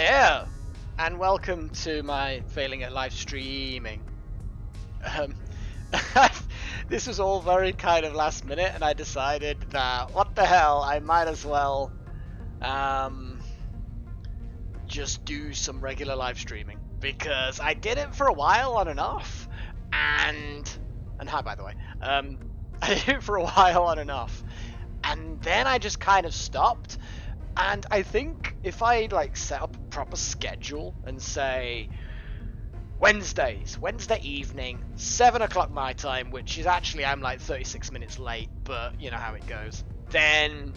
Hello, and welcome to my failing at live streaming. This was all very kind of last minute, and I decided that what the hell, I might as well just do some regular live streaming, because I did it for a while on and off, and hi by the way, I did it for a while on and off, and then I just kind of stopped. And I think if I like set up a proper schedule and say Wednesday evening, 7 o'clock my time, which is actually I'm like 36 minutes late, but you know how it goes. Then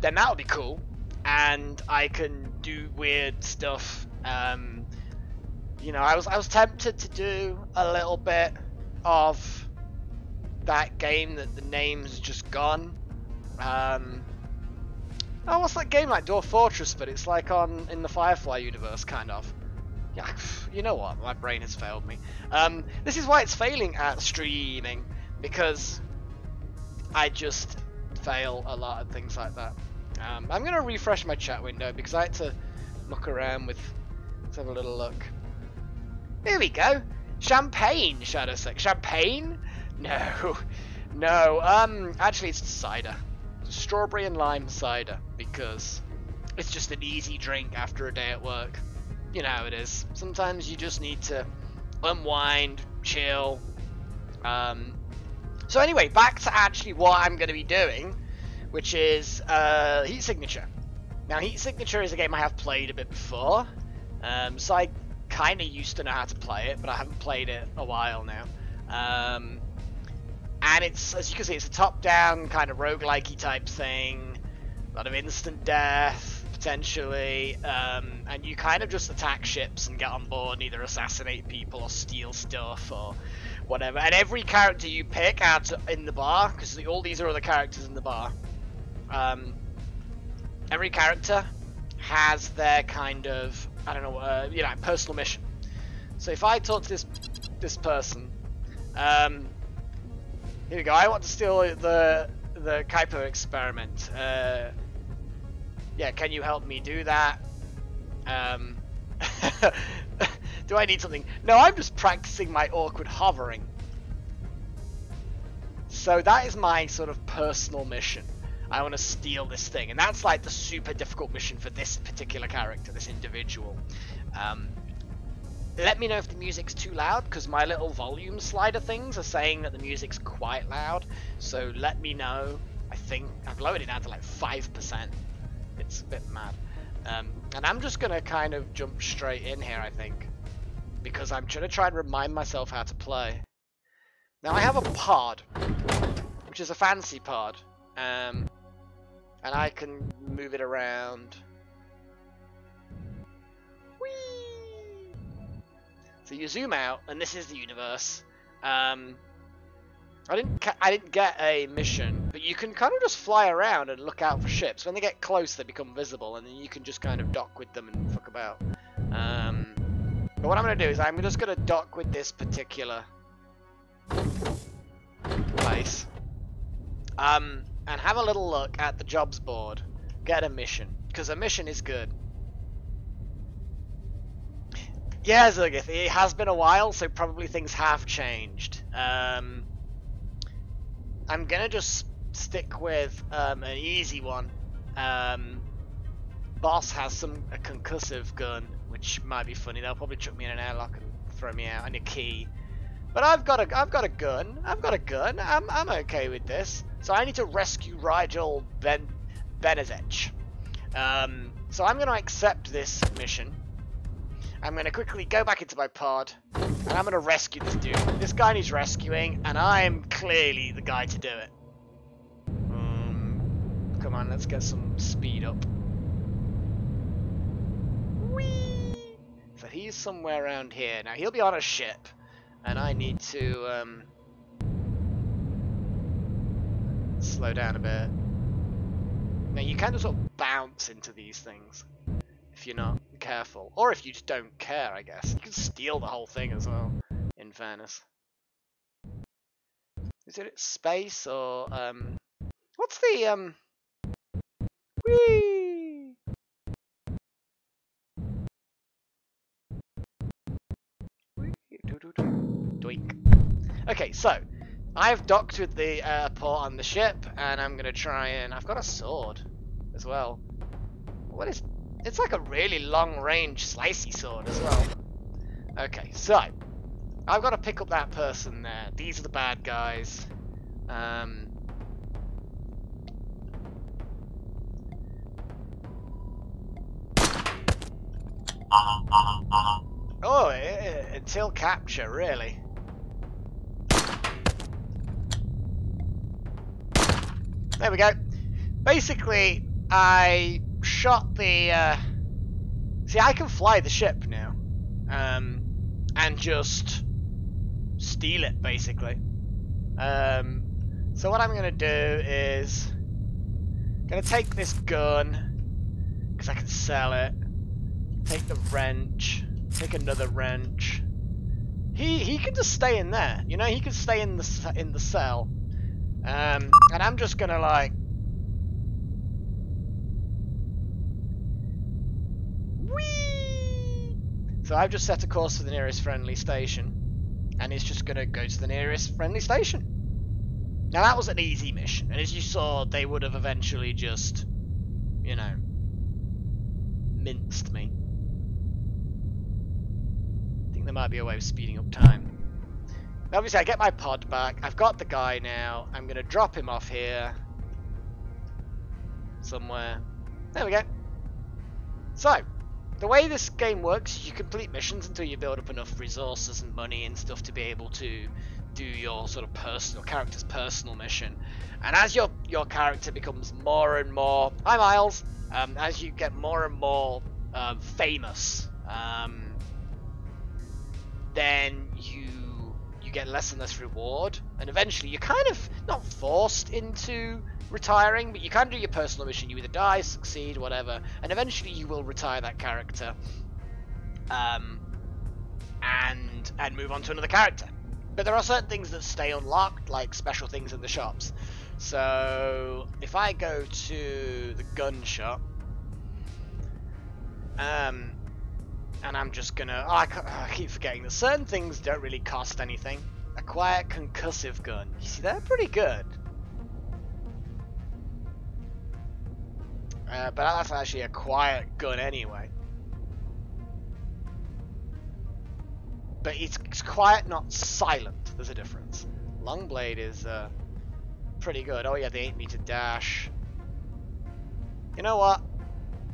that would be cool, and I can do weird stuff. You know, I was tempted to do a little bit of that game that the name's just gone. Oh, what's that game like? Dwarf Fortress, but it's like in the Firefly universe, kind of. Yeah, you know what? My brain has failed me. This is why it's failing at streaming, because I just fail a lot at things like that. I'm going to refresh my chat window because I had to muck around with... Let's have a little look. Here we go. Champagne, Shadowsec. Champagne? No. No, actually it's cider. Strawberry and lime cider, because it's just an easy drink after a day at work. You know how it is. Sometimes you just need to unwind, chill. So anyway, back to actually what I'm going to be doing, which is Heat Signature. Now, Heat Signature is a game I have played a bit before, so I kind of used to know how to play it, but I haven't played it a while now. And it's, as you can see, it's a top-down kind of roguelike-y type thing. A lot of instant death, potentially. And you kind of just attack ships and get on board and either assassinate people or steal stuff or whatever. And every character you pick out in the bar, because all these are other characters in the bar, every character has their kind of, I don't know, you know, personal mission. So if I talk to this person, here we go. I want to steal the Kuiper experiment. Yeah, can you help me do that? Do I need something? No, I'm just practicing my awkward hovering. So that is my sort of personal mission. I want to steal this thing, and that's like the super difficult mission for this particular character, this individual. Let me know if the music's too loud, because my little volume slider things are saying that the music's quite loud, so let me know. I think I've lowered it down to like 5%. It's a bit mad. And I'm just going to kind of jump straight in here, I think, because I'm trying to try and remind myself how to play. Now, I have a pod, which is a fancy pod, and I can move it around. So you zoom out, and this is the universe. I didn't get a mission, but you can kind of just fly around and look out for ships. When they get close, they become visible, and then you can just kind of dock with them and fuck about. But what I'm going to do is I'm just going to dock with this particular place, and have a little look at the jobs board. Get a mission, because a mission is good. Yeah, Zergith, it has been a while, so probably things have changed. I'm gonna just stick with an easy one. Boss has a concussive gun, which might be funny. They'll probably chuck me in an airlock and throw me out, and a key. But I've got a gun. I'm okay with this. So I need to rescue Rigel Benezech. So I'm gonna accept this mission. I'm going to quickly go back into my pod, and I'm going to rescue this dude. This guy needs rescuing, and I'm clearly the guy to do it. Come on, let's get some speed up. Whee! So he's somewhere around here. Now, he'll be on a ship, and I need to slow down a bit. Now, you kind of sort of bounce into these things if you're not careful, or if you just don't care, I guess. You can steal the whole thing as well, in fairness. Is it space or what's the whee? Doink. Okay, so I've docked with the port on the ship, and I'm gonna try and I've got a sword as well. What is? It's like a really long-range slicey sword as well. Okay, so I've got to pick up that person there. These are the bad guys. Oh, until capture, really. There we go. Basically, I shot the... See, I can fly the ship now. And just steal it, basically. So what I'm going to do is... going to take this gun, because I can sell it. Take the wrench. Take another wrench. He can just stay in there. You know, he can stay in the cell. And I'm just gonna like... Whee! So I've just set a course for the nearest friendly station. And he's just gonna go to the nearest friendly station. Now that was an easy mission. And as you saw, they would have eventually just, you know, minced me. I think there might be a way of speeding up time. Obviously, I get my pod back. I've got the guy now. I'm going to drop him off here. Somewhere. There we go. So, the way this game works, you complete missions until you build up enough resources and money and stuff to be able to do your sort of personal, character's personal mission. And as your character becomes more and more... Hi, Miles! As you get more and more famous, then you get less and less reward, and eventually you're kind of not forced into retiring, but you can do your personal mission. You either die, succeed, whatever, and eventually you will retire that character, and move on to another character. But there are certain things that stay unlocked, like special things in the shops. So if I go to the gun shop, and I'm just gonna... Oh, I keep forgetting that certain things don't really cost anything. A quiet concussive gun. You see, they're pretty good. But that's actually a quiet gun anyway. But it's quiet, not silent. There's a difference. Long blade is pretty good. Oh yeah, the 8-meter dash. You know what?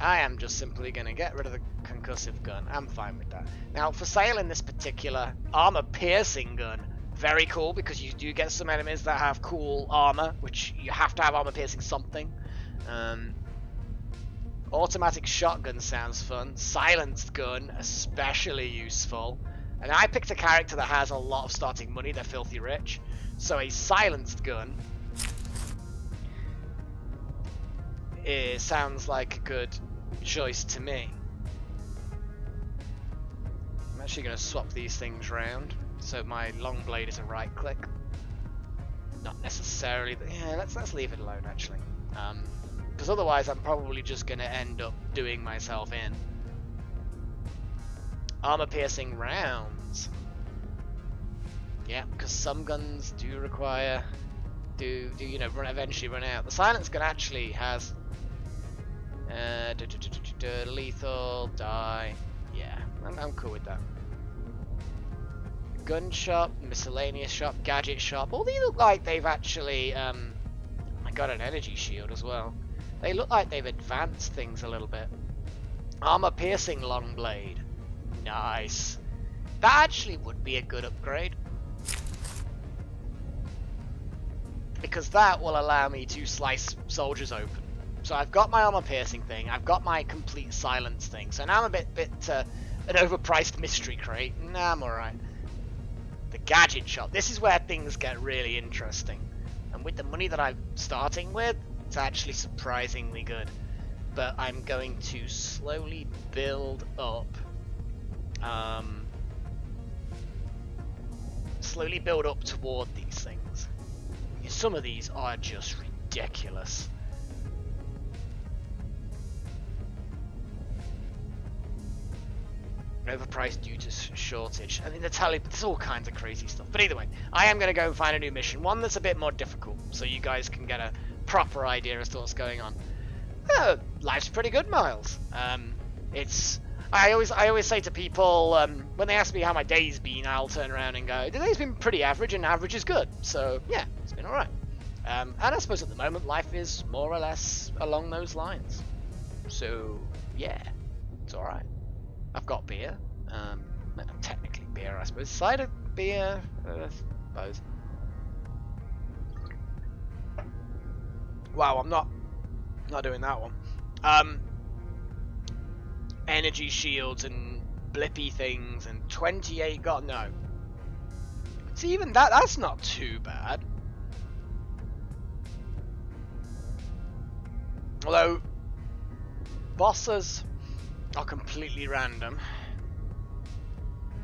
I am just simply going to get rid of the concussive gun. I'm fine with that. Now, for sale in this particular armor-piercing gun, very cool, because you do get some enemies that have cool armor, which you have to have armor-piercing something. Automatic shotgun sounds fun. Silenced gun, especially useful. And I picked a character that has a lot of starting money. They're filthy rich. So a silenced gun sounds like a good choice to me. I'm actually going to swap these things around, so my long blade is a right click. Not necessarily, but yeah, let's leave it alone actually. Because otherwise I'm probably just going to end up doing myself in. Armor piercing rounds. Yeah, because some guns do require, you know, eventually run out. The silence gun actually has lethal, die. Yeah, I'm cool with that. Gun shop, miscellaneous shop, gadget shop. All these look like they've actually I got an energy shield as well. They look like they've advanced things a little bit. Armor piercing long blade. Nice. That actually would be a good upgrade, because that will allow me to slice soldiers open. So I've got my armor piercing thing, I've got my complete silence thing, so now I'm a bit an overpriced mystery crate. Nah, I'm alright. The gadget shop, this is where things get really interesting, and with the money that I'm starting with, it's actually surprisingly good. But I'm going to slowly build up toward these things. Some of these are just ridiculous. Overpriced due to shortage. I mean, there's all kinds of crazy stuff. But either way, I am going to go and find a new mission, one that's a bit more difficult, so you guys can get a proper idea as to what's going on. Life's pretty good, Miles. I always say to people, when they ask me how my day's been, I'll turn around and go, the day's been pretty average, and average is good. So yeah, it's been alright. And I suppose at the moment, life is more or less along those lines. So yeah, it's alright. I've got beer. Technically beer, I suppose. Cider, beer, both. Wow, I'm not doing that one. Energy shields and blippy things and 28 got no. See, even that's not too bad. Although bosses are completely random.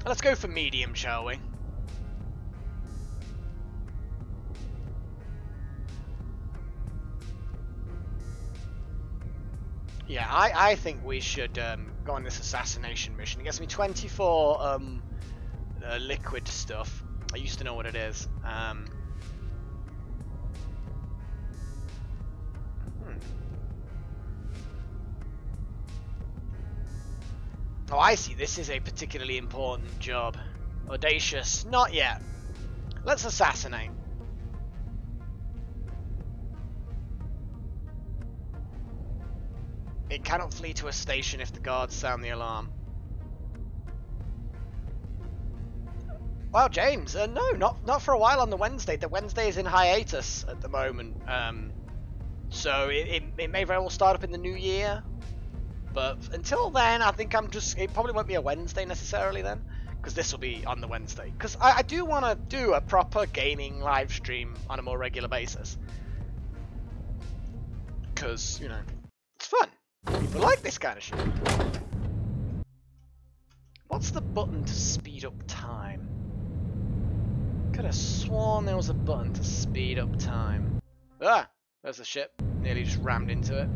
Let's go for medium, shall we? Yeah, I think we should go on this assassination mission. It gets me 24 liquid stuff. I used to know what it is. Oh, I see. This is a particularly important job. Audacious. Not yet. Let's assassinate. It cannot flee to a station if the guards sound the alarm. Well, James, no, not for a while on the Wednesday. The Wednesday is in hiatus at the moment. So it may very well start up in the new year. But until then, I think it probably won't be a Wednesday necessarily then, because this will be on the Wednesday. Because I do want to do a proper gaming live stream on a more regular basis. Because, you know, it's fun. People like this kind of shit. What's the button to speed up time? Could have sworn there was a button to speed up time. Ah! There's a ship. Nearly just rammed into it.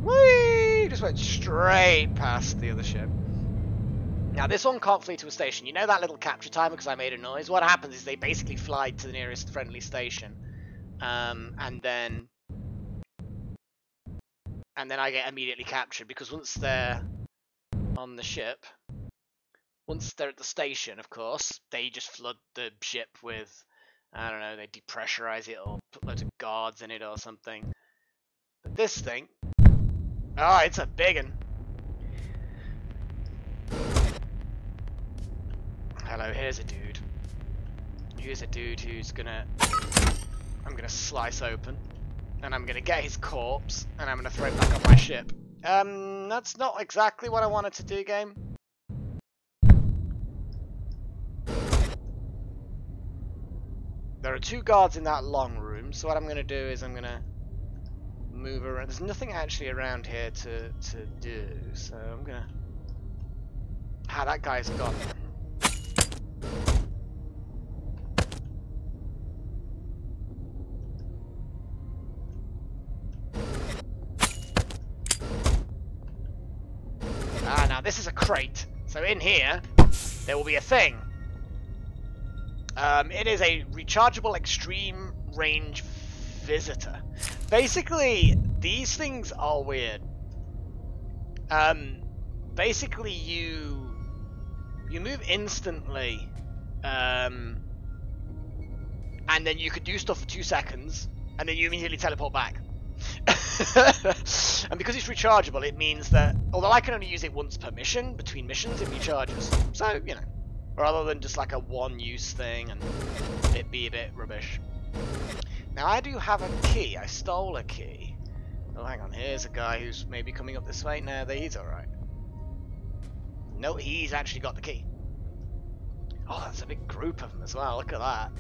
Whee! Just went straight past the other ship. Now this one can't flee to a station. You know that little capture timer because I made a noise? What happens is they basically fly to the nearest friendly station. And then I get immediately captured because once they're on the ship, once they're at the station, of course, they just flood the ship with, I don't know, they depressurize it or put loads of guards in it or something. But this thing, oh, it's a big one. Hello, here's a dude. Here's a dude who's I'm gonna slice open, and I'm gonna get his corpse, and I'm gonna throw it back on my ship. That's not exactly what I wanted to do, game. There are 2 guards in that long room, so what I'm gonna do is I'm gonna move around. There's nothing actually around here to do, so I'm gonna... Ah, that guy's gone. Ah, now this is a crate. So in here, there will be a thing. It is a rechargeable extreme range visitor. Basically, these things are weird. Basically, you move instantly, and then you could do stuff for 2 seconds, and then you immediately teleport back. And because it's rechargeable, it means that, although I can only use it once per mission, between missions it recharges. So, you know, rather than just like a one-use thing and it be a bit rubbish. Now, I do have a key. I stole a key. Oh, hang on. Here's a guy who's maybe coming up this way. No, he's alright. No, he's actually got the key. Oh, that's a big group of them as well. Look at that.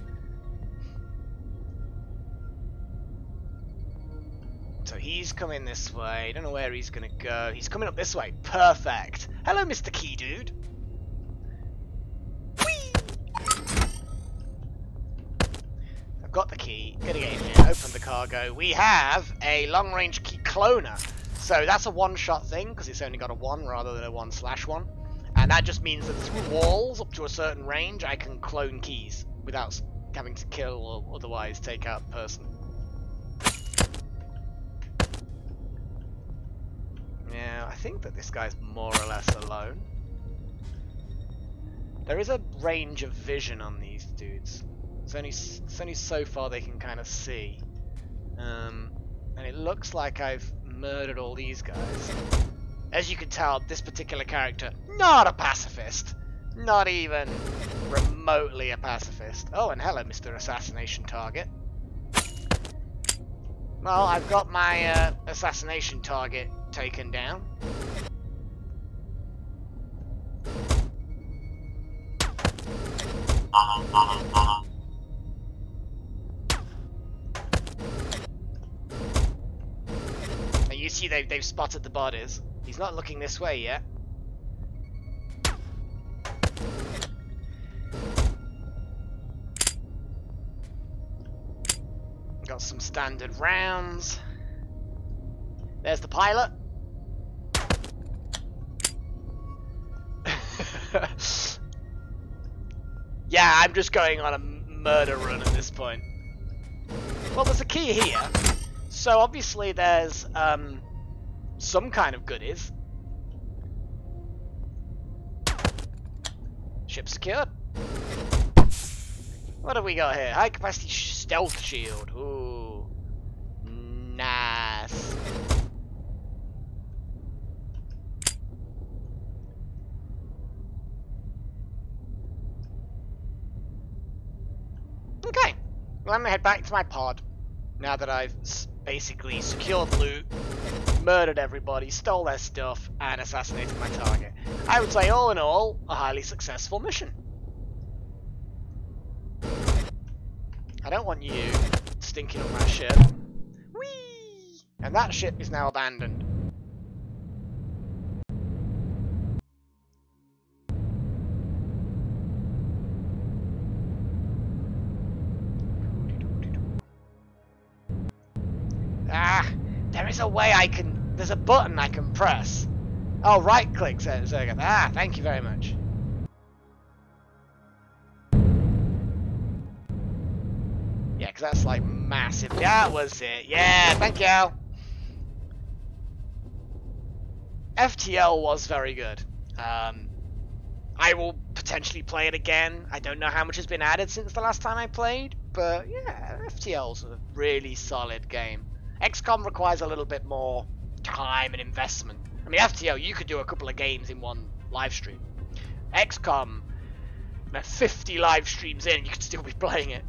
So he's coming this way. Don't know where he's gonna go. He's coming up this way. Perfect. Hello, Mr. Key Dude. Whee! I've got the key. Gonna get in here. Open the cargo. We have a long-range key cloner. So that's a one-shot thing, because it's only got a 1 rather than a 1/1. And that just means that through walls up to a certain range, I can clone keys without having to kill or otherwise take out the person. Yeah, I think that this guy's more or less alone. There is a range of vision on these dudes. It's only so far they can kind of see. And it looks like I've murdered all these guys. As you can tell, this particular character, not a pacifist. Not even remotely a pacifist. Oh, and hello, Mr. Assassination target. Well, I've got my assassination target taken down. And you see they've spotted the bodies. He's not looking this way yet. Got some standard rounds. There's the pilot. Yeah, I'm just going on a murder run at this point. Well, there's a key here. So obviously there's some kind of goodies. Ship secured. What have we got here? High capacity stealth shield. Ooh. Nice. Okay. Well, I'm gonna head back to my pod. Now that I've basically secured loot, murdered everybody, stole their stuff, and assassinated my target. I would say, all in all, a highly successful mission. I don't want you stinking up my ship. Whee! And that ship is now abandoned. Ah, there is a way I can... There's a button I can press. Oh, right click, Zerga. Ah, thank you very much. Yeah, because that's like massive. That was it. Yeah, thank you. FTL was very good. I will potentially play it again. I don't know how much has been added since the last time I played, but yeah, FTL's a really solid game. XCOM requires a little bit more time and investment. I mean, FTL, you could do a couple of games in one live stream. XCOM, 50 live streams in, you could still be playing it.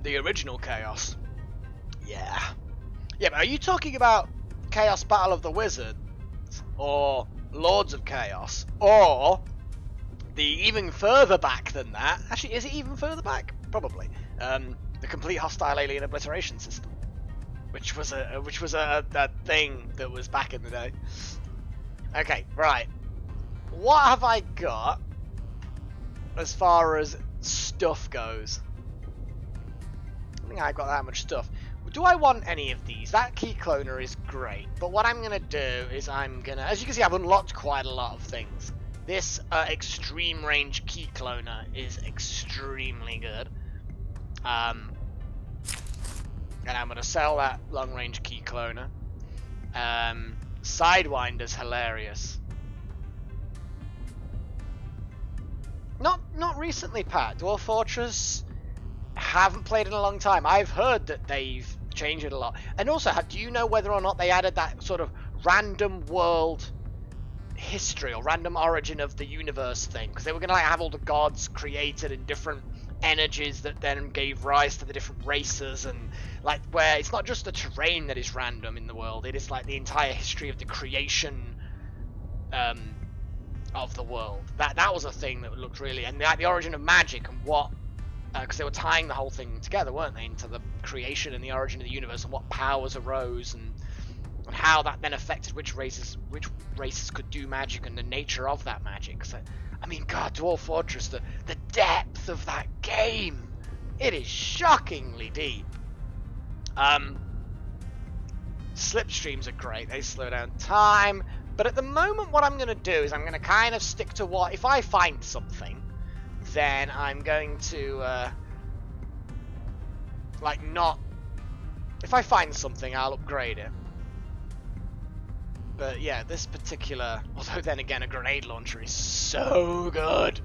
The original Chaos. Yeah. Yeah, but are you talking about Chaos Battle of the Wizards? Or Lords of Chaos? Or the even further back than that? Actually, is it even further back? Probably. The Complete Hostile Alien Obliteration System. Which was a thing that was back in the day. Okay, right. What have I got as far as stuff goes? I think I've got that much stuff. Do I want any of these? That key cloner is great, but what I'm going to do is as you can see, I've unlocked quite a lot of things. This extreme range key cloner is extremely good. And I'm going to sell that long range key cloner. Sidewinder's hilarious. Not recently, Pat. Dwarf Fortress, haven't played in a long time. I've heard that they've changed it a lot. And also, do you know whether or not they added that sort of random world history or random origin of the universe thing? Because they were going to have all the gods created in different energies that then gave rise to the different races, and like where it's not just the terrain that is random in the world, it is like the entire history of the creation of the world. That was a thing that looked really, and like the origin of magic and what, because they were tying the whole thing together, weren't they, into the creation and the origin of the universe and what powers arose and how that then affected which races could do magic and the nature of that magic. So, I mean, God, Dwarf Fortress, the depth of that game, it is shockingly deep. Slipstreams are great, they slow down time, but at the moment what I'm going to do is I'm going to kind of stick to what, if I find something, then I'm going to, like not, if I find something I'll upgrade it. But yeah, this particular, although then again a grenade launcher is so good.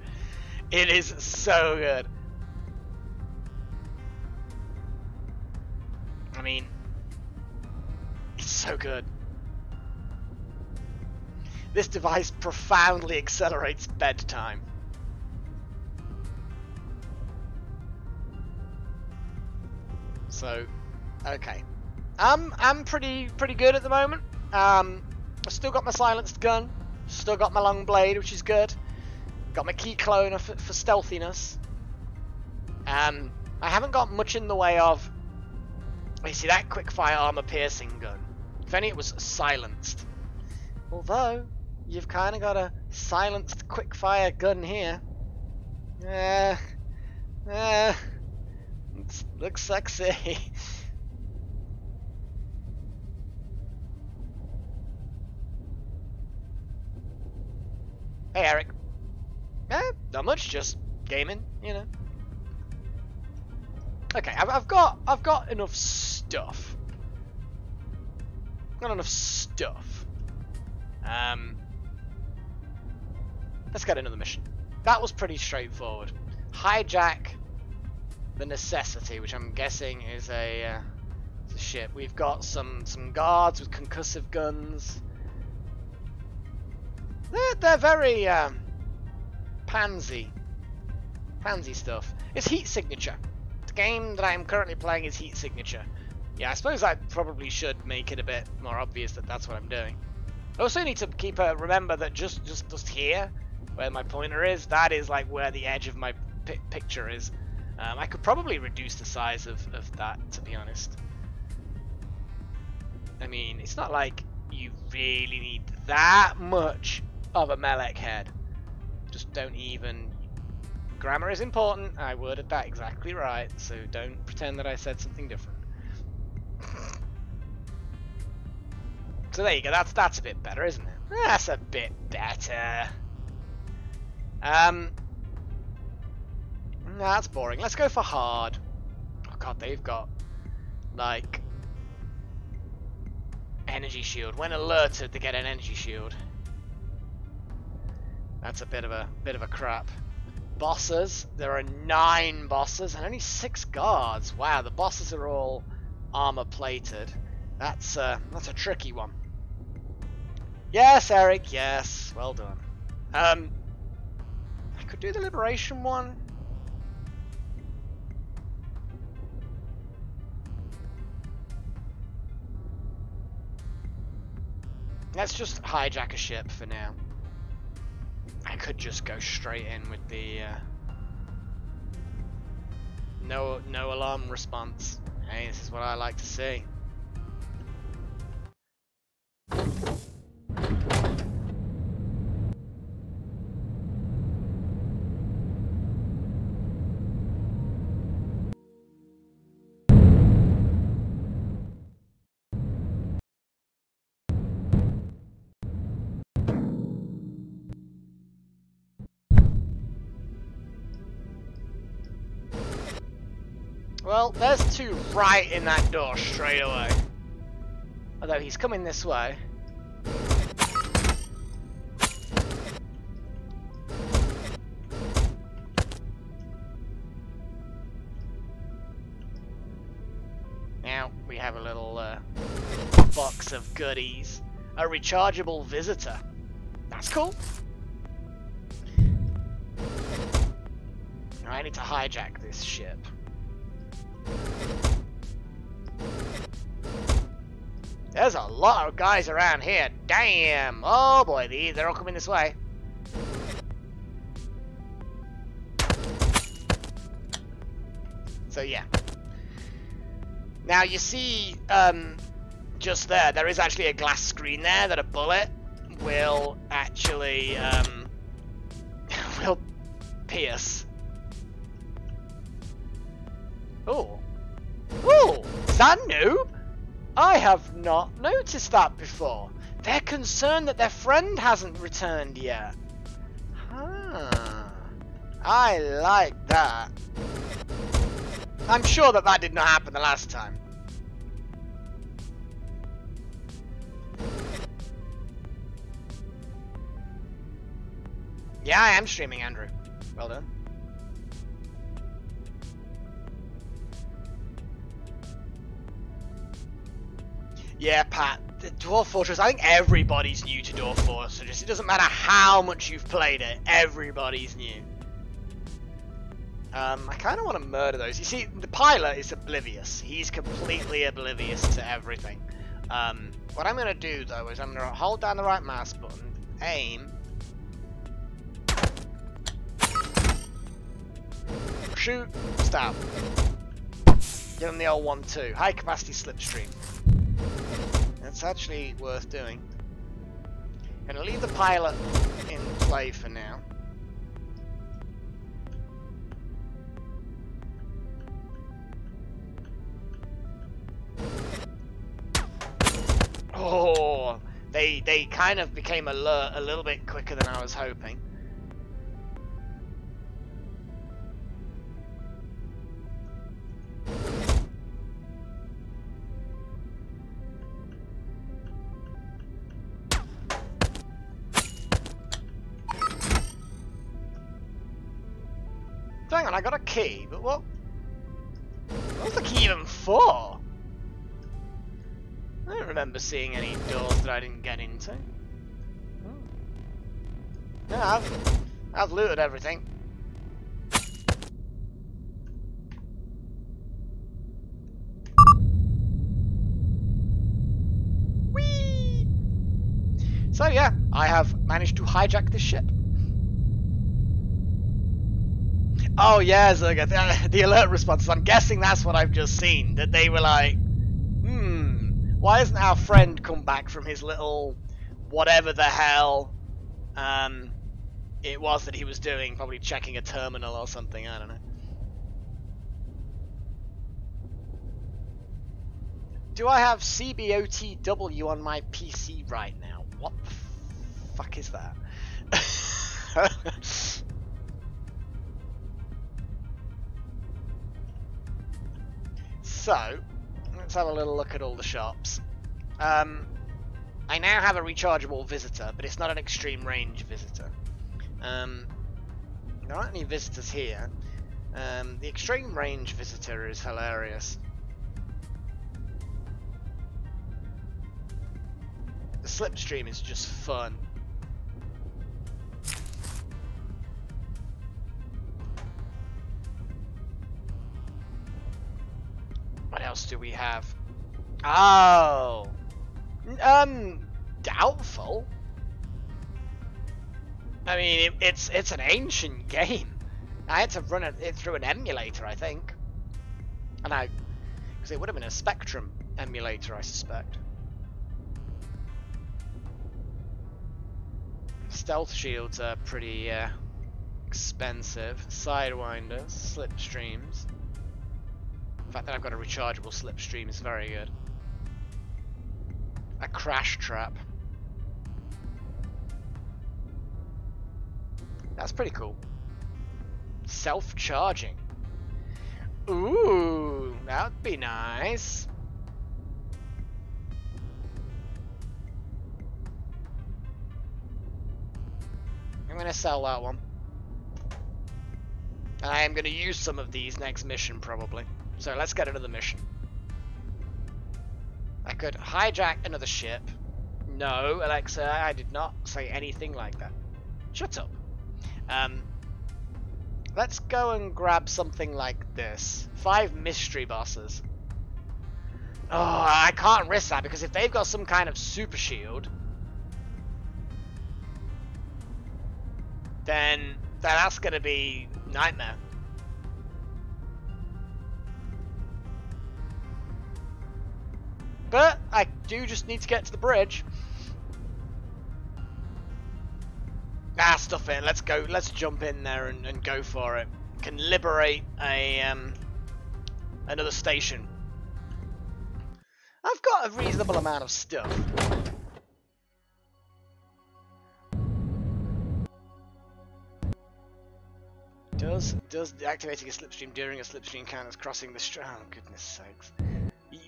It is so good. I mean, it's so good. This device profoundly accelerates bedtime. So, okay. I'm pretty good at the moment. I've still got my silenced gun, still got my long blade, which is good. Got my key cloner for stealthiness. I haven't got much in the way of. You see that quickfire armor piercing gun? If only it was silenced. Although you've kind of got a silenced quickfire gun here. Looks sexy. Hey Eric. Not much, just gaming, you know. Okay, I've got enough stuff. Got enough stuff. Let's get another mission. That was pretty straightforward. Hijack the necessity, which I'm guessing is a ship. We've got some guards with concussive guns. They're very pansy stuff. It's heat signature. The game that I'm currently playing is heat signature. Yeah, I suppose I probably should make it a bit more obvious that that's what I'm doing. I also need to keep remember that just here, where my pointer is, that is like where the edge of my picture is. I could probably reduce the size of that, to be honest. I mean, it's not like you really need that much of a Melek head. Just don't even. Grammar is important. I worded that exactly right, so don't pretend that I said something different. So there you go. That's a bit better, isn't it? That's a bit better. No, that's boring. Let's go for hard. Oh god, they've got like energy shield. When alerted, they get an energy shield. That's a bit of a crap. Bosses. There are 9 bosses and only 6 guards. Wow, the bosses are all armor plated. That's a tricky one. Yes, Eric. Yes, well done. I could do the liberation one. Let's just hijack a ship for now. I could just go straight in with the no alarm response. Hey, this is what I like to see. Well, there's 2 right in that door straight away. Although he's coming this way. Now we have a little box of goodies. A rechargeable visitor. That's cool. Now I need to hijack this ship. There's a lot of guys around here. Damn! Oh boy, they're all coming this way. So yeah. Now you see, just there is actually a glass screen there that a bullet will actually will pierce. Oh. Ooh! Is that new? I have not noticed that before. They're concerned that their friend hasn't returned yet. Huh. I like that. I'm sure that that did not happen the last time. Yeah, I am streaming, Andrew. Well done. Yeah, Pat. The Dwarf Fortress, I think everybody's new to Dwarf Fortress. It doesn't matter how much you've played it, everybody's new. I kind of want to murder those. You see, the pilot is oblivious. He's completely oblivious to everything. What I'm going to do, though, is I'm going to hold down the right mouse button, aim, shoot, stab. Give him the old 1-2. High capacity slipstream. That's actually worth doing. I'm going to leave the pilot in play for now. Oh, they kind of became alert a little bit quicker than I was hoping. Hang on, I got a key, but what was the key even for? I don't remember seeing any doors that I didn't get into. No, I've looted everything. Whee! So yeah, I have managed to hijack this ship. Oh yeah, Zerga, the alert responses. I'm guessing that's what I've just seen. That they were like, why hasn't our friend come back from his little whatever the hell it was that he was doing? Probably checking a terminal or something, I don't know. Do I have CBOTW on my PC right now? What the fuck is that? So, let's have a little look at all the shops. I now have a rechargeable visitor, but it's not an extreme range visitor. There aren't any visitors here. The extreme range visitor is hilarious. The slipstream is just fun. What else do we have? Oh, doubtful. I mean, it's an ancient game. I had to run it through an emulator, I think. And because it would have been a Spectrum emulator, I suspect. Stealth shields are pretty expensive. Sidewinders, slipstreams. The fact that I've got a rechargeable slipstream is very good. A crash trap. That's pretty cool. Self-charging. Ooh, that'd be nice. I'm gonna sell that one. And I am gonna use some of these next mission probably. So let's get into the mission. I could hijack another ship. No, Alexa, I did not say anything like that. Shut up. Let's go and grab something like this. 5 mystery bosses. Oh, I can't risk that because if they've got some kind of super shield, then that's gonna be nightmare. But I do just need to get to the bridge. Ah, stuff it. Let's go. Let's jump in there and go for it. Can liberate a another station. I've got a reasonable amount of stuff. Does activating a slipstream during a slipstream count as crossing the stream? Oh, goodness sakes.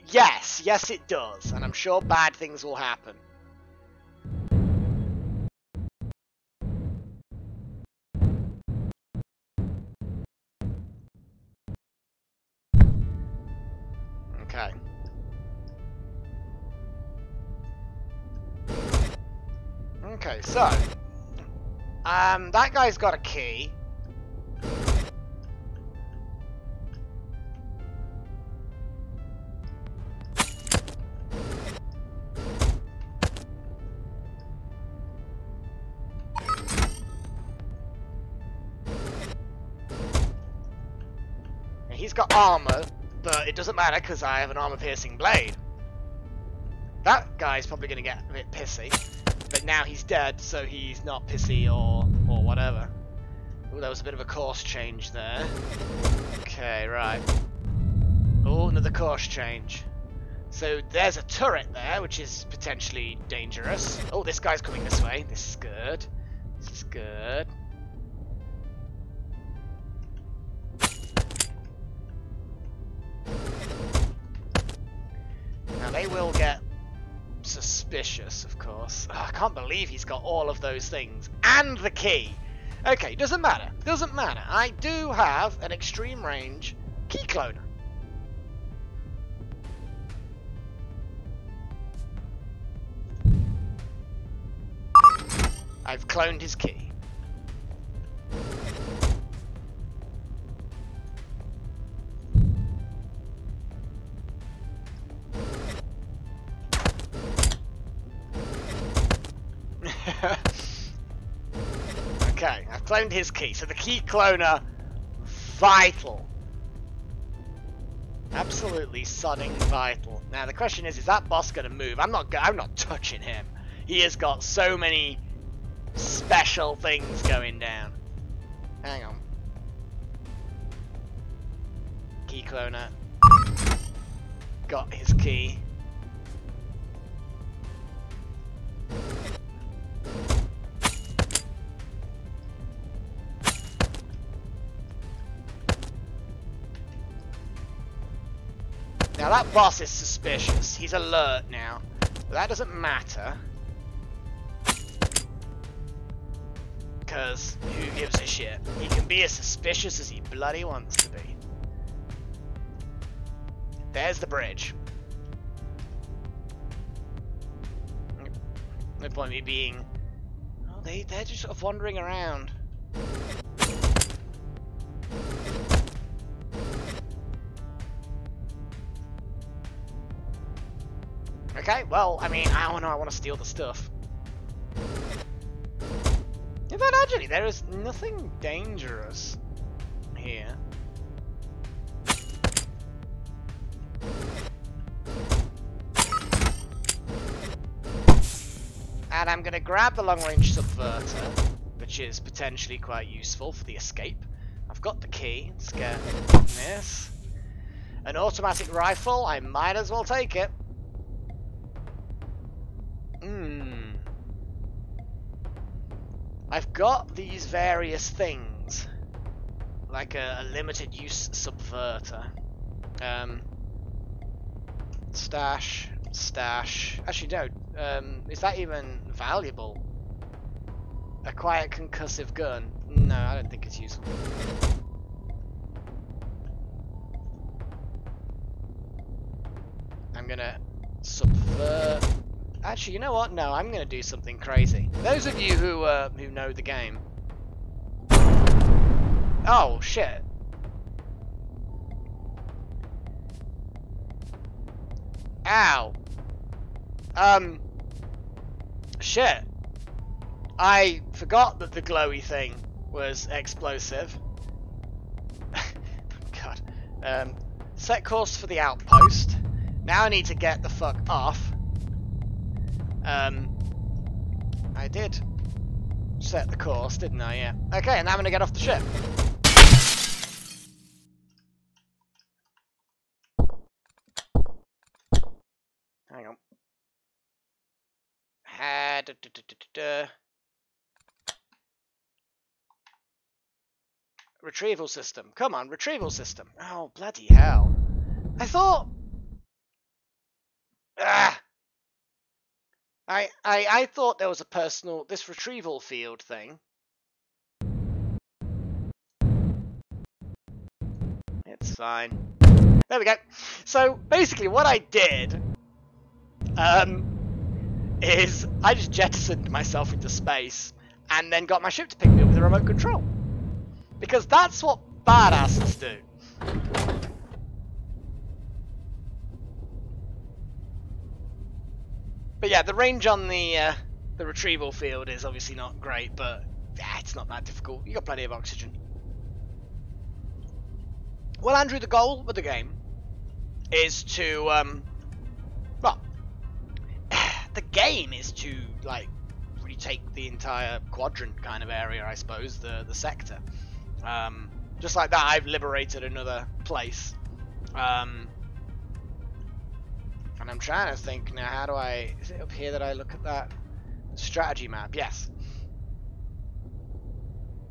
Yes, it does, and I'm sure bad things will happen. Okay. Okay, so that guy's got a key. He's got armor, but it doesn't matter because I have an armor-piercing blade. That guy's probably going to get a bit pissy, but now he's dead, so he's not pissy or whatever. Ooh, there was a bit of a course change there. Okay, right. Oh, another course change. So there's a turret there, which is potentially dangerous. Oh, this guy's coming this way. This is good. This is good. Now they will get suspicious, of course. Oh, I can't believe he's got all of those things. And the key! Okay, doesn't matter. Doesn't matter. I do have an extreme range key cloner. I've cloned his key. Okay, I've cloned his key. So the key cloner, vital. Absolutely sodding vital. Now the question is that boss going to move? I'm not touching him. He has got so many special things going down. Hang on. Key cloner. Got his key. Now that boss is suspicious. He's alert now. But that doesn't matter. Because who gives a shit? He can be as suspicious as he bloody wants to be. There's the bridge. No point me being... Oh, they're just sort of wandering around. Okay, well, I mean, I don't know, I want to steal the stuff. In fact, actually, there is nothing dangerous here. And I'm going to grab the long-range subverter, which is potentially quite useful for the escape. I've got the key. Let's get this. An automatic rifle, I might as well take it. I've got these various things, like a limited use subverter. Stash. Actually, no. Is that even valuable? A quiet concussive gun? No, I don't think it's useful. I'm gonna subvert. Actually, you know what? No, I'm gonna do something crazy. Those of you who know the game. Oh shit! Ow! Shit! I forgot that the glowy thing was explosive. God. Set course for the outpost. Now I need to get the fuck off. I did set the course, didn't I? Yeah. Okay, and now I'm gonna get off the ship. Hang on. Retrieval system. Come on, retrieval system. Oh, bloody hell. I thought... I thought there was a personal... This retrieval field thing. It's fine. There we go. So, basically, what I did... is I just jettisoned myself into space and then got my ship to pick me up with a remote control. Because that's what badasses do. But yeah, the range on the retrieval field is obviously not great, but yeah, it's not that difficult. You got plenty of oxygen. Well, Andrew, the goal of the game is to well, the game is to like retake the entire quadrant kind of area, I suppose, the sector. Just like that, I've liberated another place. And I'm trying to think now, how do I... Is it up here that I look at that? Strategy map, yes.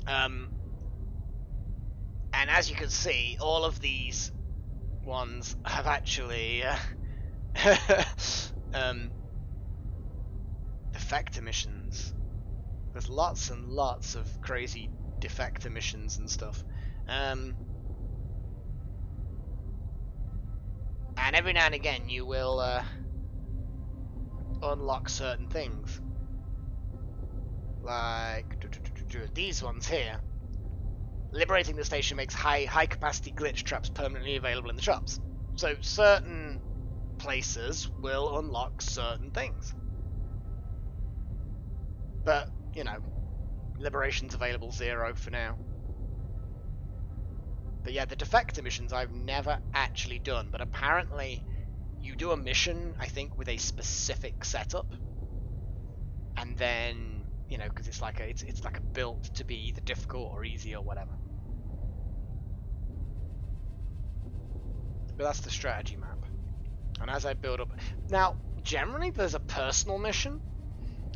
And as you can see, all of these ones have actually... defector missions. There's lots and lots of crazy defector missions and stuff. And every now and again you will unlock certain things. Like these ones here. Liberating the station makes high capacity glitch traps permanently available in the shops. So certain places will unlock certain things. But, you know, liberation's available 0 for now. But yeah, the defector missions I've never actually done, but apparently you do a mission, I think, with a specific setup, and then, you know, because it's like a built to be either difficult or easy or whatever. But that's the strategy map. And as I build up, now generally there's a personal mission.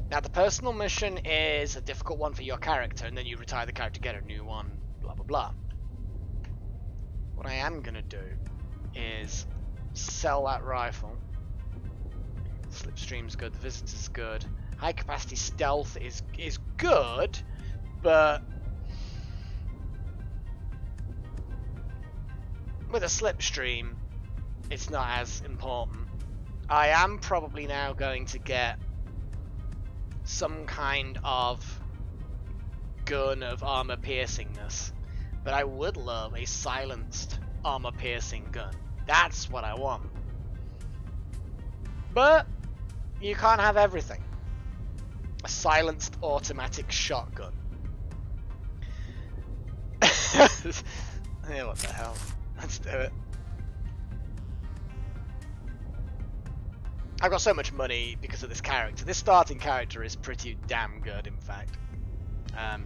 Now the personal mission is a difficult one for your character, and then you retire the character, get a new one, blah blah blah. What I am gonna do is sell that rifle. Slipstream's good, the visitor's good. High capacity stealth is good, but with a slipstream, it's not as important. I am probably now going to get some kind of gun of armor piercingness, but I would love a silenced armor piercing gun. That's what I want. But you can't have everything. A silenced automatic shotgun. Yeah, what the hell? Let's do it. I've got so much money because of this character. This starting character is pretty damn good, in fact.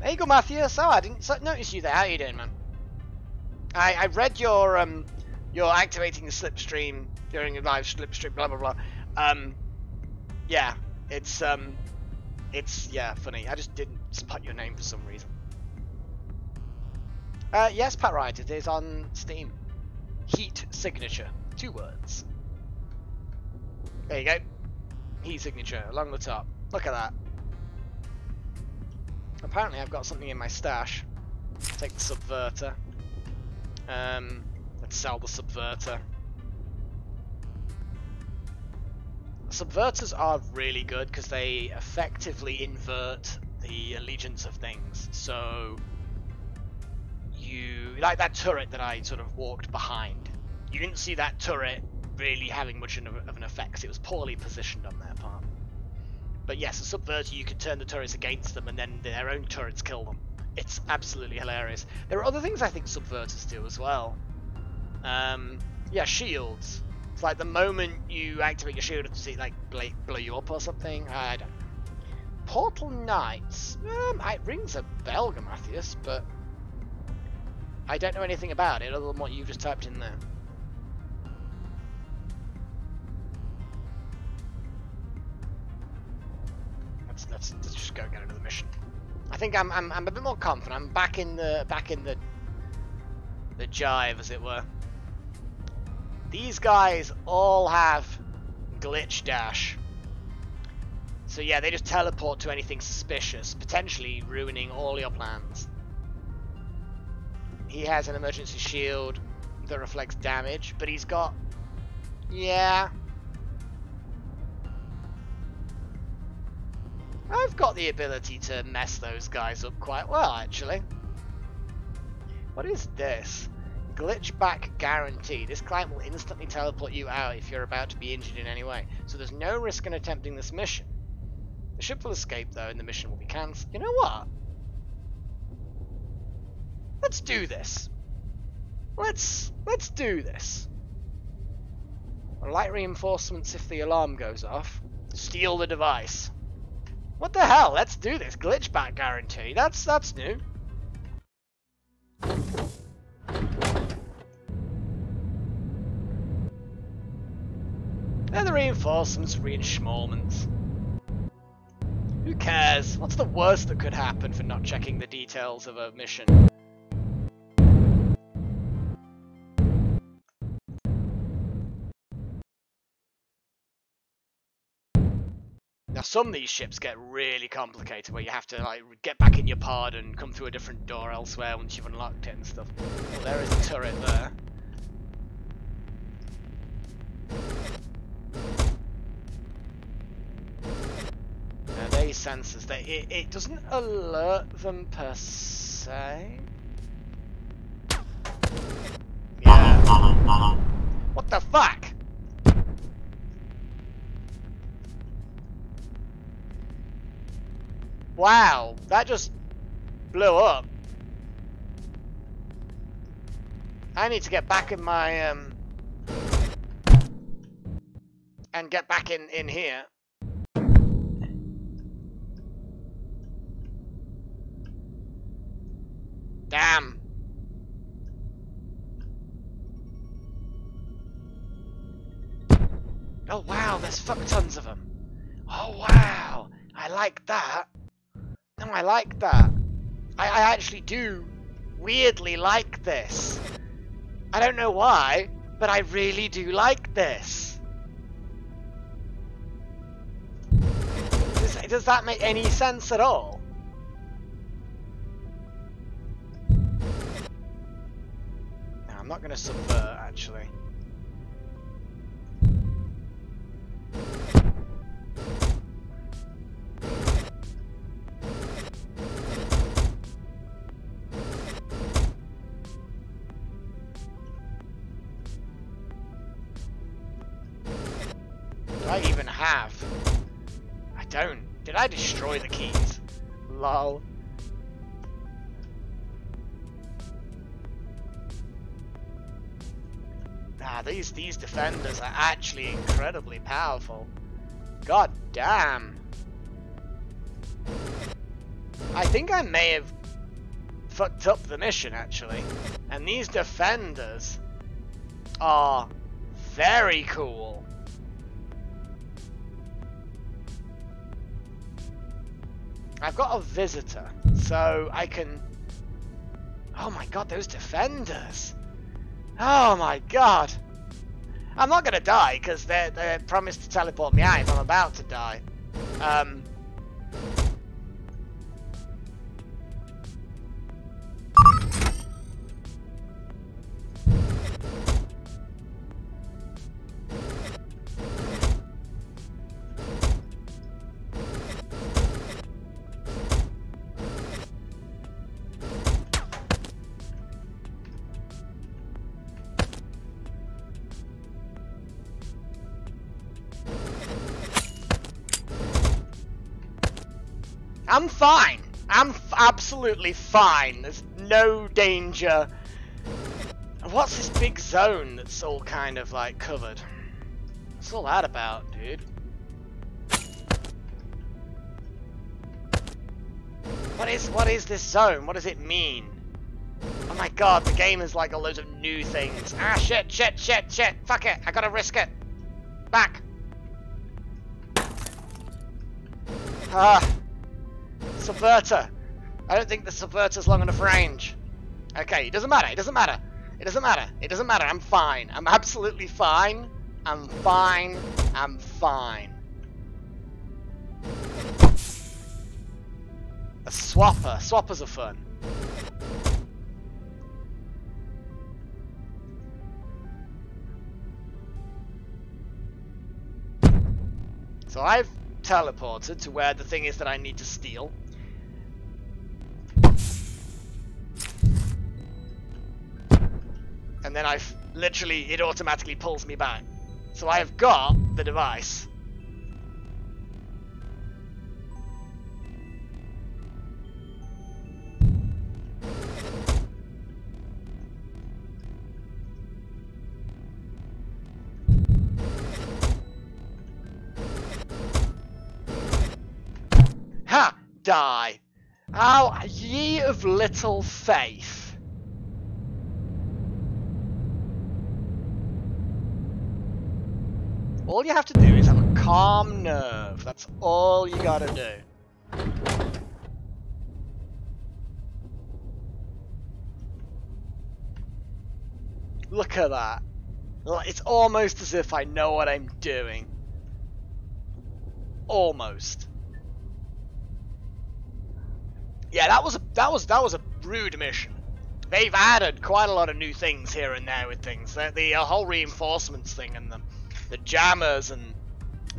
Hey, go Matthias. Oh, I didn't notice you there. How you doing, man? I read your activating the slipstream during a live slipstream. Blah blah blah. Yeah, it's yeah funny. I just didn't spot your name for some reason. Yes, Pat Wright. It is on Steam. Heat signature. 2 words. There you go. Heat signature along the top. Look at that. Apparently I've got something in my stash. Take the subverter. Let's sell the subverter. Subverters are really good because they effectively invert the allegiance of things. So you like that turret that I sort of walked behind. You didn't see that turret really having much of an effect. It was poorly positioned on their part. But yes, a subverter, you can turn the turrets against them and then their own turrets kill them. It's absolutely hilarious. There are other things I think subverters do as well. Yeah, shields. It's like the moment you activate your shield, does it like blow you up or something? I don't know. Portal Knights. It rings a bell, Mathias, but I don't know anything about it other than what you just typed in there. let's just go get another mission. I think I'm a bit more confident. I'm back in the jive, as it were. These guys all have glitch dash. So yeah, they just teleport to anything suspicious, potentially ruining all your plans. He has an emergency shield that reflects damage, but he's got... yeah. I've got the ability to mess those guys up quite well, actually. What is this? Glitch back guarantee. This client will instantly teleport you out if you're about to be injured in any way. So there's no risk in attempting this mission. The ship will escape though and the mission will be cancelled. You know what? Let's do this. Let's do this. Light reinforcements if the alarm goes off. Steal the device. What the hell? Let's do this. Glitch back guarantee. That's new. They're the reinforcements, reinforcements. Who cares? What's the worst that could happen for not checking the details of a mission? Now some of these ships get really complicated where you have to like get back in your pod and come through a different door elsewhere once you've unlocked it and stuff. Well, there is a turret there. Now these sensors, it doesn't alert them per se. Yeah. What the fuck? Wow, that just blew up. I need to get back in my and get back in here. Damn. Oh wow, there's fuck tons of them. Oh wow, I like that. No, I like that. I actually do weirdly like this. I don't know why, but I really do like this. Does that make any sense at all? No, I'm not going to subvert, actually. Do I even have? I don't. Did I destroy the keys? Lol. Ah, these defenders are actually incredibly powerful. God damn. I think I may have fucked up the mission actually. And these defenders are very cool. I've got a visitor, so I can... Oh my god, those defenders! Oh my god! I'm not gonna die, because they're promised to teleport me out if I'm about to die. I'm fine. I'm absolutely fine. There's no danger. What's this big zone that's all kind of like covered? What's all that about, dude? What is this zone? What does it mean? Oh my god, the game is like a load of new things. Ah, shit. Fuck it. I gotta risk it. Back. Ah. Subverter! I don't think the subverter's long enough range. Okay, it doesn't matter, it doesn't matter. It doesn't matter, it doesn't matter, I'm fine. I'm absolutely fine. I'm fine. I'm fine. A swapper. Swappers are fun. So I've teleported to where the thing is that I need to steal. And then I've literally, it automatically pulls me back. So I have got the device. Ha! Die. How ye of little faith. All you have to do is have a calm nerve. That's all you gotta do. Look at that. It's almost as if I know what I'm doing. Almost. Yeah, that was a rude mission. They've added quite a lot of new things here and there with things. The whole reinforcements thing and the jammers and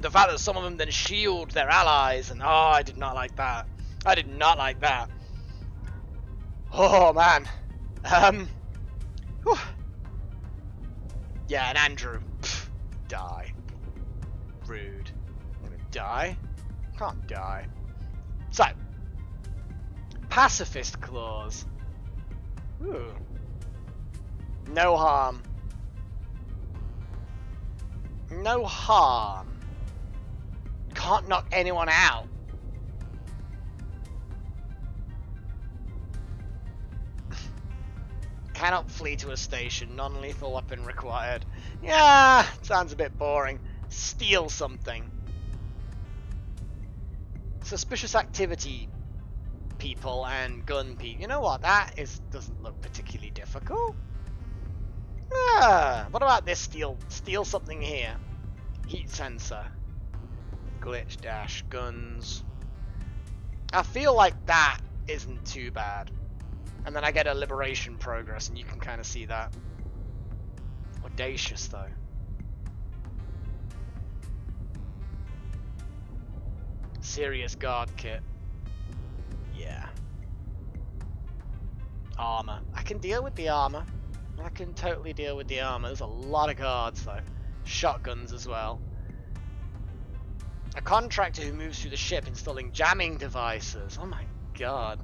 the fact that some of them then shield their allies, and oh, I did not like that. I did not like that. Oh man. Whew. Yeah, and Andrew. Pff, die. Rude. I'm gonna die? Can't die. So, pacifist clause. Ooh. No harm. No harm. Can't knock anyone out. Cannot flee to a station. Non-lethal weapon required. Yeah, sounds a bit boring. Steal something. Suspicious activity people and gun people. You know what? That doesn't look particularly difficult. Ah, what about this? Steal something here. Heat sensor. Glitch dash guns. I feel like that isn't too bad. And then I get a liberation progress, and you can kind of see that. Audacious though. Serious guard kit. Yeah. Armor. I can deal with the armor. I can totally deal with the armor. There's a lot of guards though. Shotguns as well. A contractor who moves through the ship installing jamming devices. Oh my god.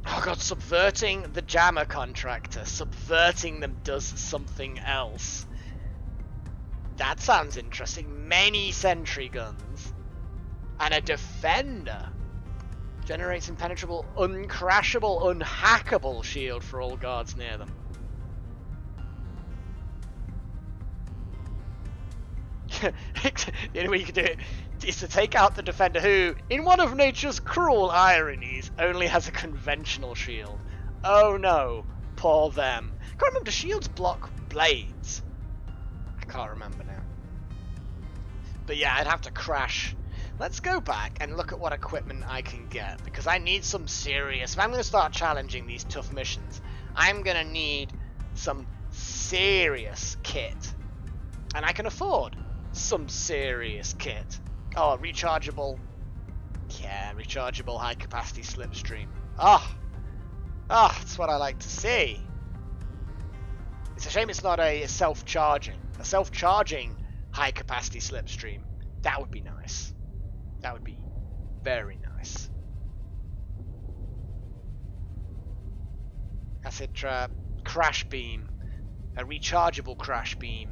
Oh god, subverting the jammer contractor. Subverting them does something else. That sounds interesting. Many sentry guns. And a defender. Generates impenetrable, uncrashable, unhackable shield for all guards near them. The only way you can do it is to take out the defender who, in one of nature's cruel ironies, only has a conventional shield. Oh no, poor them. I can't remember, do shields block blades? I can't remember now. But yeah, I'd have to crash. Let's go back and look at what equipment I can get, because I need some serious... If I'm going to start challenging these tough missions, I'm going to need some serious kit. And I can afford some serious kit. Oh, rechargeable... Yeah, rechargeable high-capacity slipstream. That's what I like to see. It's a shame it's not a self-charging. A self-charging high-capacity slipstream. That would be nice. That would be very nice. Acid trap, crash beam, a rechargeable crash beam.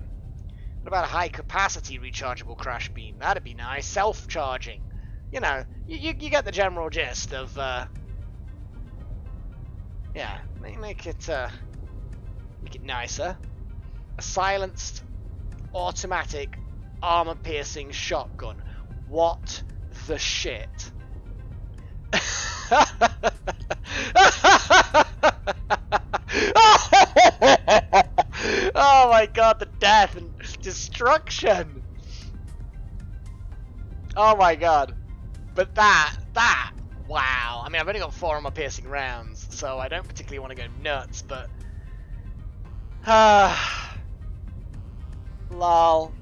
What about a high capacity rechargeable crash beam? That'd be nice. Self-charging. You know, you get the general gist of Yeah, make it nicer. A silenced, automatic, armor-piercing shotgun. What the shit? Oh my god, the death and destruction! Oh my god. But that, wow. I mean, I've only got 4 armor-piercing rounds, so I don't particularly want to go nuts, but... lol.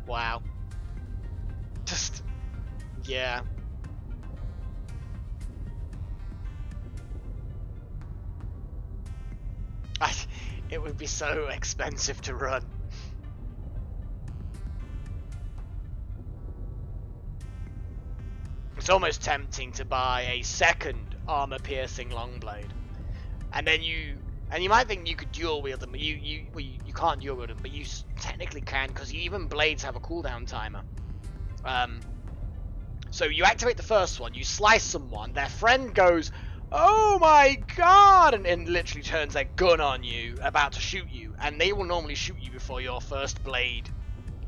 Wow. Just... yeah. It would be so expensive to run. It's almost tempting to buy a second armor-piercing longblade, and then you might think you could dual wield them, but you can't dual wield them, but you technically can, because even blades have a cooldown timer. So you activate the first one, you slice someone, their friend goes, "Oh my god!" and literally turns their gun on you, about to shoot you, and they will normally shoot you before your first blade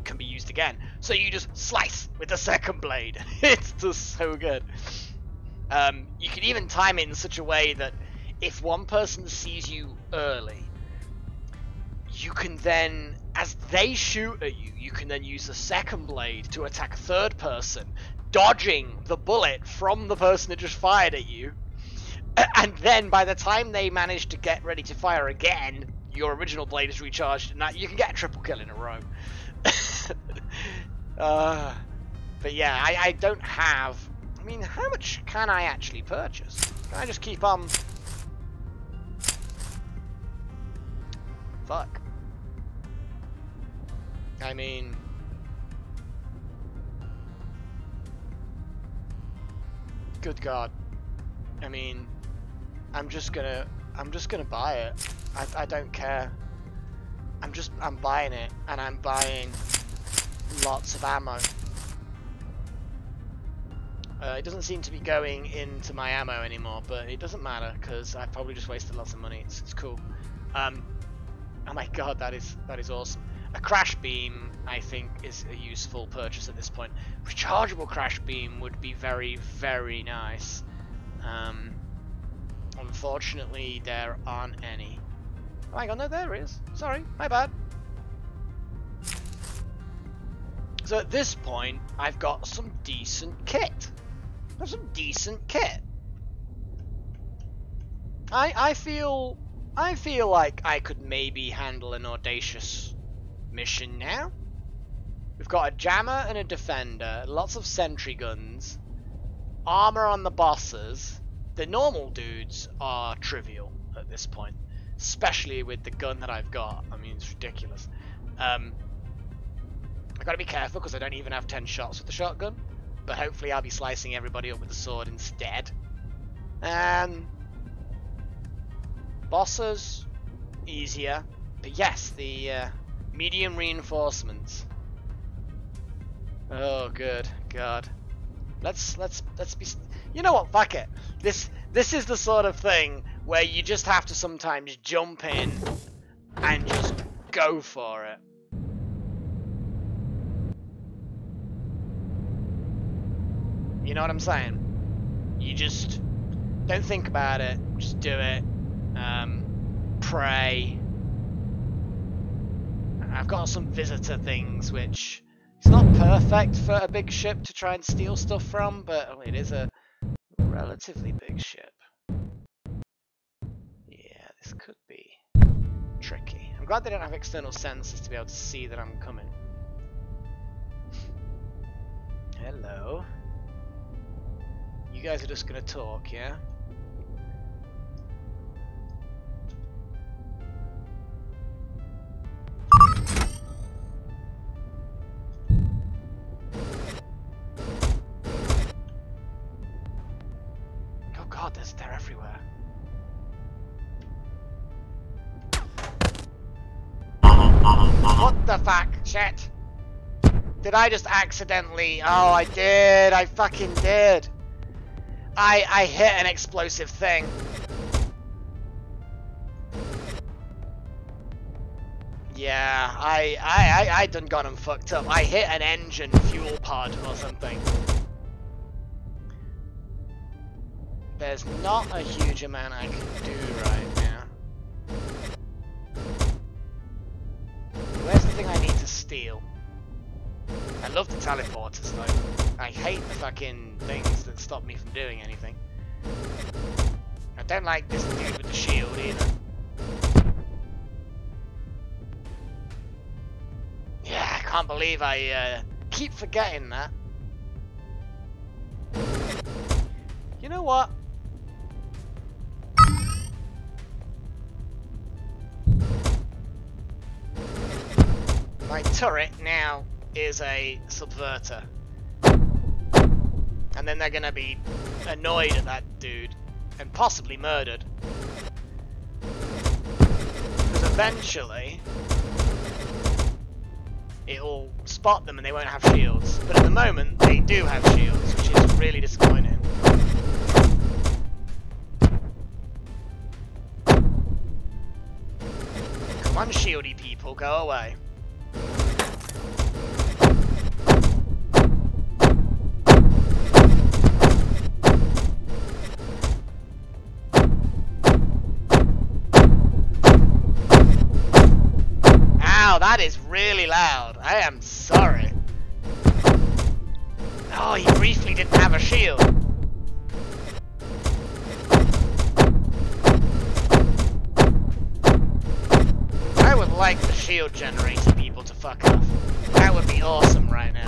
can be used again. So you just slice with the second blade. It's just so good. You can even time it in such a way that if one person sees you early, you can then, as they shoot at you, you can then use the second blade to attack a third person, dodging the bullet from the person that just fired at you. And then by the time they manage to get ready to fire again, your original blade is recharged, and that you can get a triple kill in a row. But yeah, I don't have... I mean, how much can I actually purchase? Can I just keep on... Fuck. I mean... Good God. I mean... I'm just gonna buy it. I don't care. I'm buying it, and I'm buying lots of ammo. It doesn't seem to be going into my ammo anymore, but it doesn't matter because I probably just wasted lots of money. It's cool. Oh my god, that is awesome. A crash beam, I think, is a useful purchase at this point. Rechargeable crash beam would be very, very nice. Unfortunately, there aren't any. Oh my god, no, there is. Sorry, my bad. So at this point, I've got some decent kit. I feel like I could maybe handle an audacious mission now. We've got a jammer and a defender, lots of sentry guns, armor on the bosses. The normal dudes are trivial at this point, especially with the gun that I've got. I mean, it's ridiculous. I've got to be careful because I don't even have 10 shots with the shotgun, but hopefully I'll be slicing everybody up with the sword instead. Bosses, easier, but yes, the medium reinforcements. Oh, good God. Let's be. You know what? Fuck it. This is the sort of thing where you just have to sometimes jump in and just go for it. You know what I'm saying? You just don't think about it. Just do it. Pray. I've got some visitor things, which it's not perfect for a big ship to try and steal stuff from, but it is a relatively big ship. Yeah, this could be tricky. I'm glad they don't have external sensors to be able to see that I'm coming. Hello. You guys are just gonna talk, yeah? Oh god, they're everywhere. What the fuck? Shit! Did I just accidentally... Oh, I did. I fucking did. I hit an explosive thing. Yeah, I done got him fucked up. I hit an engine fuel pod or something. There's not a huge amount I can do right now. Where's the thing I need to steal? I love the teleporters though. I hate the fucking things that stop me from doing anything. I don't like this dude with the shield either. Yeah, I can't believe I keep forgetting that. You know what? My turret now is a subverter. And then they're gonna be annoyed at that dude and possibly murdered. Because eventually it'll spot them and they won't have shields. But at the moment they do have shields, which is really disappointing. Come on, shieldy people, go away. Ow, that is really loud. I am sorry. Oh, he briefly didn't have a shield. I would like the shield generator people to fuck off. That would be awesome right now.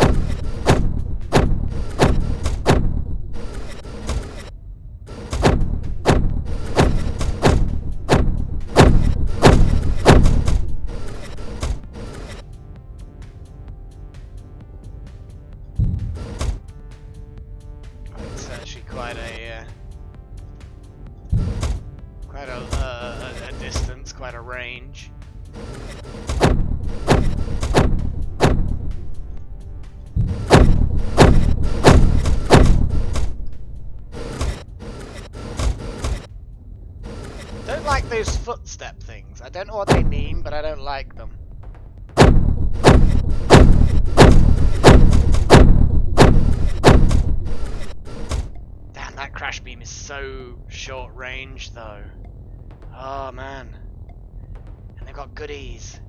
It's actually quite a distance, quite a range. Don't like those footstep things. I don't know what they mean, but I don't like them. Damn, that crash beam is so short range though. Oh man. And they've got goodies.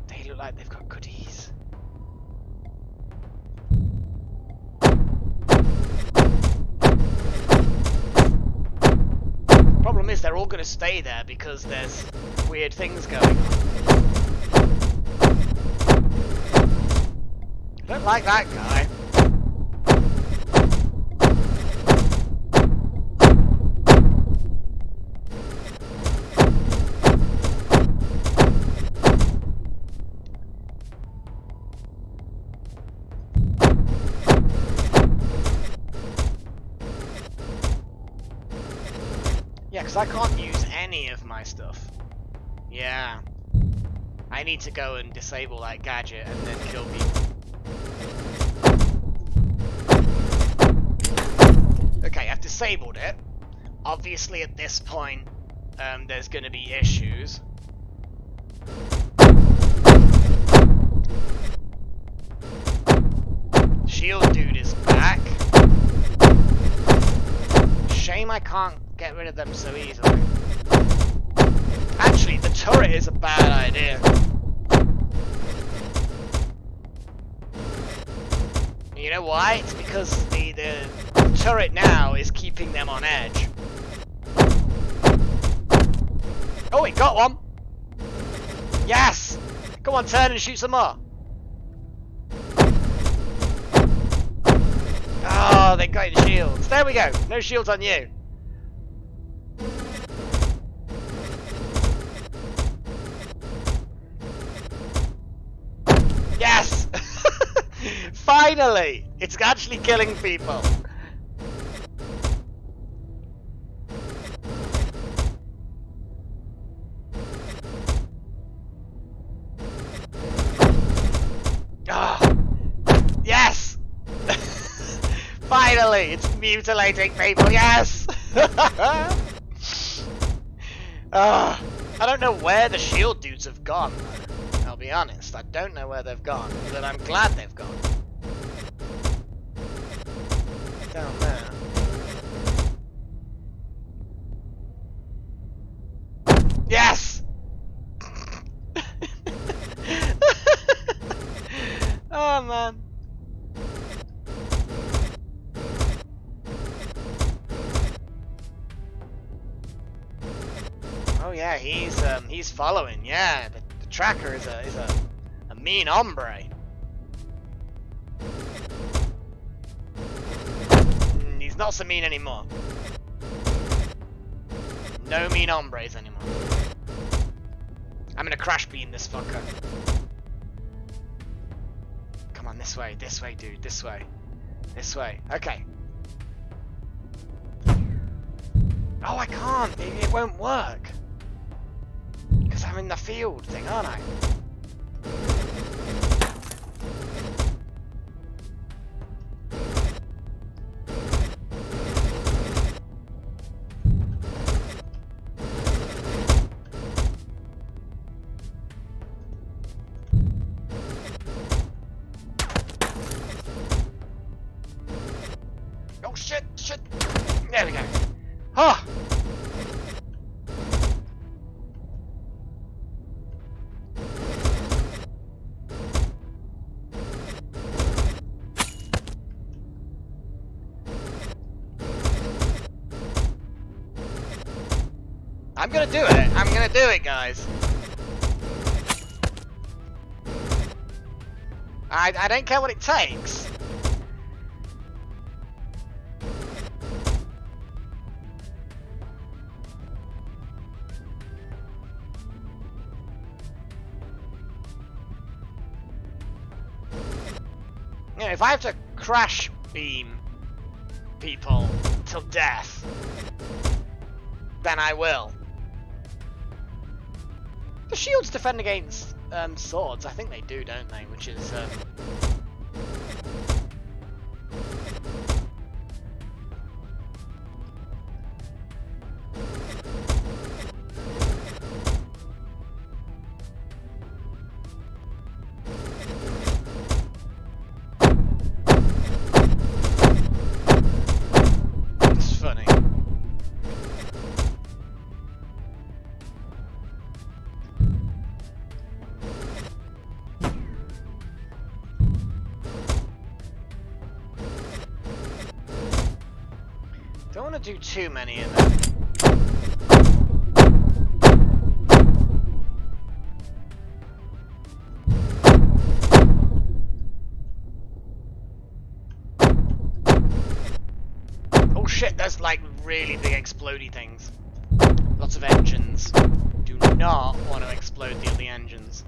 They look like they've got goodies. Problem is they're all going to stay there because there's weird things going on. I don't like that guy. Yeah, because I can't use any of my stuff. Yeah. I need to go and disable that gadget and then kill people. Okay, I've disabled it. Obviously at this point, there's going to be issues. Shield dude is back. Shame I can't get rid of them so easily. Actually, the turret is a bad idea. You know why? It's because the turret now is keeping them on edge. Oh, it got one! Yes! Come on, turn and shoot some more. Oh, they got in shields. There we go. No shields on you. Yes! Finally! It's actually killing people. Finally! It's mutilating people, yes! I don't know where the shield dudes have gone. I'll be honest, I don't know where they've gone, but I'm glad they've gone. Down there. Yes! Oh man. Oh yeah, he's following. Yeah, the tracker is a mean hombre. He's not so mean anymore. No mean hombres anymore. I'm gonna crash beam this fucker. Come on, this way, dude, this way. This way, okay. Oh, I can't, it won't work. Because I'm in the field thing, aren't I? Oh shit, shit. There we go. Oh! I'm gonna do it. I'm gonna do it, guys. I don't care what it takes. You know, if I have to crash beam people till death, then I will. The shields defend against swords. I think they do, don't they? Which is it's funny. Don't want to do too many of them. Oh shit, there's like really big explodey things. Lots of engines. Do not want to explode the other engines.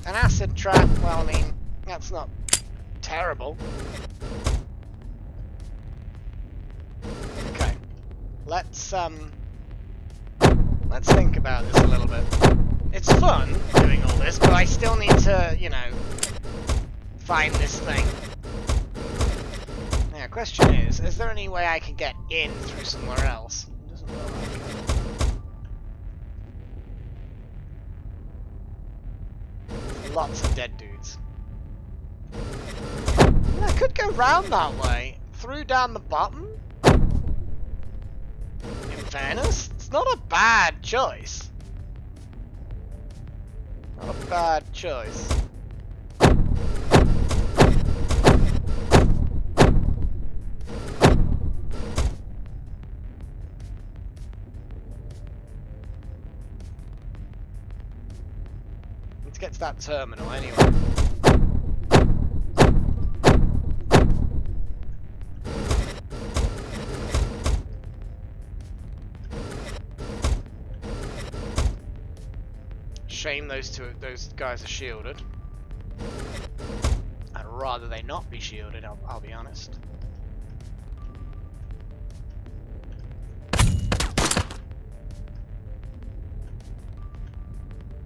An acid trap, well, I mean, that's not terrible. Okay, let's think about this a little bit. It's fun doing all this, but I still need to, you know, find this thing. Now, question is there any way I can get in through somewhere else? It doesn't look like it. Lots of dead dudes. I could go round that way, through down the bottom. In fairness, it's not a bad choice. Not a bad choice. Let's get to that terminal anyway. Shame those guys are shielded. I'd rather they not be shielded, I'll be honest.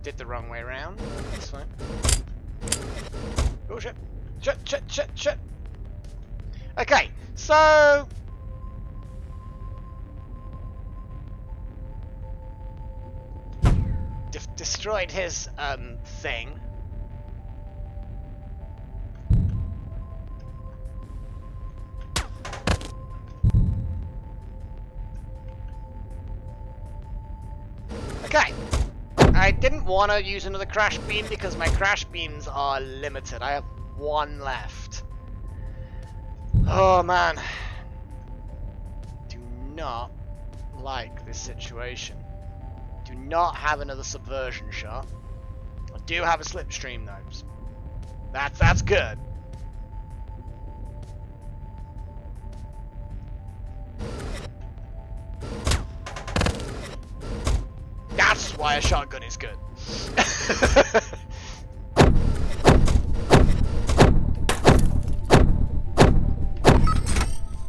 Did the wrong way around. That's fine. Oh shit. Shit. Okay, so... destroyed his thing. Okay. I didn't want to use another crash beam because my crash beams are limited. I have one left. Oh man. Do not like this situation. Do not have another subversion shot. I do have a slipstream though. That's good. That's why a shotgun is good.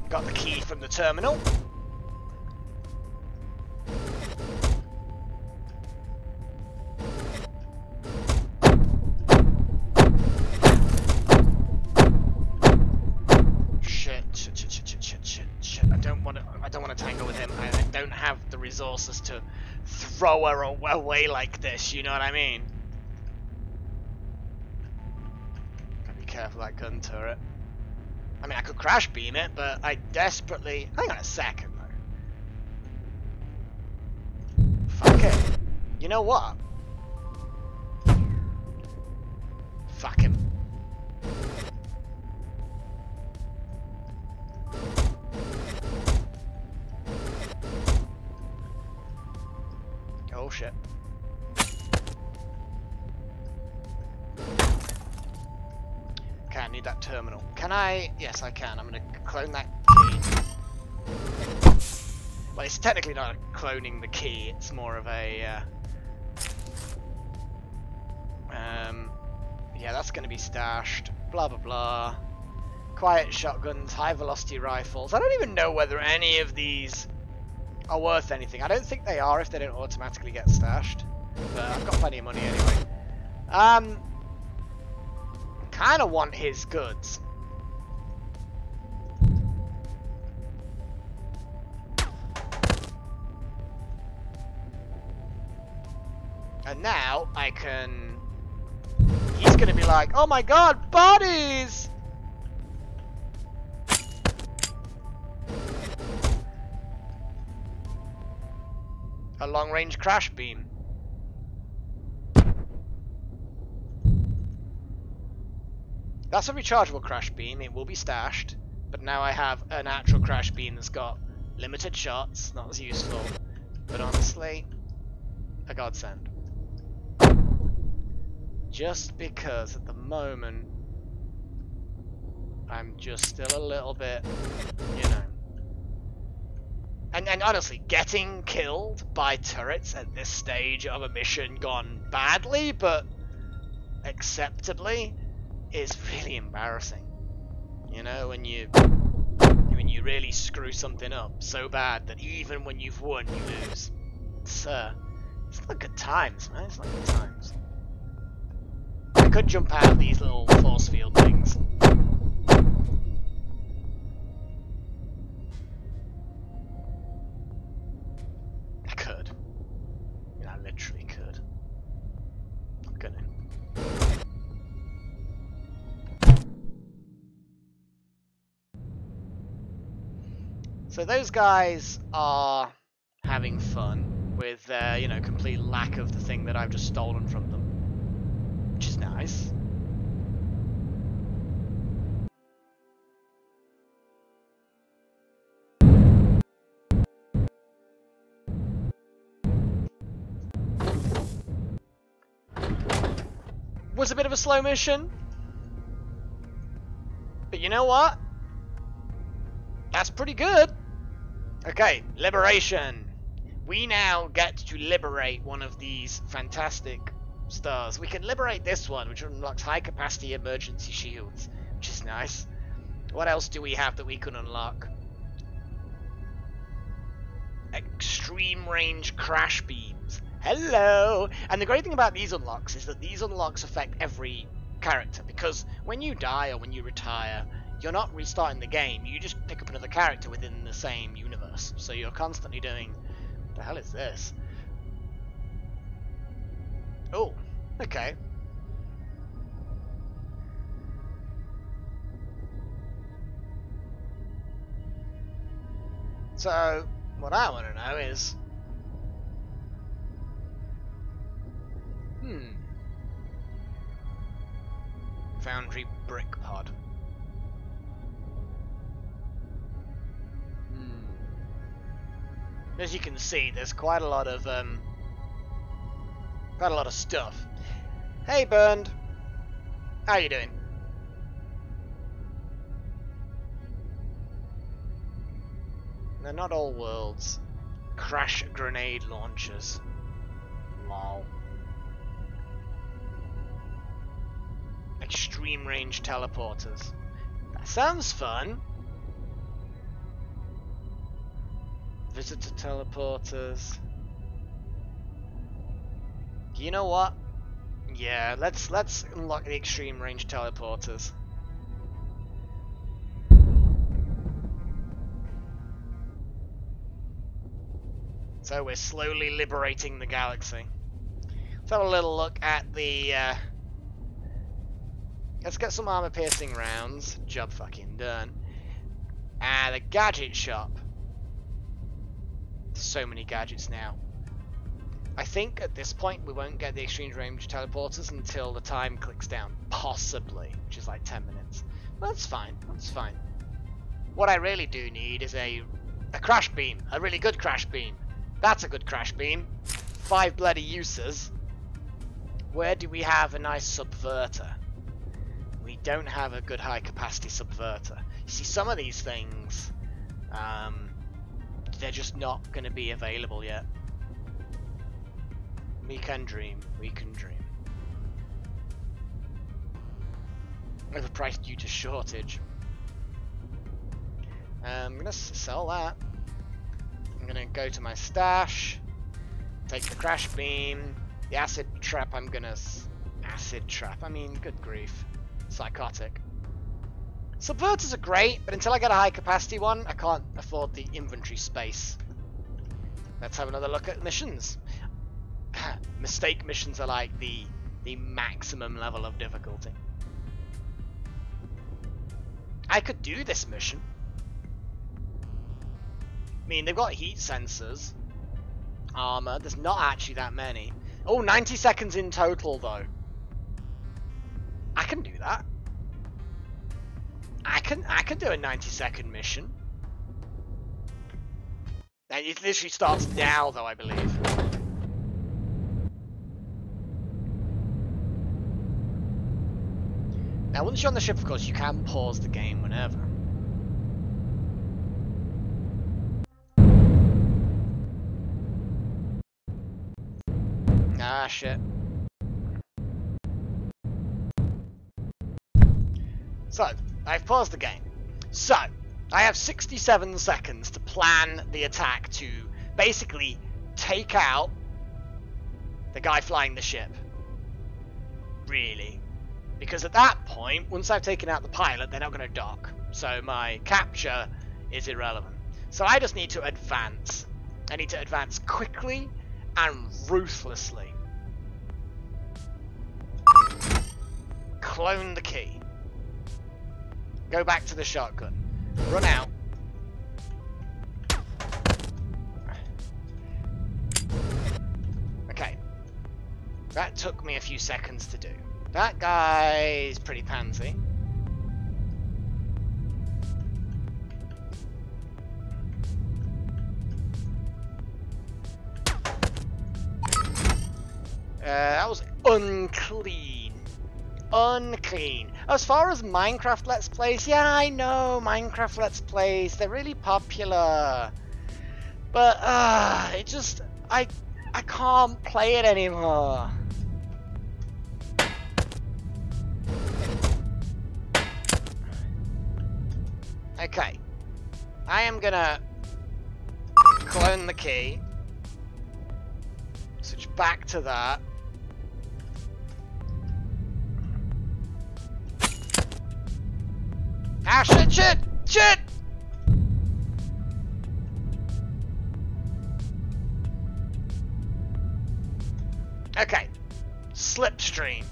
Got the key from the terminal. Shit. I don't want to tangle with him. I don't have the resources to throw her away like this, you know what I mean? Gotta be careful of that gun turret. I mean, I could crash beam it, but I desperately... Hang on a second, though. Fuck it. You know what? Fuck him. Oh shit. Okay, I need that terminal. Can I? Yes, I can. I'm gonna clone that key. Well, it's technically not cloning the key, it's more of a... yeah, that's gonna be stashed. Blah blah blah. Quiet shotguns, high velocity rifles. I don't even know whether any of these are worth anything. I don't think they are if they don't automatically get stashed. But I've got plenty of money anyway. Kind of want his goods. And now I can... He's gonna be like, oh my god, bodies! A long-range crash beam. That's a rechargeable crash beam. It will be stashed, but now I have an actual crash beam that's got limited shots, not as useful, but honestly, a godsend. Just because at the moment I'm just still a little bit, you know. And honestly, getting killed by turrets at this stage of a mission gone badly, but acceptably, is really embarrassing. You know, when you really screw something up so bad that even when you've won, you lose. It's not good times, man. It's not good times. I could jump out of these little force field things. I could. I mean, I literally could. I'm gonna. So those guys are having fun with their, you know, complete lack of the thing that I've just stolen from them. Which is nice. Was a bit of a slow mission. But you know what? That's pretty good. Okay, liberation. We now get to liberate one of these fantastic stars. We can liberate this one, which unlocks high capacity emergency shields, That's nice. What else do we have that we can unlock? Extreme range crash beams. Hello! And the great thing about these unlocks is that these unlocks affect every character, because when you die or when you retire, you're not restarting the game, you just pick up another character within the same universe. So you're constantly doing... What the hell is this? Oh, okay. So, what I want to know is... Foundry brick pod. As you can see, there's quite a lot of stuff. Hey, Burned. How you doing? They're not all worlds. Crash grenade launchers. Lol. Extreme range teleporters. That sounds fun. Visitor teleporters. You know what? Yeah, let's unlock the extreme range teleporters. So we're slowly liberating the galaxy. Let's have a little look at the let's get some armor piercing rounds. Job fucking done. And the gadget shop. So many gadgets now. I think at this point we won't get the extreme range teleporters until the time clicks down. Possibly, which is like 10 minutes. But that's fine, that's fine. What I really do need is a crash beam. A really good crash beam. That's a good crash beam. 5 bloody uses. Where do we have a nice subverter? We don't have a good high capacity subverter. You see, some of these things, they're just not going to be available yet. We can dream. We can dream. Overpriced due to shortage. I'm going to sell that. I'm going to go to my stash. Take the crash beam. The acid trap, I'm going to... Acid trap? I mean, good grief. Psychotic. Subverters are great, but until I get a high capacity one, I can't afford the inventory space. Let's have another look at missions. Mistake missions are like the maximum level of difficulty. I could do this mission. I mean, they've got heat sensors. Armor, there's not actually that many. Oh, 90 seconds in total though. I can do that. I can do a 90-second mission. It literally starts now though, I believe. Now once you're on the ship, of course, you can pause the game whenever. Ah, shit. So, I've paused the game. So, I have 67 seconds to plan the attack to basically take out the guy flying the ship. Really. Because at that point, once I've taken out the pilot, they're not going to dock. So my capture is irrelevant. So I just need to advance. I need to advance quickly and ruthlessly. Clone the key. Go back to the shotgun. Run out. Okay. That took me a few seconds to do. That guy's pretty pansy. That was unclean. Unclean. As far as Minecraft Let's Plays, yeah, I know Minecraft Let's Plays, they're really popular. But, it just, I can't play it anymore. Okay. I am gonna clone the key. Switch back to that. Ah, shit, shit, shit! Okay. Slipstream.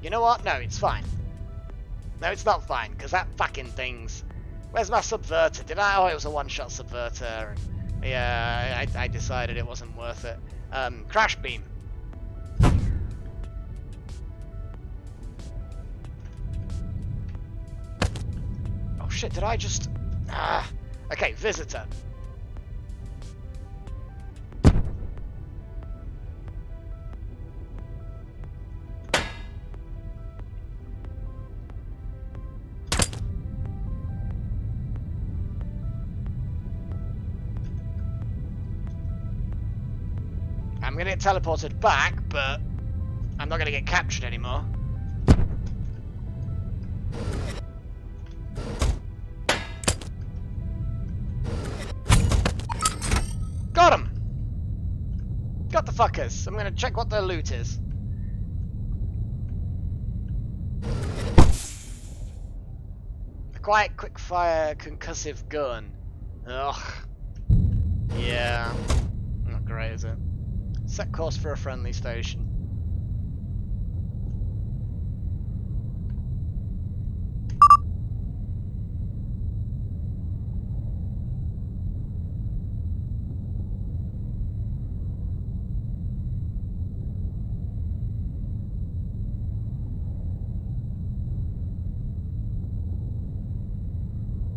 You know what? No, it's fine. No, it's not fine, because that fucking thing's... Where's my subverter? Did I? Oh, it was a one-shot subverter. Yeah, I decided it wasn't worth it. Crash beam. Oh shit, did I just... Ah. Okay, visitor. I'm gonna get teleported back, but I'm not gonna get captured anymore. Got him! Got the fuckers. I'm gonna check what their loot is. A quiet, quick fire, concussive gun. Ugh. Yeah. Not great, is it? Set course for a friendly station.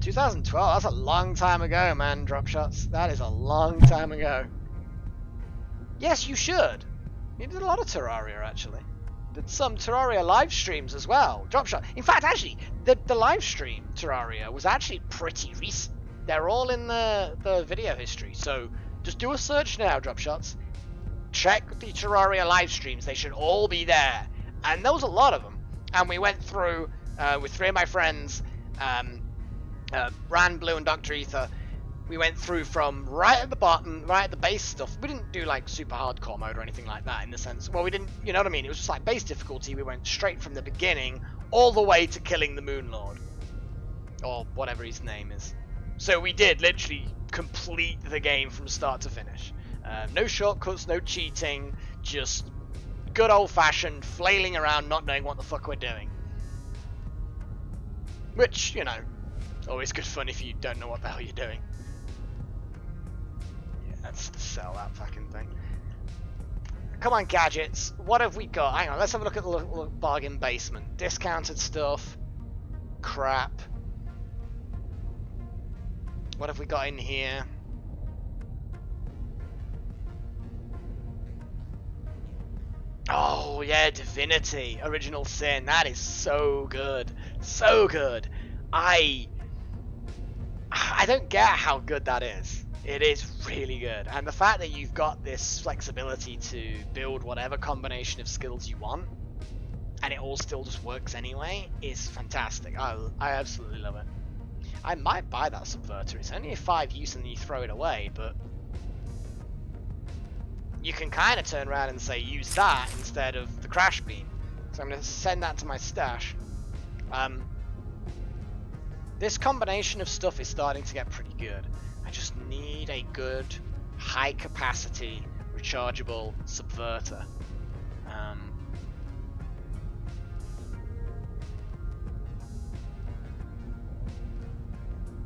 "2012, that's a long time ago, man, drop shots. That is a long time ago. Yes, you should. You did a lot of Terraria, actually. Did some Terraria live streams as well. Dropshot. In fact, actually, the live stream Terraria was actually pretty recent. They're all in the video history. So just do a search now, Dropshots. Check the Terraria live streams. They should all be there. And there was a lot of them. And we went through with three of my friends, Ran, Blue, and Dr. Ether. We went through from right at the bottom, right at the base stuff. We didn't do like super hardcore mode or anything like that in the sense. Well, we didn't, you know what I mean? It was just like base difficulty. We went straight from the beginning all the way to killing the Moon Lord. Or whatever his name is. So we did literally complete the game from start to finish. No shortcuts, no cheating, just good old fashioned flailing around not knowing what the fuck we're doing. Which, you know, always good fun if you don't know what the hell you're doing. Let's sell that fucking thing. Come on, gadgets. What have we got? Hang on, let's have a look at the bargain basement. Discounted stuff. Crap. What have we got in here? Oh, yeah, Divinity. Original Sin. That is so good. So good. I don't get how good that is. It is really good, and the fact that you've got this flexibility to build whatever combination of skills you want, and it all still just works anyway, is fantastic. I absolutely love it. I might buy that subverter. It's only a 5 use and then you throw it away, but you can kind of turn around and say use that instead of the crash beam. So I'm going to send that to my stash. This combination of stuff is starting to get pretty good. I just need a good, high-capacity, rechargeable subverter.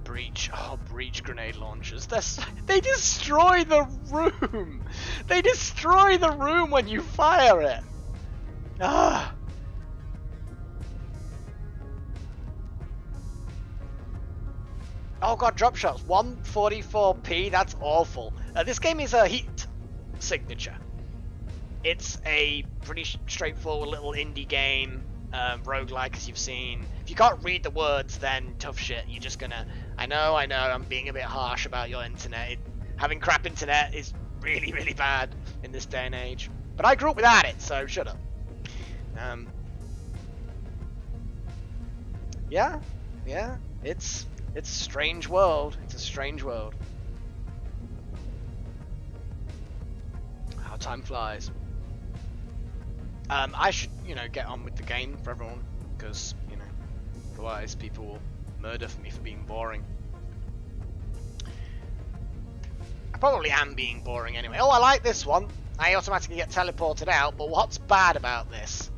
Breach. Oh, breach grenade launchers. They destroy the room! They destroy the room when you fire it! Ah! Oh god, drop shots. 144p, that's awful. This game is a heat signature. It's a pretty straightforward little indie game, roguelike as you've seen. If you can't read the words, then tough shit. You're just gonna... I know, I'm being a bit harsh about your internet. Having crap internet is really, really bad in this day and age. But I grew up without it, so shut up. yeah, yeah. It's a strange world. It's a strange world. How time flies. I should, you know, get on with the game for everyone, because, you know, otherwise people will murder me for being boring. I probably am being boring anyway. Oh, I like this one. I automatically get teleported out, but what's bad about this?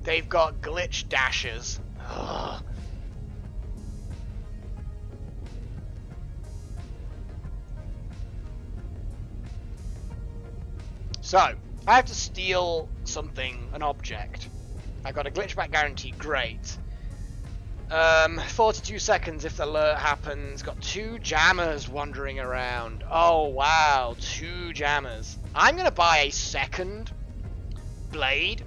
They've got glitch dashes. Ugh. So, I have to steal something, an object. I got a glitch back guarantee, great. 42 seconds if the alert happens. Got 2 jammers wandering around. Oh wow, 2 jammers. I'm gonna buy a second blade.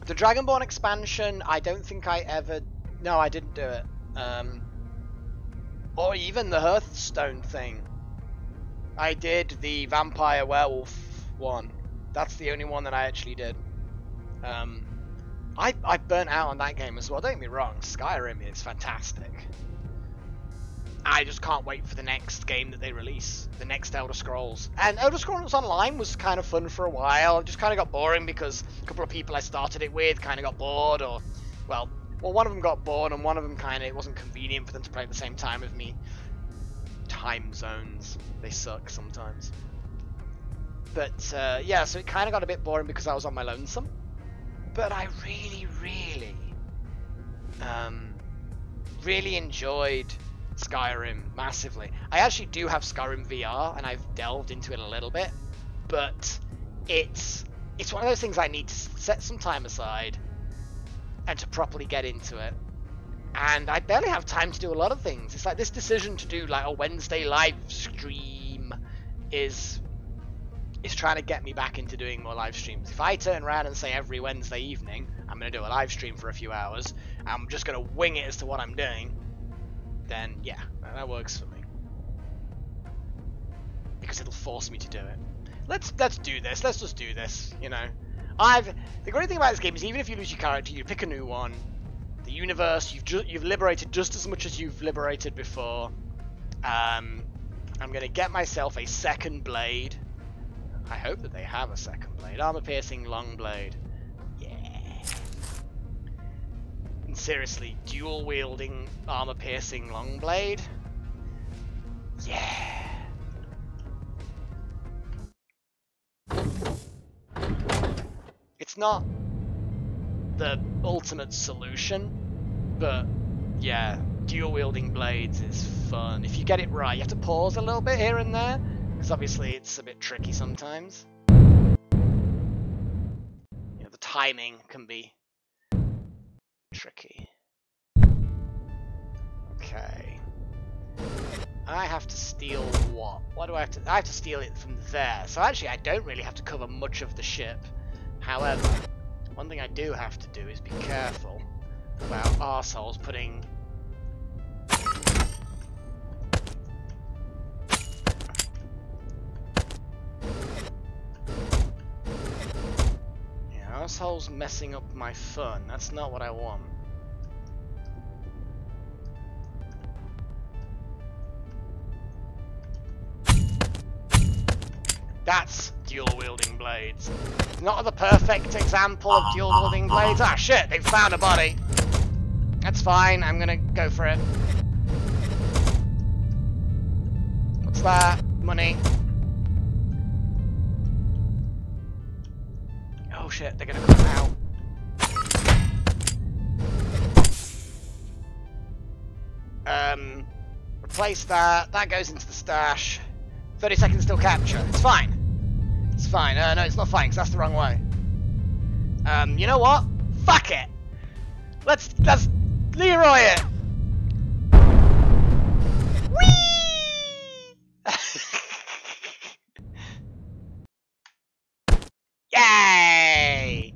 The Dragonborn expansion, I don't think I ever... No, I didn't do it. Or even the Hearthstone thing. I did the Vampire Werewolf one. That's the only one that I actually did. I burnt out on that game as well. Don't get me wrong, Skyrim is fantastic. I just can't wait for the next game that they release, the next Elder Scrolls. And Elder Scrolls Online was kind of fun for a while. It just kind of got boring because a couple of people I started it with kind of got bored, or, well, one of them got bored, and one of them kind of, it wasn't convenient for them to play at the same time with me. Time zones, they suck sometimes. But yeah, so it kind of got a bit boring because I was on my lonesome. But I really enjoyed Skyrim massively. I actually do have Skyrim VR, and I've delved into it a little bit, but it's one of those things I need to set some time aside and to properly get into it. And I barely have time to do a lot of things. It's like this decision to do like a Wednesday live stream is trying to get me back into doing more live streams. If I turn around and say every Wednesday evening I'm going to do a live stream for a few hours, I'm just going to wing it as to what I'm doing, then yeah, that works for me. Because it'll force me to do it. Let's do this. Let's just do this, you know. The great thing about this game is even if you lose your character, you pick a new one. The universe, you've liberated just as much as you've liberated before. I'm going to get myself a second blade. I hope that they have a second blade. Armor-piercing long blade. Yeah. And seriously, dual-wielding armor-piercing long blade? Yeah. It's not the ultimate solution, but yeah, dual-wielding blades is fun. If you get it right, you have to pause a little bit here and there, because obviously it's a bit tricky sometimes. You know, the timing can be tricky. Okay. I have to steal what? What do I have to... I have to steal it from there. So actually I don't really have to cover much of the ship. However, one thing I do have to do is be careful about arseholes putting... Yeah, arseholes messing up my fun. That's not what I want. That's dual-wielding blades. Not the perfect example of dual-wielding blades. Ah, shit, they've found a body. That's fine, I'm gonna go for it. What's that? Money. Oh shit, they're gonna come out. Replace that. That goes into the stash. 30 seconds till capture. It's fine. It's fine. No, it's not fine, because that's the wrong way. You know what? Fuck it! Let's Leroy it! Whee! Yay!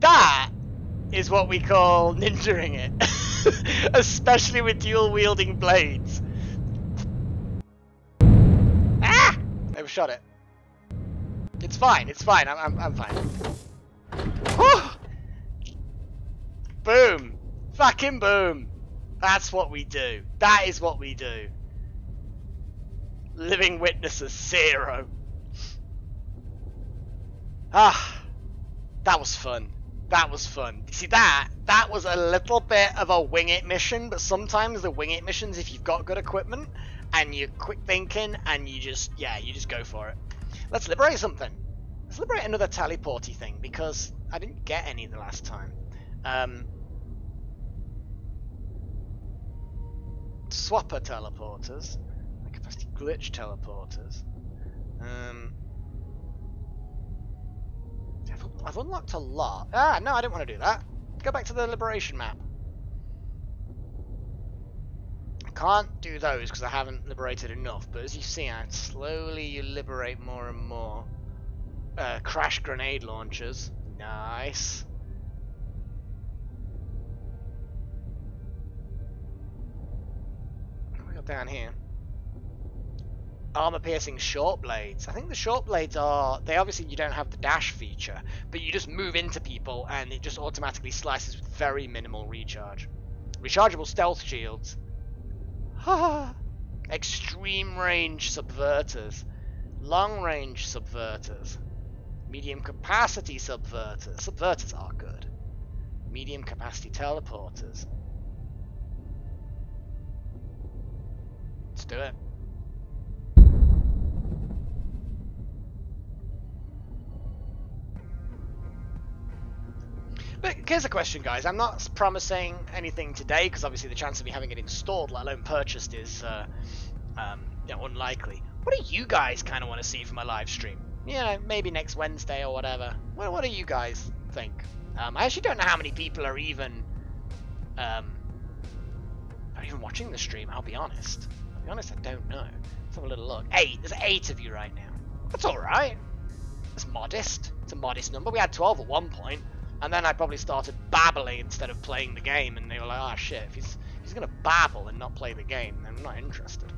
That is what we call ninjaing it. Especially with dual-wielding blades. Overshot it. It's fine, I'm fine. Whew. Boom. Fucking boom. That's what we do. That is what we do. Living witnesses 0. Ah, that was fun. That was fun. See, that was a little bit of a wing it mission, but sometimes the wing it missions, if you've got good equipment and you're quick thinking and you just go for it. Let's liberate something. Let's liberate another teleporty thing, because I didn't get any the last time. Swapper teleporters, high capacity glitch teleporters. I've unlocked a lot. Ah, no, I didn't want to do that. Go back to the liberation map. I can't do those because I haven't liberated enough, but as you see, slowly you liberate more and more. Crash grenade launchers. Nice. What have we got down here? Armor piercing short blades. I think the short blades are, they obviously, you don't have the dash feature, but you just move into people and it just automatically slices with very minimal recharge. Rechargeable stealth shields. Extreme range subverters. Long range subverters. Medium capacity subverters. Subverters are good. Medium capacity teleporters. Let's do it. But here's a question, guys. I'm not promising anything today because obviously the chance of me having it installed, let alone purchased, is unlikely. What do you guys kind of want to see from a live stream? You know, maybe next Wednesday or whatever. Well, what do you guys think? I actually don't know how many people are even watching the stream. I'll be honest. I don't know. Let's have a little look. 8. There's 8 of you right now. That's all right. That's modest. It's a modest number. We had 12 at one point. And then I probably started babbling instead of playing the game, and they were like, "Oh shit, if he's gonna babble and not play the game, then I'm not interested."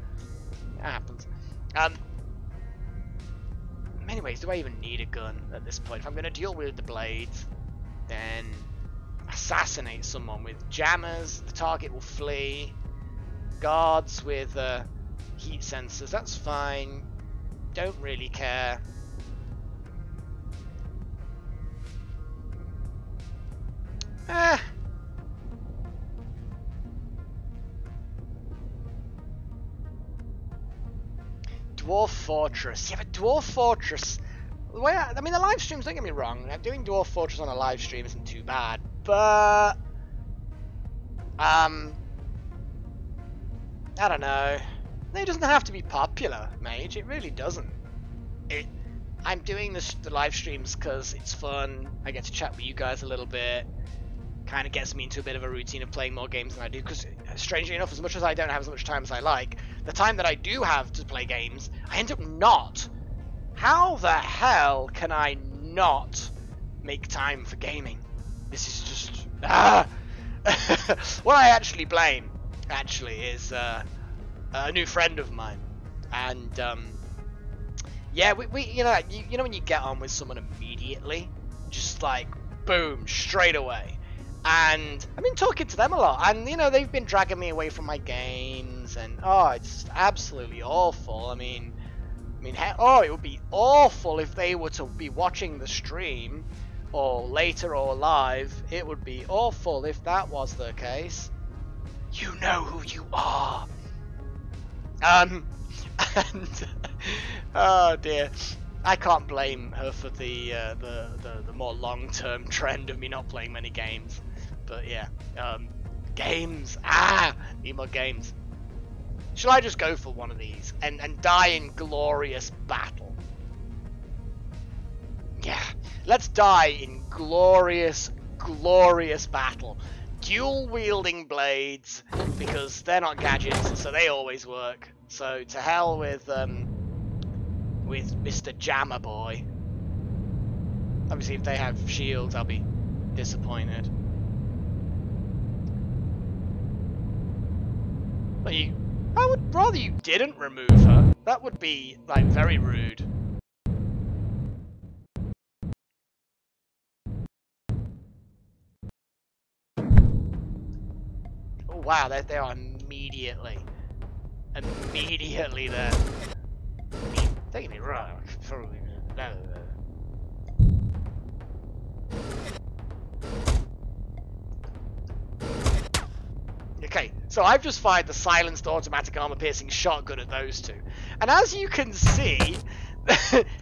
That happens. Anyways, do I even need a gun at this point? If I'm gonna dual wield the blades, then assassinate someone with jammers, the target will flee. Guards with heat sensors, that's fine. Don't really care. Dwarf Fortress. Yeah, but Dwarf Fortress, the way I mean, the live streams, don't get me wrong, doing Dwarf Fortress on a live stream isn't too bad, but I don't know. It doesn't have to be popular, Mage. It really doesn't. I'm doing the live streams because it's fun. I get to chat with you guys a little bit. Kind of gets me into a bit of a routine of playing more games than I do, because strangely enough, as much as I don't have as much time as I like, the time that I do have to play games, I end up not. How the hell can I not make time for gaming? This is just what I actually blame is a new friend of mine, and yeah, we you know when you get on with someone immediately, just like boom, straight away. And I've been talking to them a lot, and you know, they've been dragging me away from my games, and oh, it's just absolutely awful. I mean, it would be awful if they were to be watching the stream, or later or live. It would be awful if that was the case. You know who you are. And oh dear. I can't blame her for the more long-term trend of me not playing many games, but yeah, games. Need more games. Shall I just go for one of these and die in glorious battle? Yeah, let's die in glorious battle. Dual-wielding blades, because they're not gadgets, so they always work. So to hell with Mr. Jammer Boy. Obviously, if they have shields, I'll be disappointed. But I would rather you didn't remove her. That would be, like, very rude. wow, they are immediately there. Don't get me wrong. Okay, so I've just fired the silenced automatic armor-piercing shotgun at those two, and as you can see,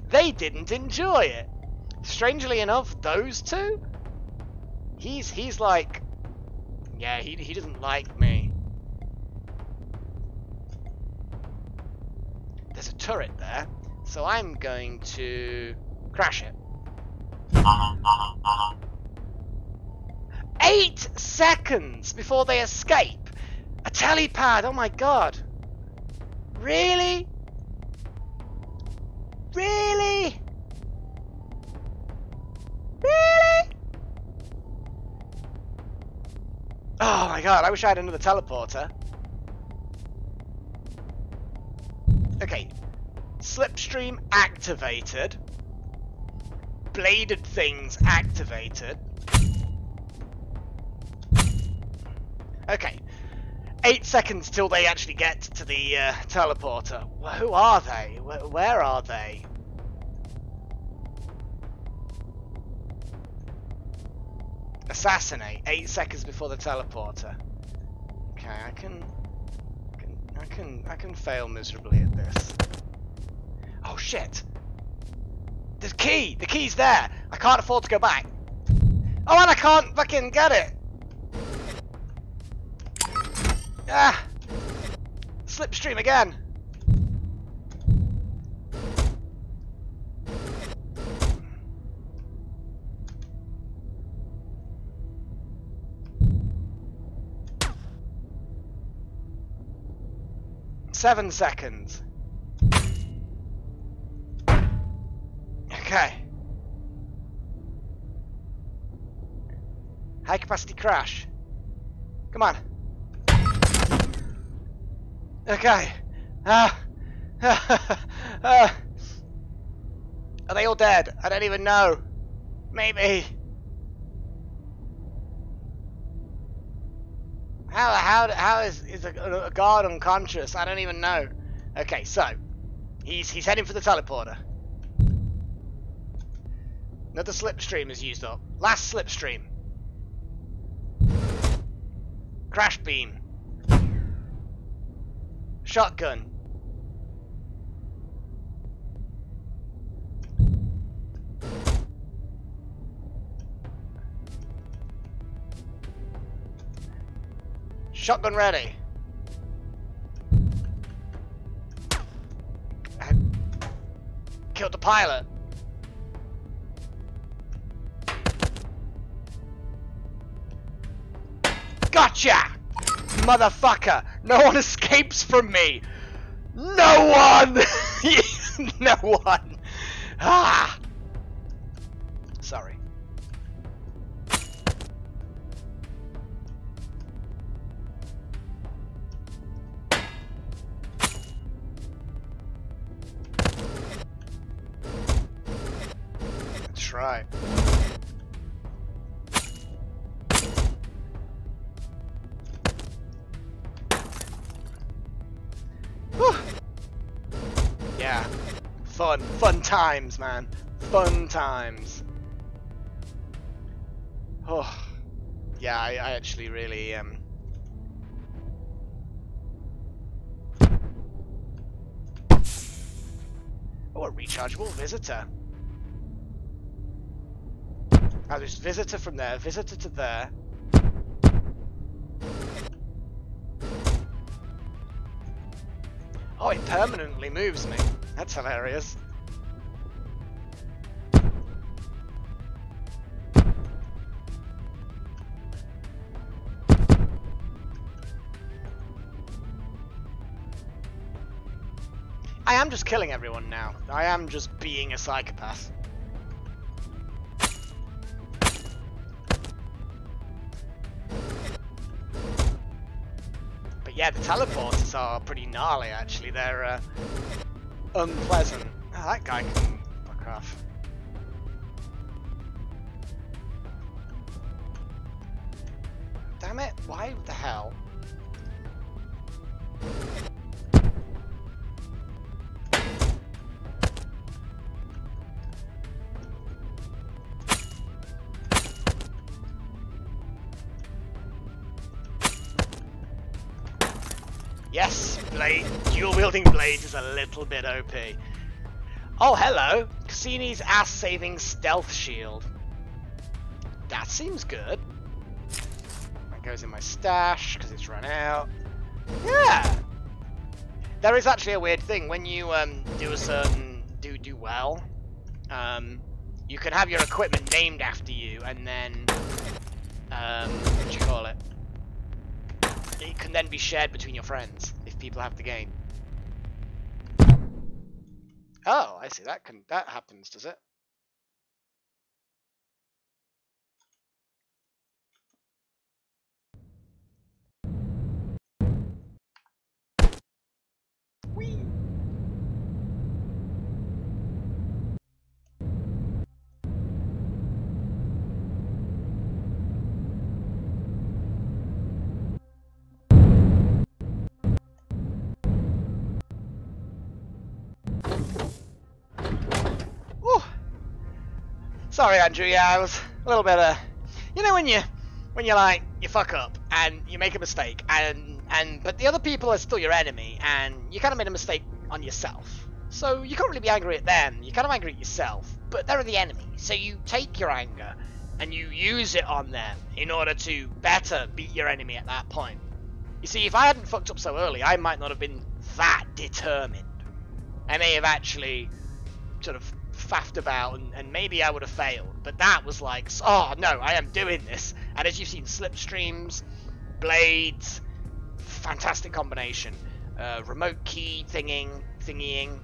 they didn't enjoy it. Strangely enough, those two, he's like, yeah, he doesn't like me. There's a turret there, so I'm going to crash it. 8 seconds before they escape. A telepad, oh my god. Really? Really? Really? Oh my god, I wish I had another teleporter. Okay, slipstream activated. Bladed things activated. Okay, 8 seconds till they actually get to the teleporter. Who are they? Where are they? Assassinate. 8 seconds before the teleporter. Okay, I can fail miserably at this. Oh shit! The key! The key's there! I can't afford to go back. Oh, and I can't fucking get it! Ah! Slipstream again! Seven seconds. Okay. High capacity crash. Come on. Okay. Are they all dead? I don't even know. Maybe. How is a guard unconscious? I don't even know. Okay, so he's heading for the teleporter. Another slipstream is used up. Last slipstream. Crash beam. Shotgun. Shotgun ready. Killed the pilot. Gotcha! Motherfucker! No one escapes from me! No one! No one! Ah! Sorry. That's right. Yeah, fun times, man. Fun times. Oh, yeah, I actually really Oh, a rechargeable visitor. Oh, there's visitor from there, visitor to there. Oh, it permanently moves me. That's hilarious. I am just killing everyone now. I am just being a psychopath. Yeah, the teleporters are pretty gnarly, actually. They're unpleasant. Oh, that guy can fuck off. Damn it! Why the hell? Yes, dual-wielding blades is a little bit OP. Oh, hello! Cassini's ass-saving stealth shield. That seems good. That goes in my stash, because it's run out. Yeah! There is actually a weird thing. When you do a certain... do well, you can have your equipment named after you, and then... what do you call it? It can then be shared between your friends if people have the game. Oh, I see. That happens, does it? Whee! Sorry, Andrew. Yeah, I was a little bit. You know when you like you fuck up and you make a mistake, but the other people are still your enemy, and you kind of made a mistake on yourself. So you can't really be angry at them. You're kind of angry at yourself, but they're the enemy. So you take your anger and you use it on them in order to better beat your enemy at that point. You see, if I hadn't fucked up so early, I might not have been that determined. I may have actually sort of faffed about and maybe I would have failed, but that was like, oh no, I am doing this. And as you've seen, slipstreams, blades, fantastic combination, remote key thingying,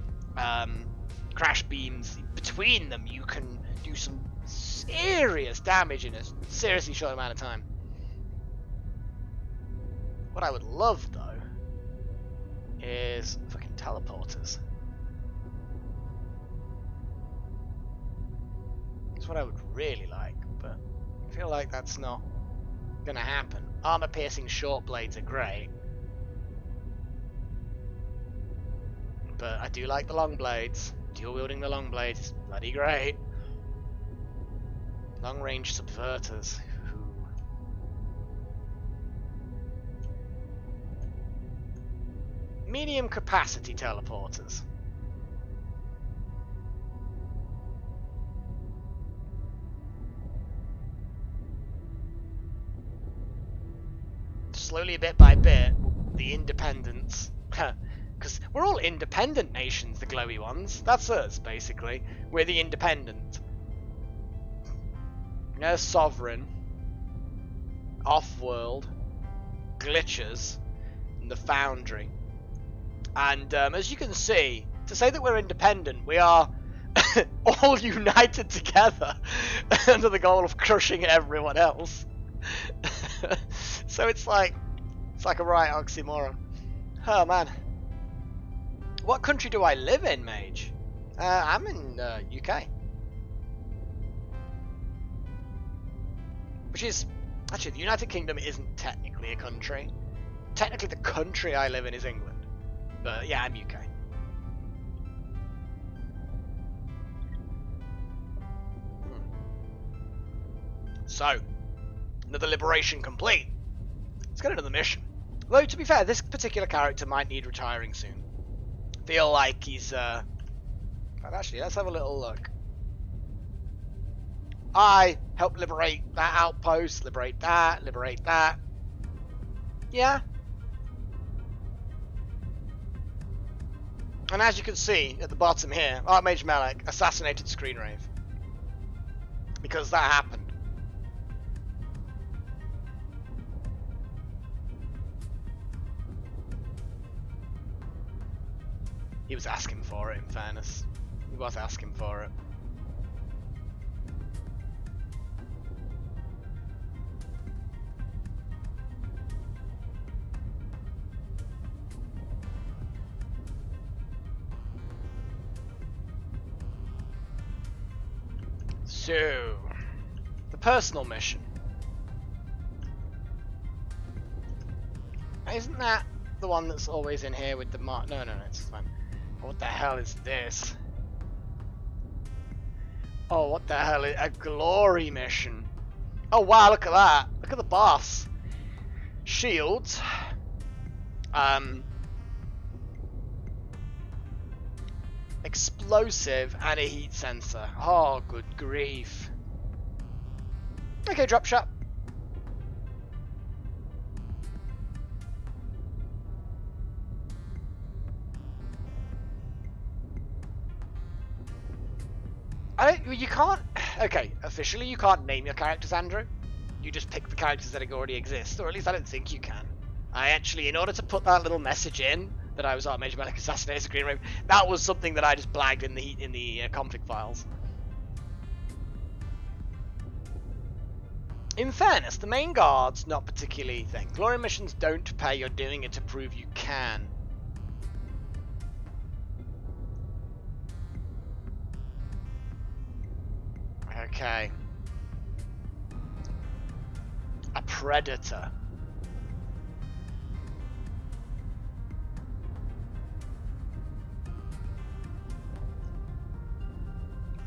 crash beams. Between them you can do some serious damage in a seriously short amount of time. What I would love though is fucking teleporters. That's what I would really like, but I feel like that's not gonna happen. Armor-piercing short blades are great, but I do like the long blades. Dual-wielding the long blades is bloody great. Long-range subverters. Ooh. Medium capacity teleporters. Slowly, bit by bit, the independents, because we're all independent nations, the glowy ones. That's us, basically. We're the independent. No sovereign, off-world, glitchers, and the foundry. And as you can see, to say that we're independent, we are all united together under the goal of crushing everyone else. So it's like a right oxymoron. Oh man. What country do I live in, Mage? I'm in UK. Which is, actually the United Kingdom isn't technically a country. Technically the country I live in is England. But yeah, I'm UK. So, another liberation complete. Let's get another mission. Though, to be fair, this particular character might need retiring soon. Feel like he's, actually, let's have a little look. I helped liberate that outpost, liberate that. Yeah. And as you can see at the bottom here, Archmage Malek assassinated Screenrave. Because that happened. He was asking for it, in fairness. He was asking for it. So, the personal mission. Isn't that the one that's always in here with the mark? No, it's fine. What the hell is this? Oh, what the hell is a glory mission? Oh wow, look at that. Look at the boss. Shields. Explosive and a heat sensor. Oh, good grief. Okay, drop shot. You can't. Okay, officially you can't name your characters, Andrew. You just pick the characters that already exist, or at least I don't think you can. I actually, in order to put that little message in that I was Archmage Medic Assassination Green Raven, that was something that I just blagged in the config files. In fairness, the main guard's not particularly thing. Glory missions don't pay. You're doing it to prove you can. Okay. A predator.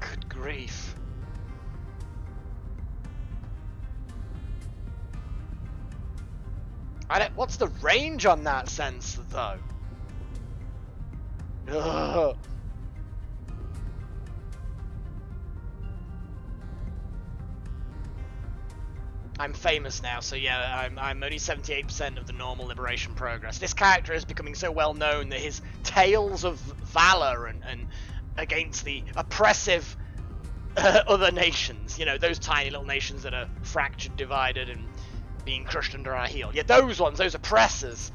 Good grief. What's the range on that sensor though? Ugh. I'm famous now, so yeah, I'm only 78% of the normal liberation progress. This character is becoming so well known that his tales of valor and against the oppressive other nations, you know, those tiny little nations that are fractured, divided, and being crushed under our heel. Yeah, those ones, those oppressors.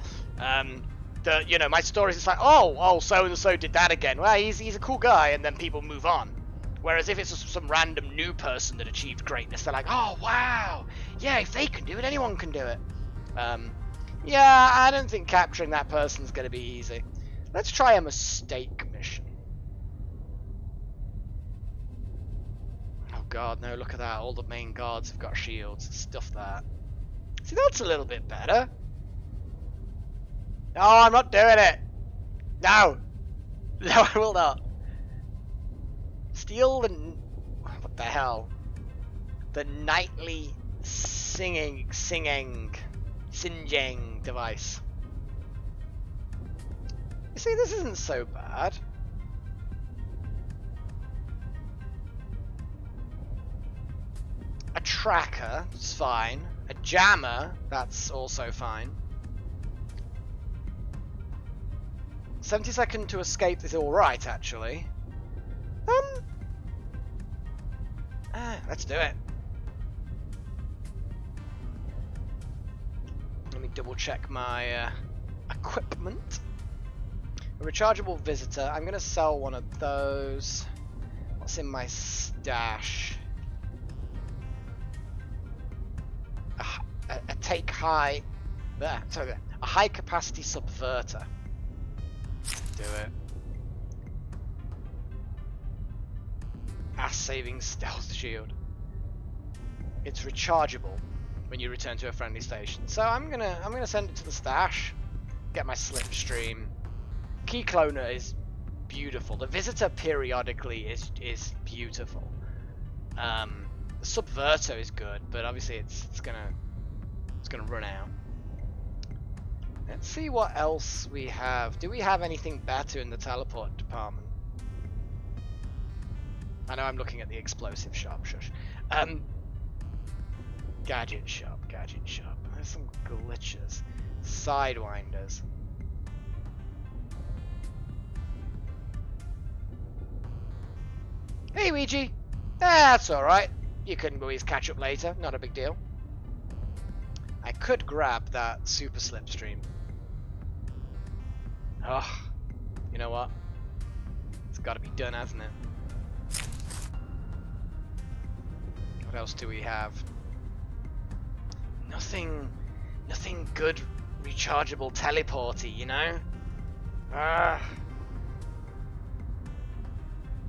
You know, my stories, it's like, oh, so and so did that again. Well, he's a cool guy, and then people move on. Whereas if it's some random new person that achieved greatness, they're like, oh, wow, yeah, if they can do it, anyone can do it. Yeah, I don't think capturing that person's going to be easy. Let's try a mistake mission. Oh god, no, look at that. All the main guards have got shields. Stuff that. See, that's a little bit better. No, I'm not doing it. No. No, I will not. Steal the... What the hell? The nightly singeing device. You see, this isn't so bad. A tracker, it's fine. A jammer, that's also fine. 70-second to escape is alright, actually. Let's do it. Let me double check my equipment. A rechargeable visitor. I'm going to sell one of those. What's in my stash? A take high. There. Sorry, a high capacity subverter. Do it. Ass saving stealth shield. It's rechargeable when you return to a friendly station. So I'm gonna send it to the stash. Get my slipstream. Key cloner is beautiful. The visitor periodically is beautiful. The subverter is good, but obviously it's gonna run out. Let's see what else we have. Do we have anything better in the teleport department? I know I'm looking at the explosive shop. Shush. Gadget shop. There's some glitches. Sidewinders. Hey, Ouija. That's alright. You can always catch up later. Not a big deal. I could grab that super slipstream. Oh, you know what? It's got to be done, hasn't it? What else do we have? Nothing good rechargeable teleporty, you know? That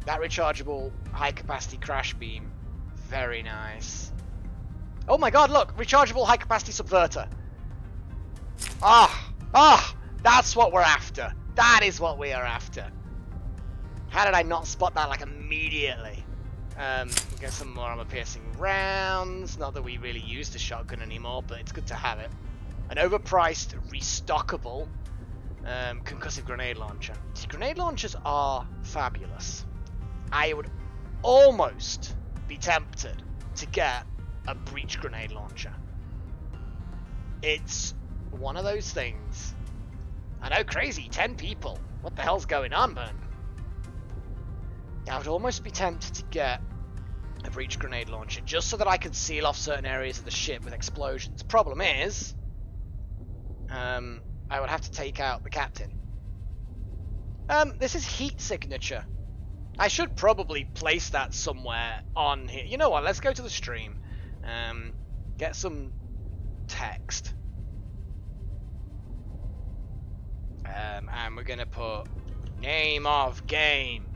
rechargeable high capacity crash beam, very nice. Oh my god, look! Rechargeable high capacity subverter. That's what we're after. That is what we are after. How did I not spot that, like, immediately? Get some more armor-piercing rounds. Not that we really use the shotgun anymore, but it's good to have it. An overpriced, restockable, concussive grenade launcher. See, grenade launchers are fabulous. I would almost be tempted to get a breach grenade launcher. It's one of those things. I know, crazy, 10 people. What the hell's going on, man? I would almost be tempted to get a breach grenade launcher just so that I could seal off certain areas of the ship with explosions. Problem is, I would have to take out the captain. This is heat signature. I should probably place that somewhere on here. You know what? Let's go to the stream. Get some text. And we're gonna put name of game.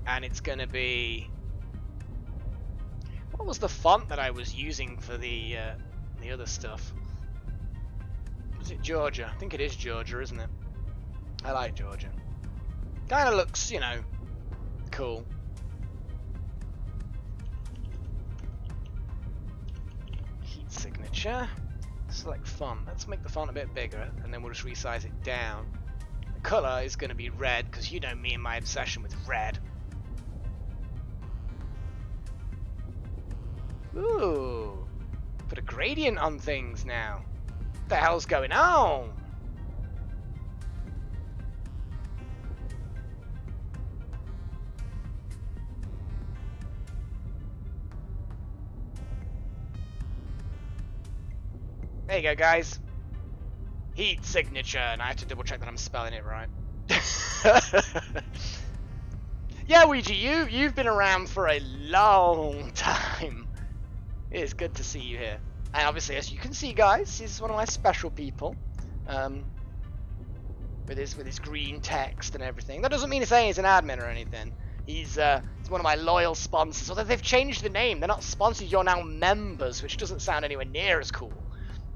And it's gonna be, what was the font that I was using for the other stuff? Was it Georgia? I think it is Georgia, isn't it? I like Georgia. Kind of looks, you know, cool. Heat signature. Select font. Let's make the font a bit bigger, and then we'll just resize it down. The color is going to be red, because you know me and my obsession with red. Ooh, put a gradient on things now. What the hell's going on? There you go, guys. Heat signature, and I have to double check that I'm spelling it right. Yeah, Ouija, you've been around for a long time. It is good to see you here. And obviously, as you can see, guys, he's one of my special people. With his green text and everything. That doesn't mean to say he's an admin or anything. He's one of my loyal sponsors. Although they've changed the name. They're not sponsors, you're now members, which doesn't sound anywhere near as cool.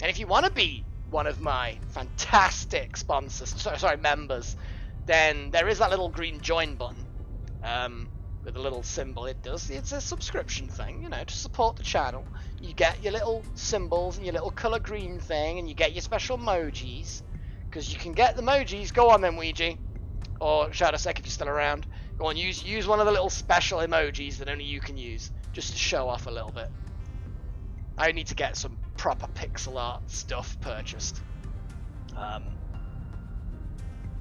And if you want to be one of my fantastic sponsors, sorry, members, then there is that little green join button. With a little symbol. It's a subscription thing, you know, to support the channel. You get your little symbols and your little color green thing, and you get your special emojis, because you can get the emojis. Go on then, Ouija, or Shadowsec if you're still around. Go on, use one of the little special emojis that only you can use, just to show off a little bit. I need to get some proper pixel art stuff purchased.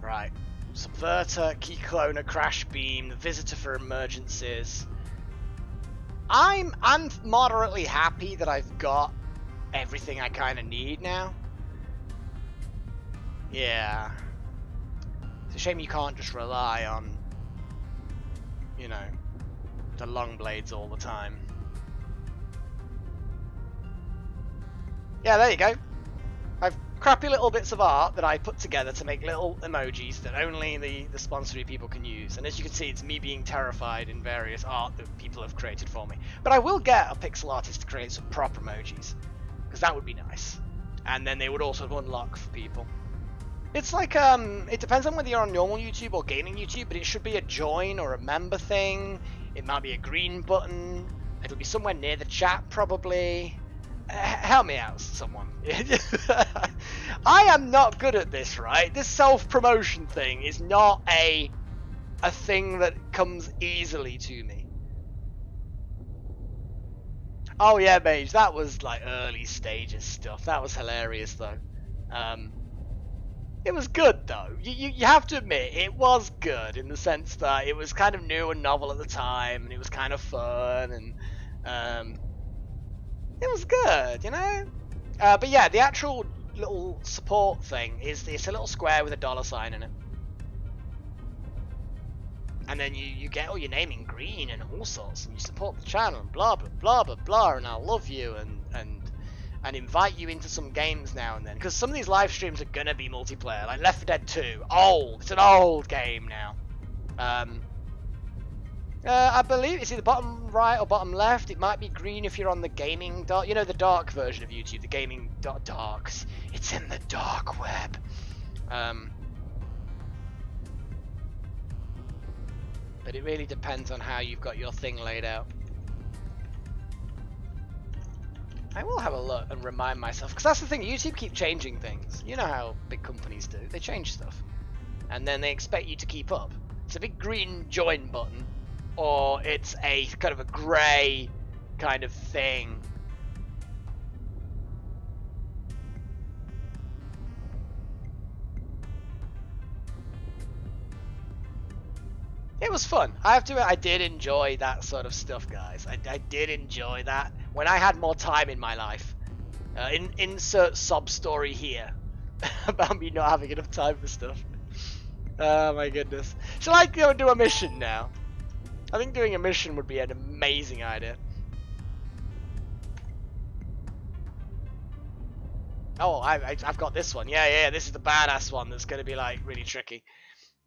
Right. Subverter, key cloner, crash beam, the visitor for emergencies. I'm moderately happy that I've got everything I kind of need now. Yeah. It's a shame you can't just rely on, you know, the long blades all the time. Yeah, there you go. I've crappy little bits of art that I put together to make little emojis that only the sponsory people can use. And as you can see, it's me being terrified in various art that people have created for me. But I will get a pixel artist to create some proper emojis, because that would be nice. And then they would also unlock for people. It's like, it depends on whether you're on normal YouTube or gaming YouTube, but it should be a join or a member thing. It might be a green button. It'll be somewhere near the chat, probably. Help me out, someone. I am not good at this, right? This self-promotion thing is not a thing that comes easily to me. Oh yeah, Mage, that was like early stages stuff. That was hilarious though. It was good though. You have to admit, it was good in the sense that it was kind of new and novel at the time, and it was kind of fun, and it was good, you know? But yeah, the actual little support thing is it's a little square with a $sign in it. And then you get all your name in green and all sorts, and you support the channel and blah blah blah blah blah, and I love you and invite you into some games now and then. Because some of these live streams are gonna be multiplayer, like Left 4 Dead 2. Old, it's an old game now. I believe it's either bottom right or bottom left. It might be green if you're on the gaming dark. You know, the dark version of YouTube, the gaming darks. It's in the dark web. But it really depends on how you've got your thing laid out. I will have a look and remind myself, because that's the thing, YouTube keep changing things. You know how big companies do. They change stuff. And then they expect you to keep up. It's a big green join button, or it's a kind of a grey kind of thing. It was fun. I have to admit, I did enjoy that sort of stuff, guys. I did enjoy that. When I had more time in my life. Insert sob story here. About me not having enough time for stuff. Oh my goodness. Shall I go and do a mission now? I think doing a mission would be an amazing idea. Oh, I've got this one. Yeah, this is the badass one that's going to be like really tricky.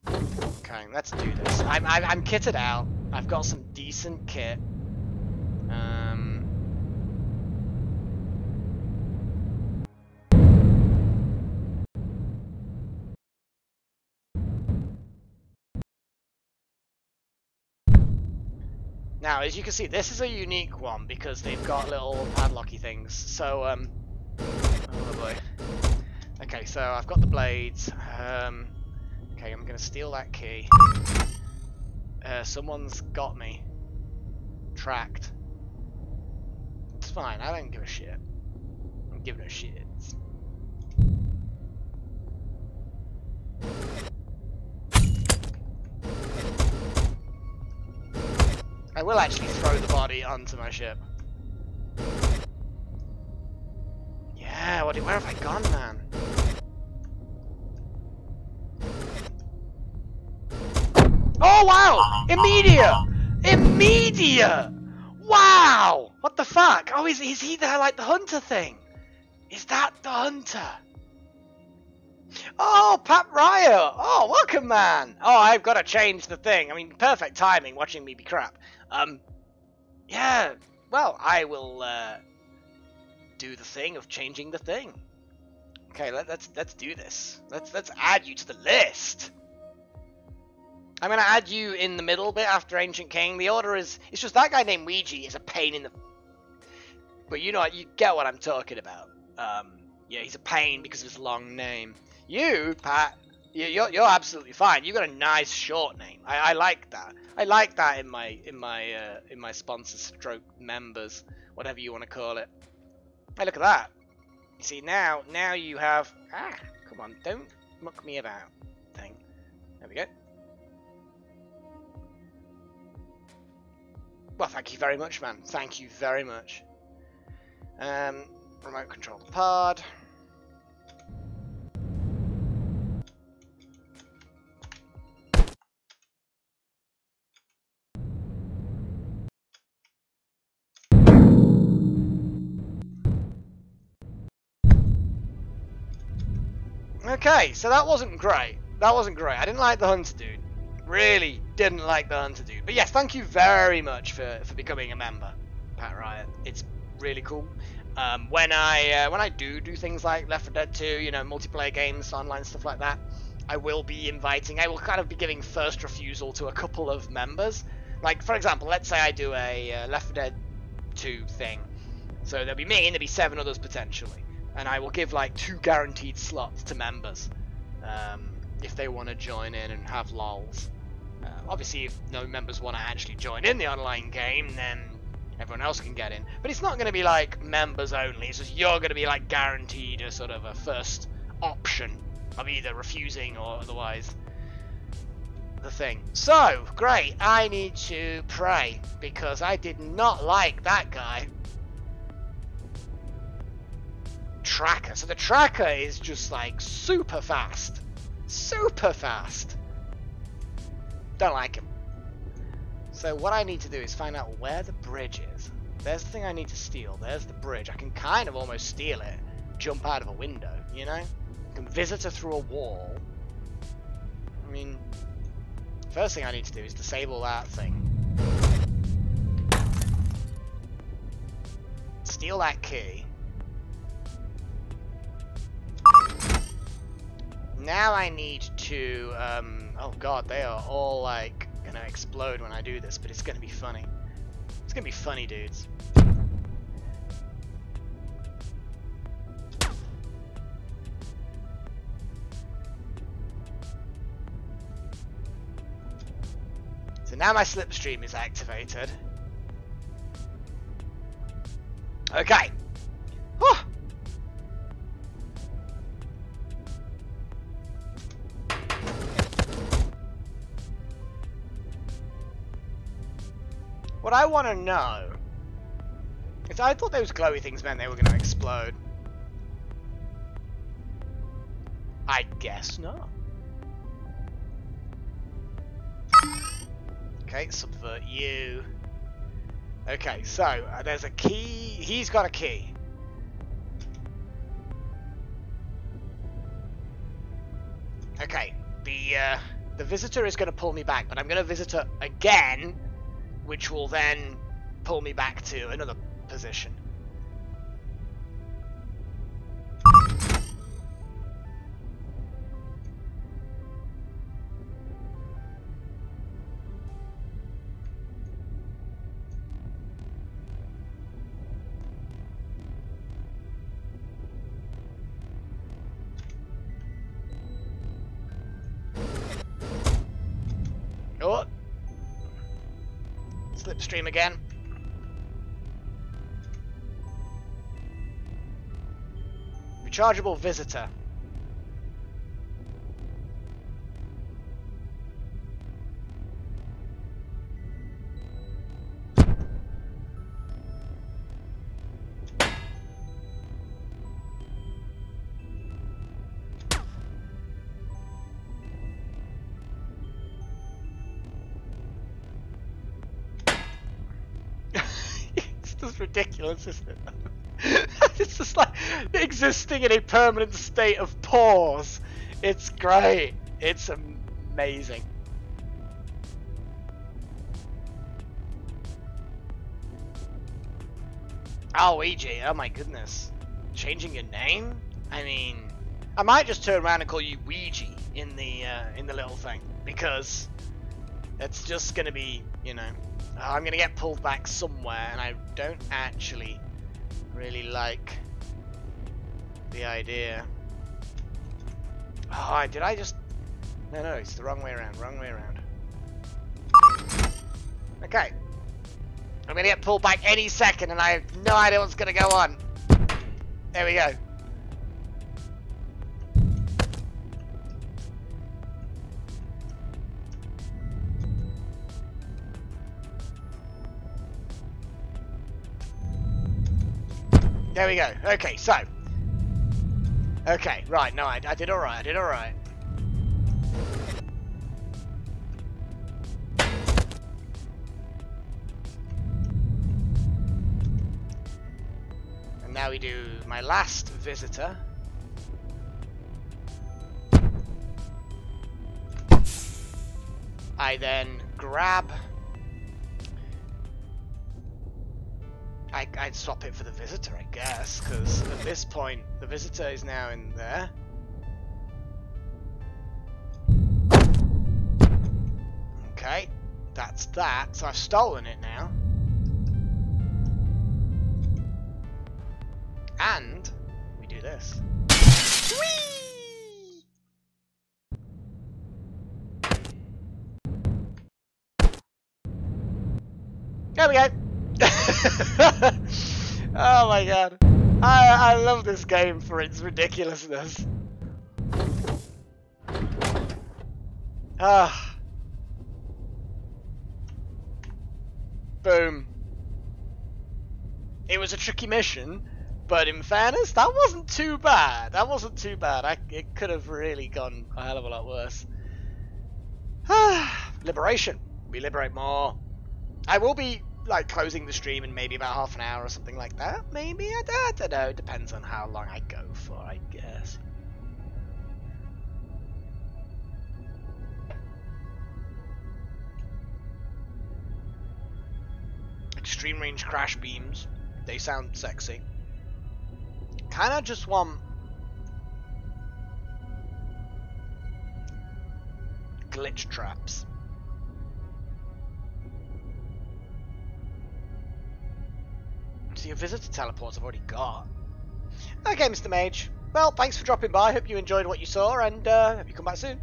Okay, let's do this. I'm kitted out. I've got some decent kit. Now, as you can see, this is a unique one because they've got little padlocky things. So, oh boy. Okay, so I've got the blades. Okay, I'm gonna steal that key. Someone's got me. Tracked. It's fine, I don't give a shit. I'm giving a shit. I will actually throw the body onto my ship. Yeah, where have I gone, man? Oh wow! Immediate! Wow! What the fuck? Oh, is he there like the hunter thing? Is that the hunter? Oh, Pat Ryo! Oh, welcome, man! Oh, I've got to change the thing. I mean, perfect timing, watching me be crap. Yeah, well, I will, do the thing of changing the thing. Okay, let's do this. Let's add you to the list. I'm gonna add you in the middle bit after Ancient King. The order is, it's just that guy named Ouija is a pain in the... But you know what, you get what I'm talking about. Yeah, he's a pain because of his long name. You, Pat, you're absolutely fine. You got a nice short name. I like that. I like that in my sponsor stroke members, whatever you want to call it. Hey, look at that. You see now you have come on, don't muck me about thing. There we go. Well, thank you very much, man. Thank you very much. Remote control the pod. Okay, so that wasn't great. That wasn't great. I didn't like the hunter dude. Really didn't like the hunter dude. But yes, thank you very much for becoming a member, Pat Riot. It's really cool. When I do things like Left 4 Dead 2, you know, multiplayer games, online stuff like that, I will kind of be giving first refusal to a couple of members. Like, for example, let's say I do a Left 4 Dead 2 thing. So there'll be me and there'll be 7 others potentially. And I will give like 2 guaranteed slots to members if they want to join in and have lols. Obviously, if no members want to actually join in the online game, then everyone else can get in. But it's not going to be like members only. It's just you're going to be like guaranteed a sort of a first option of either refusing or otherwise the thing. So, great. I need to pray because I did not like that guy. Tracker. So the tracker is just like super fast. Super fast. Don't like him. So what I need to do is find out where the bridge is. There's the thing I need to steal. There's the bridge. I can kind of almost steal it. Jump out of a window, you know? I can visit her through a wall. I mean, first thing I need to do is disable that thing. steal that key. Now I need to, oh god, they are all like gonna explode when I do this, but it's gonna be funny. It's gonna be funny, dudes. So now my slipstream is activated. Okay. Whew. What I want to know is, I thought those glowy things meant they were going to explode. I guess not. Okay, subvert you. Okay, so there's a key. He's got a key. Okay, the visitor is going to pull me back, but I'm going to visitor again, which will then pull me back to another position. Oh, slipstream again. Rechargeable visitor. It's ridiculous, isn't it? It's just like existing in a permanent state of pause. It's great. It's amazing. Oh, EJ, oh my goodness. Changing your name? I mean, I might just turn around and call you Ouija in the little thing, because it's just gonna be, you know, I'm gonna get pulled back somewhere, and I don't actually really like the idea. Oh, did I just... No, it's the wrong way around, Okay. I'm gonna get pulled back any second, and I have no idea what's gonna go on. There we go. There we go. Okay, so. Okay, right, no, I did alright, And now we do my last visitor. I then grab... I'd swap it for the visitor, I guess, because at this point, the visitor is now in there. Okay, that's that. So I've stolen it now. And we do this. Whee! There we go. Oh my god. I love this game for its ridiculousness. Ah. Boom. It was a tricky mission, but in fairness, that wasn't too bad. It could have really gone a hell of a lot worse. Liberation. We liberate more. I will be like closing the stream in maybe about half an hour or something like that. Maybe, I don't know. It depends on how long I go for, I guess. Extreme range crash beams. They sound sexy. Kinda just want glitch traps. See, a visitor teleports I've already got. Okay, Mr. Mage. Well, thanks for dropping by. Hope you enjoyed what you saw, and hope you come back soon.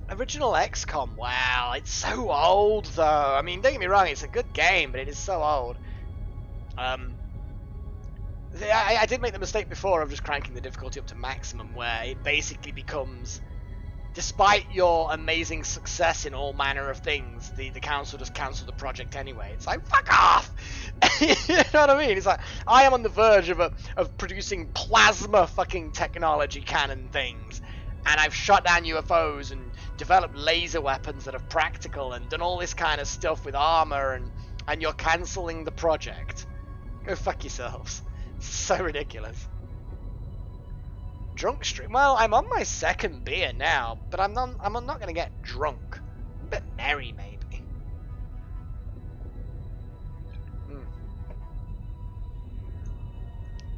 Original XCOM. Wow, it's so old though. I mean, don't get me wrong, it's a good game, but it is so old. I did make the mistake before of just cranking the difficulty up to maximum, where it basically becomes, despite your amazing success in all manner of things, the council just cancelled the project anyway. It's like, fuck off! You know what I mean? It's like, I am on the verge of producing plasma fucking technology cannon things, and I've shot down UFOs and developed laser weapons that are practical and done all this kind of stuff with armor, and you're cancelling the project. Go fuck yourselves. So ridiculous. Drunk stream. Well, I'm on my second beer now, but I'm not going to get drunk. A bit merry, maybe.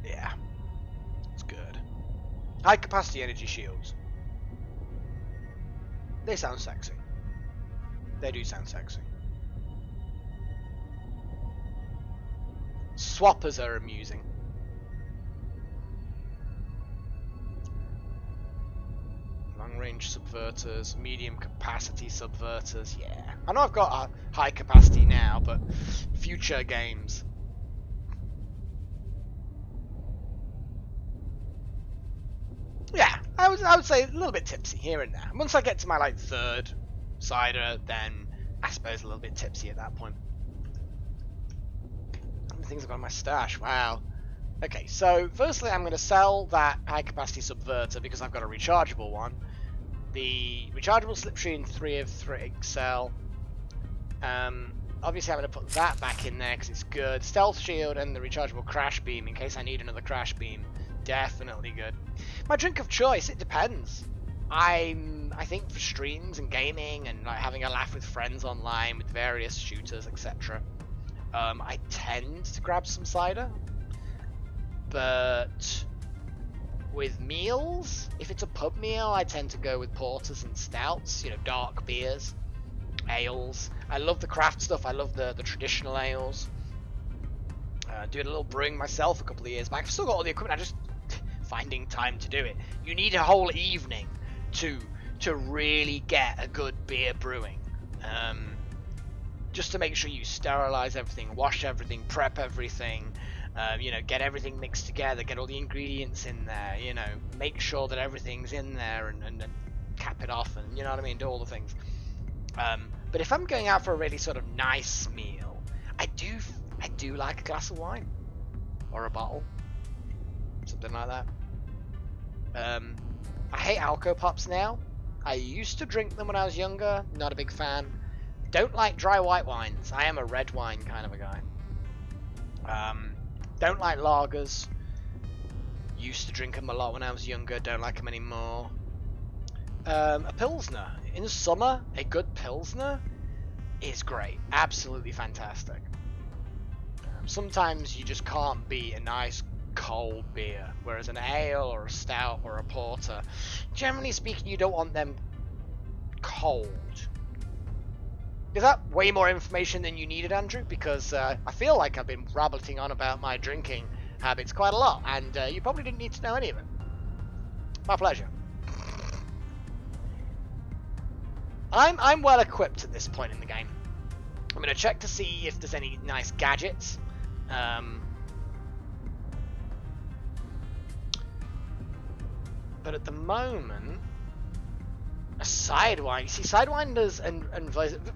Yeah, it's good. High capacity energy shields. They sound sexy. They do sound sexy. Swappers are amusing. Long-range subverters, medium capacity subverters, yeah. I know I've got a high capacity now, but future games. Yeah, I would say a little bit tipsy here and there. Once I get to my like third cider, then I suppose a little bit tipsy at that point. How many things I've got in my stash? Wow. Okay, so firstly I'm going to sell that high capacity subverter because I've got a rechargeable one. The rechargeable slipstream 3 of 3 sell. Obviously I'm going to put that back in there because it's good. Stealth shield and the rechargeable crash beam in case I need another crash beam. Definitely good. My drink of choice, it depends. I think for streams and gaming and like having a laugh with friends online with various shooters, etc. I tend to grab some cider. But with meals, if it's a pub meal, I tend to go with porters and stouts, you know, dark beers, ales. I love the craft stuff, I love the traditional ales. Doing a little brewing myself a couple of years back. I've still got all the equipment, I just finding time to do it. You need a whole evening to really get a good beer brewing. Just to make sure you sterilize everything, wash everything, prep everything. You know, get everything mixed together, get all the ingredients in there, you know, make sure that everything's in there and cap it off and, you know what I mean, do all the things. But if I'm going out for a really sort of nice meal, I do like a glass of wine. Or a bottle. Something like that. I hate Alco Pops now. I used to drink them when I was younger, not a big fan. Don't like dry white wines. I am a red wine kind of a guy. Don't like lagers. Used to drink them a lot when I was younger. Don't like them anymore. A Pilsner. In the summer, a good Pilsner is great. Absolutely fantastic. Sometimes you just can't beat a nice cold beer. Whereas an ale or a stout or a porter, generally speaking, you don't want them cold. Is that way more information than you needed, Andrew? Because I feel like I've been rabbiting on about my drinking habits quite a lot, and you probably didn't need to know any of it. My pleasure. I'm well equipped at this point in the game. I'm going to check to see if there's any nice gadgets. But at the moment, a sidewinder. You see, sidewinders and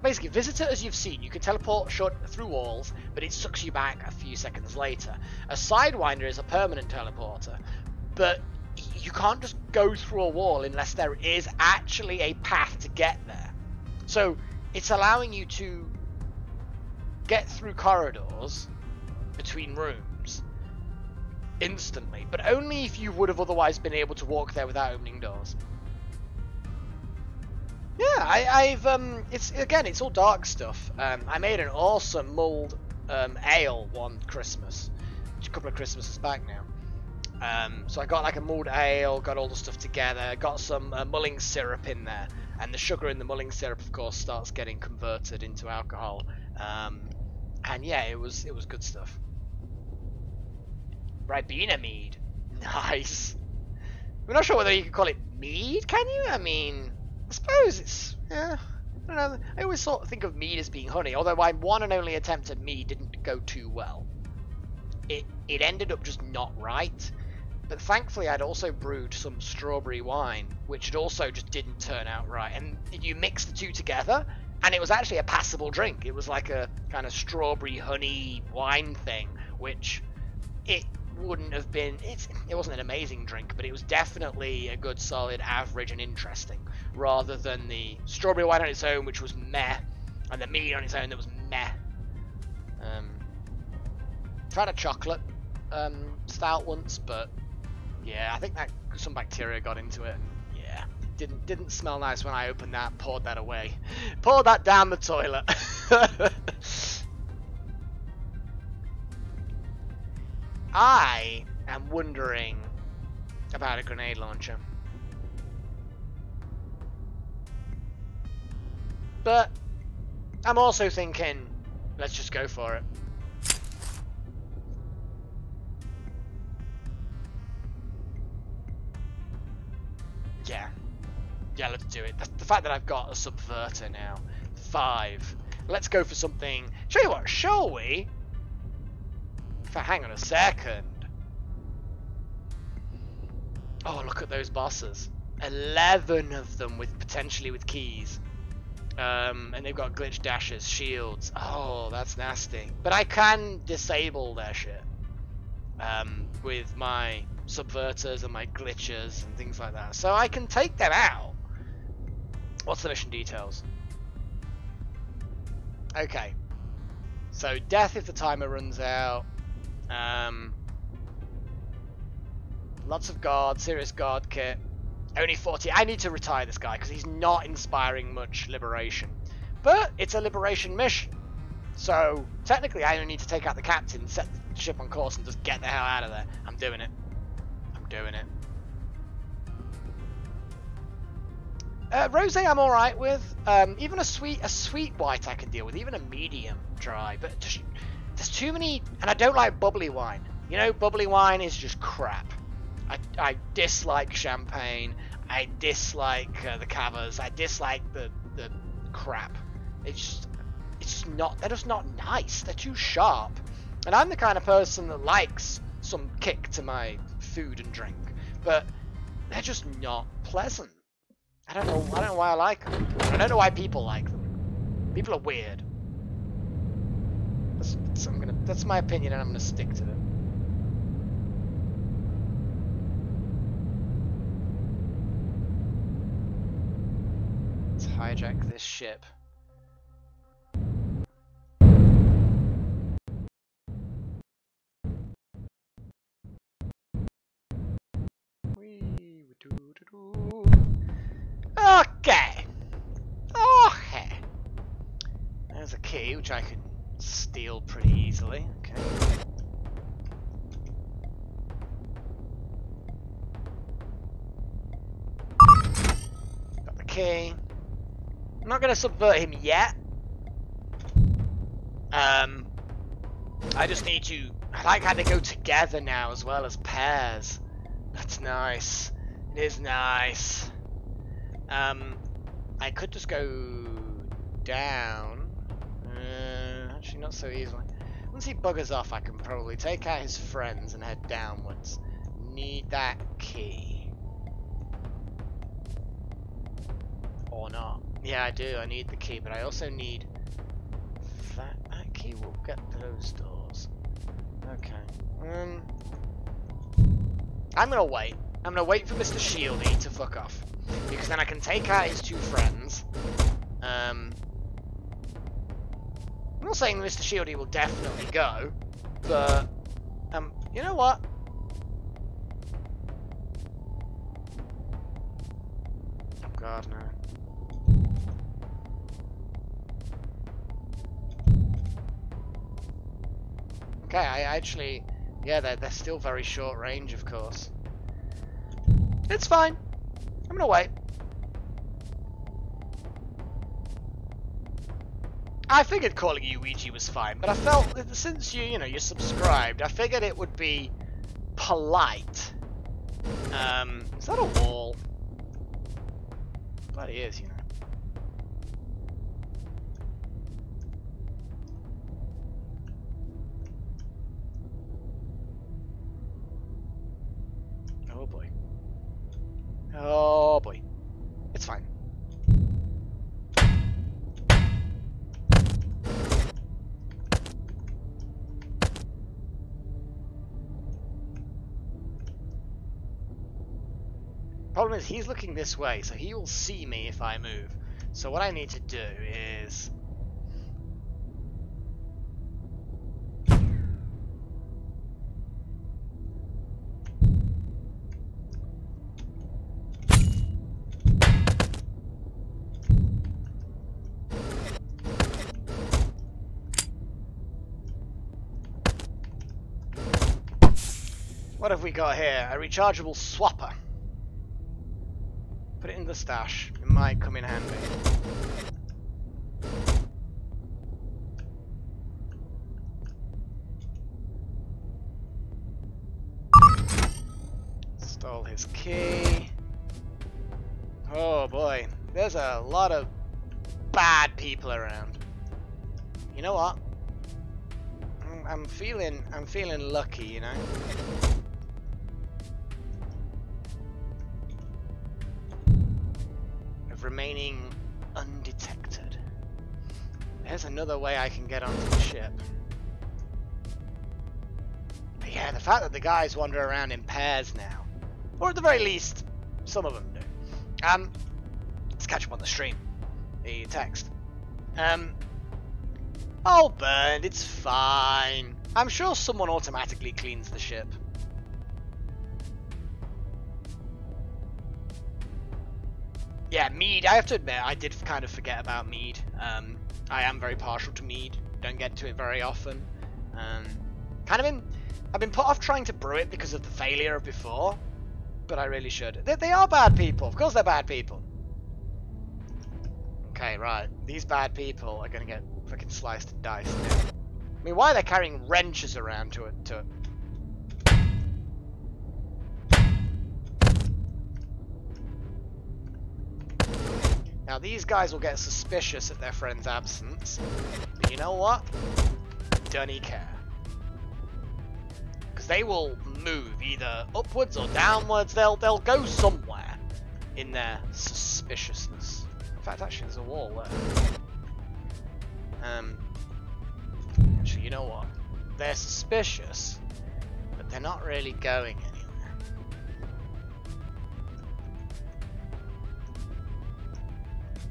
basically visitors you've seen, you can teleport short through walls, but it sucks you back a few seconds later. A sidewinder is a permanent teleporter, but you can't just go through a wall unless there is actually a path to get there. So it's allowing you to get through corridors between rooms instantly, but only if you would have otherwise been able to walk there without opening doors. Yeah, it's all dark stuff. I made an awesome mulled ale one Christmas, a couple of Christmases back now. So I got like a mulled ale, got all the stuff together, got some mulling syrup in there, and the sugar in the mulling syrup, of course, starts getting converted into alcohol. And yeah, it was good stuff. Ribena mead, nice. I'm not sure whether you could call it mead. Can you? I mean, I suppose it's, yeah, I don't know. I always sort of think of mead as being honey, although my one and only attempt at mead didn't go too well. It ended up just not right, but thankfully I'd also brewed some strawberry wine, which it also just didn't turn out right, and you mix the two together, and it was actually a passable drink. It was like a kind of strawberry honey wine thing, which it wouldn't have been, it wasn't an amazing drink, but it was definitely a good solid average and interesting, rather than the strawberry wine on its own, which was meh, and the mead on its own that was meh. Tried a chocolate stout once, but yeah, I think that some bacteria got into it, and yeah, didn't smell nice when I opened that, poured that away, poured that down the toilet. I am wondering about a grenade launcher. But I'm also thinking, let's just go for it. Yeah, let's do it. The fact that I've got a subverter now. 5. Let's go for something. Tell you what, shall we? Hang on a second. Oh, look at those bosses. 11 of them potentially with keys. And they've got glitch dashes, shields. Oh, that's nasty. But I can disable their shit. With my subverters and my glitches and things like that. So I can take them out. What's the mission details? Okay. So death if the timer runs out. Lots of guard, serious guard kit. Only 40. I need to retire this guy because he's not inspiring much liberation. But it's a liberation mission. So technically I only need to take out the captain, set the ship on course, and just get the hell out of there. I'm doing it. I'm doing it. Rosé I'm alright with. Even a sweet white I can deal with. Even a medium dry. But there's too many, and I don't like bubbly wine. You know, bubbly wine is just crap. I dislike champagne. I dislike the cavas. I dislike the crap. It's just not. They're just not nice. They're too sharp. And I'm the kind of person that likes some kick to my food and drink, but they're just not pleasant. I don't know why I like them. I don't know why people like them. People are weird. That's my opinion, and I'm gonna stick to it. Let's hijack this ship. Okay. Okay. There's a key which I can steal pretty easily. Okay. Got the key. I'm not gonna subvert him yet. I just need to. I like how they go together now as well as pairs. That's nice. It is nice. I could just go down. Actually, not so easily. Once he buggers off, I can probably take out his friends and head downwards. Need that key. Or not. Yeah, I do. I need the key, but I also need that key will get those doors. Okay. I'm gonna wait. I'm gonna wait for Mr. Shieldy to fuck off, because then I can take out his 2 friends. I'm not saying Mr. Shieldy will definitely go, but you know what? Oh God, no. Okay, I actually... Yeah, they're still very short range, of course. It's fine. I'm gonna wait. I figured calling you Ouija was fine, but I felt that since you're subscribed, I figured it would be polite. Is that a wall? Bloody is, you know. Oh boy. Oh boy. It's fine. Problem is, he's looking this way, so he will see me if I move. So what I need to do is... What have we got here? A rechargeable swapper. Put it in the stash. It might come in handy. Stole his key. Oh boy, there's a lot of bad people around. You know what? I'm feeling lucky, you know. Remaining undetected. There's another way I can get onto the ship. But yeah, the fact that the guys wander around in pairs now, or at the very least, some of them do. Let's catch up on the stream. The text. All burned, it's fine. I'm sure someone automatically cleans the ship. Yeah, mead. I have to admit, I did kind of forget about mead. I am very partial to mead. Don't get to it very often. I've been put off trying to brew it because of the failure of before, but I really should. They are bad people. Of course, they're bad people. Okay, right. These bad people are gonna get freaking sliced and diced now. I mean, why are they carrying wrenches around to it? Now these guys will get suspicious at their friend's absence, but you know what? Don't care. Because they will move either upwards or downwards, they'll go somewhere in their suspiciousness. In fact, actually there's a wall there. Actually, you know what? They're suspicious, but they're not really going anywhere.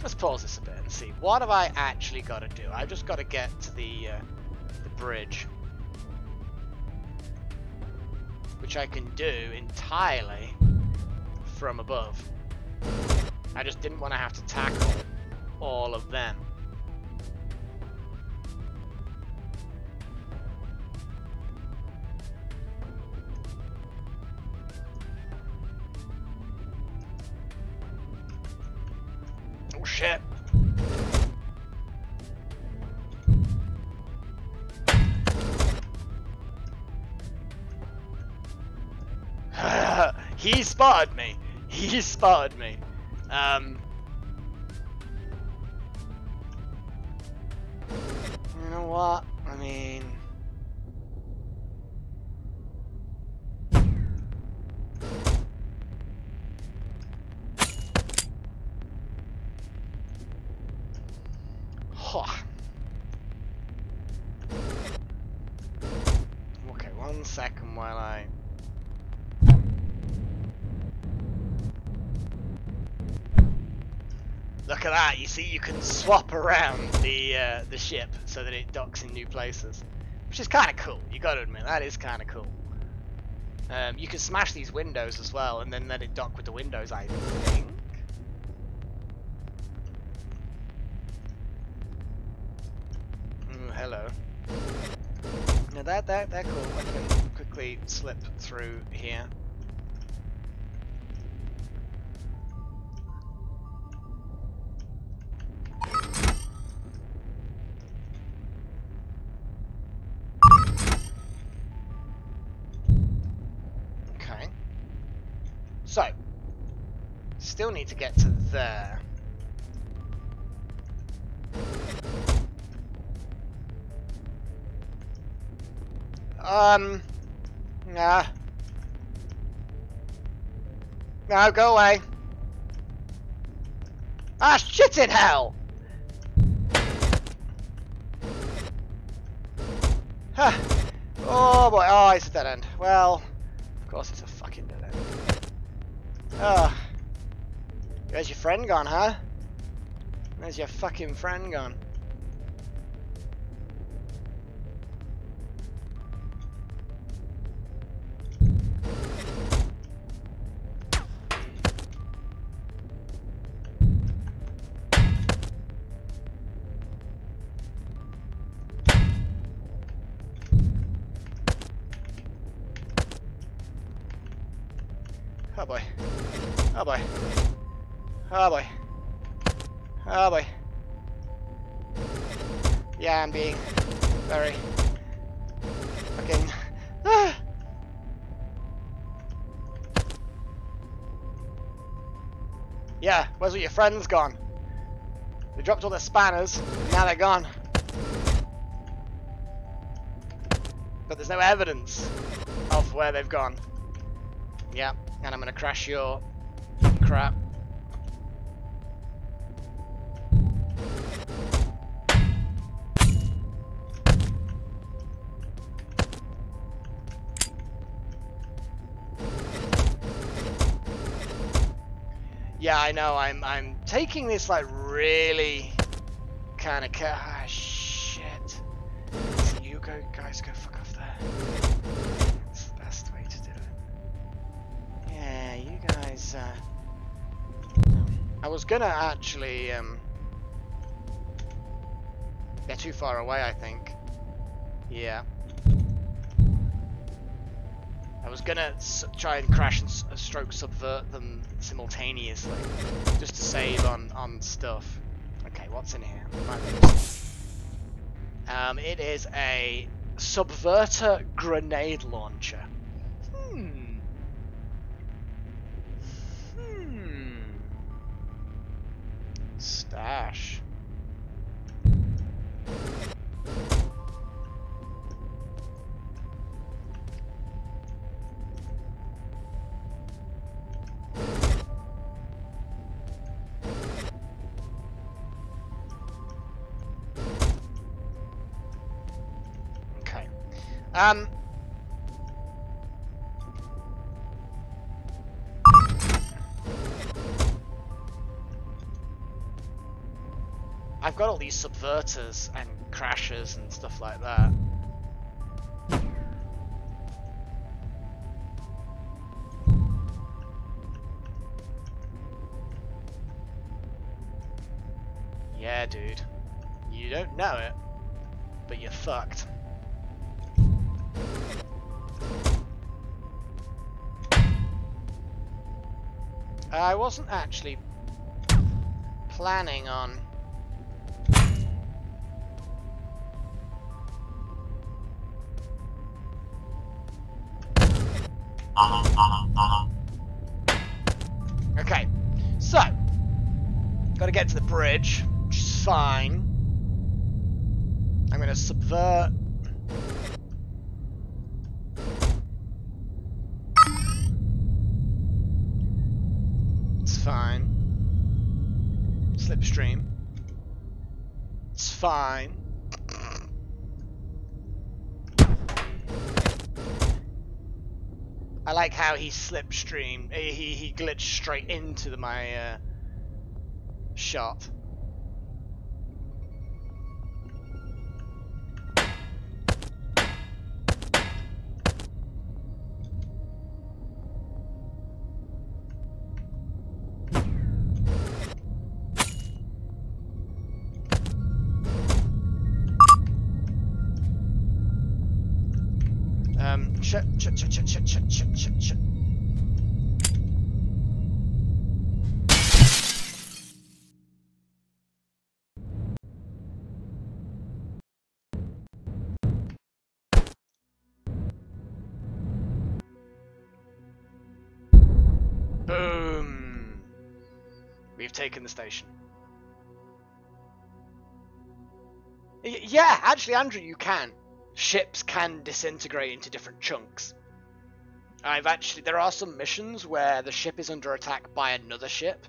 Let's pause this a bit and see. What have I actually got to do? I've just got to get to the bridge. Which I can do entirely from above. I just didn't want to have to tackle all of them. Oh shit. He spotted me. He spotted me. You know what? I mean, okay, 1 second while I... Look at that, you see you can swap around the ship so that it docks in new places. Which is kind of cool, you gotta admit, that is kind of cool. You can smash these windows as well and then let it dock with the windows, I think. hello. Now they're cool. I can quickly slip through here. Okay. So, still need to get to there. Nah. No, go away. Ah, shit in hell! Huh. Oh boy, oh, it's a dead end. Well, of course it's a fucking dead end. Ah. Where's your friend gone, huh? Where's your fucking friend gone? Oh boy. Oh boy. Oh boy. Oh boy. Yeah, I'm being very fucking... Ah. Yeah, where's all your friends gone? They dropped all their spanners, now they're gone. But there's no evidence of where they've gone. Yeah, and I'm gonna crash your crap. Yeah, I know. I'm taking this like really kind of ah shit. So you guys go fuck off there. That's the best way to do it. Yeah, you guys. I was gonna actually. They're too far away, I think. Yeah. I was gonna try and crash and stroke subvert them simultaneously, just to save on stuff. Okay, what's in here? It is a subverter grenade launcher. Stash. I've got all these subverters and crashers and stuff like that. Yeah, dude. You don't know it, but you're fucked. I wasn't actually planning on... Okay, so, gotta get to the bridge, which is fine. I'm gonna subvert... It's fine. Slipstream. It's fine. I like how he slipstreamed. He glitched straight into my shot. shit. Boom! We've taken the station. Yeah, actually, Andrew, you can. Ships can disintegrate into different chunks. There are some missions where the ship is under attack by another ship,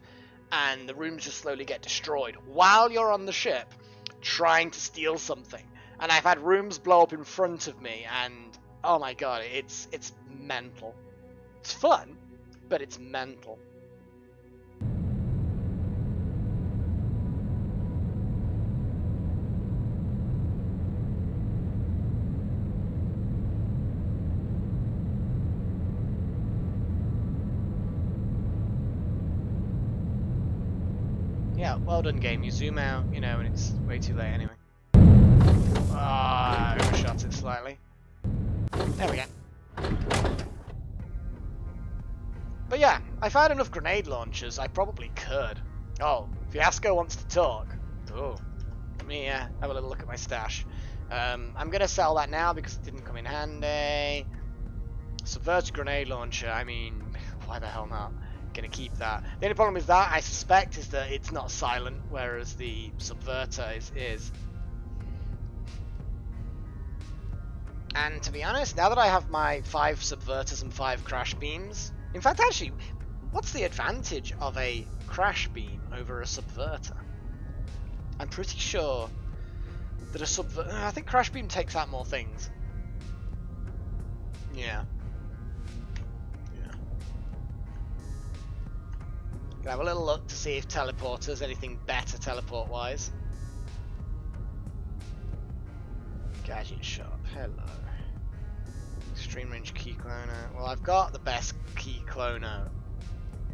and the rooms just slowly get destroyed while you're on the ship trying to steal something. And I've had rooms blow up in front of me, and oh my god, it's mental. It's fun, but it's mental. Yeah, well done, game. You zoom out, you know, and it's way too late anyway. Ah, I overshot it slightly. There we go. But yeah, if I had enough grenade launchers, I probably could. Oh, Fiasco wants to talk. Oh, let me have a little look at my stash. I'm going to sell that now because it didn't come in handy. Subverted grenade launcher, I mean, why the hell not? Gonna keep that. The only problem with that, I suspect, is that it's not silent, whereas the subverter is. And to be honest, now that I have my 5 subverters and 5 crash beams, in fact, actually, what's the advantage of a crash beam over a subverter? I'm pretty sure that a subverter, I think crash beam takes out more things. Yeah. Gonna have a little look to see if teleporters anything better teleport wise. Gadget shop, hello. Extreme range key cloner. Well, I've got the best key cloner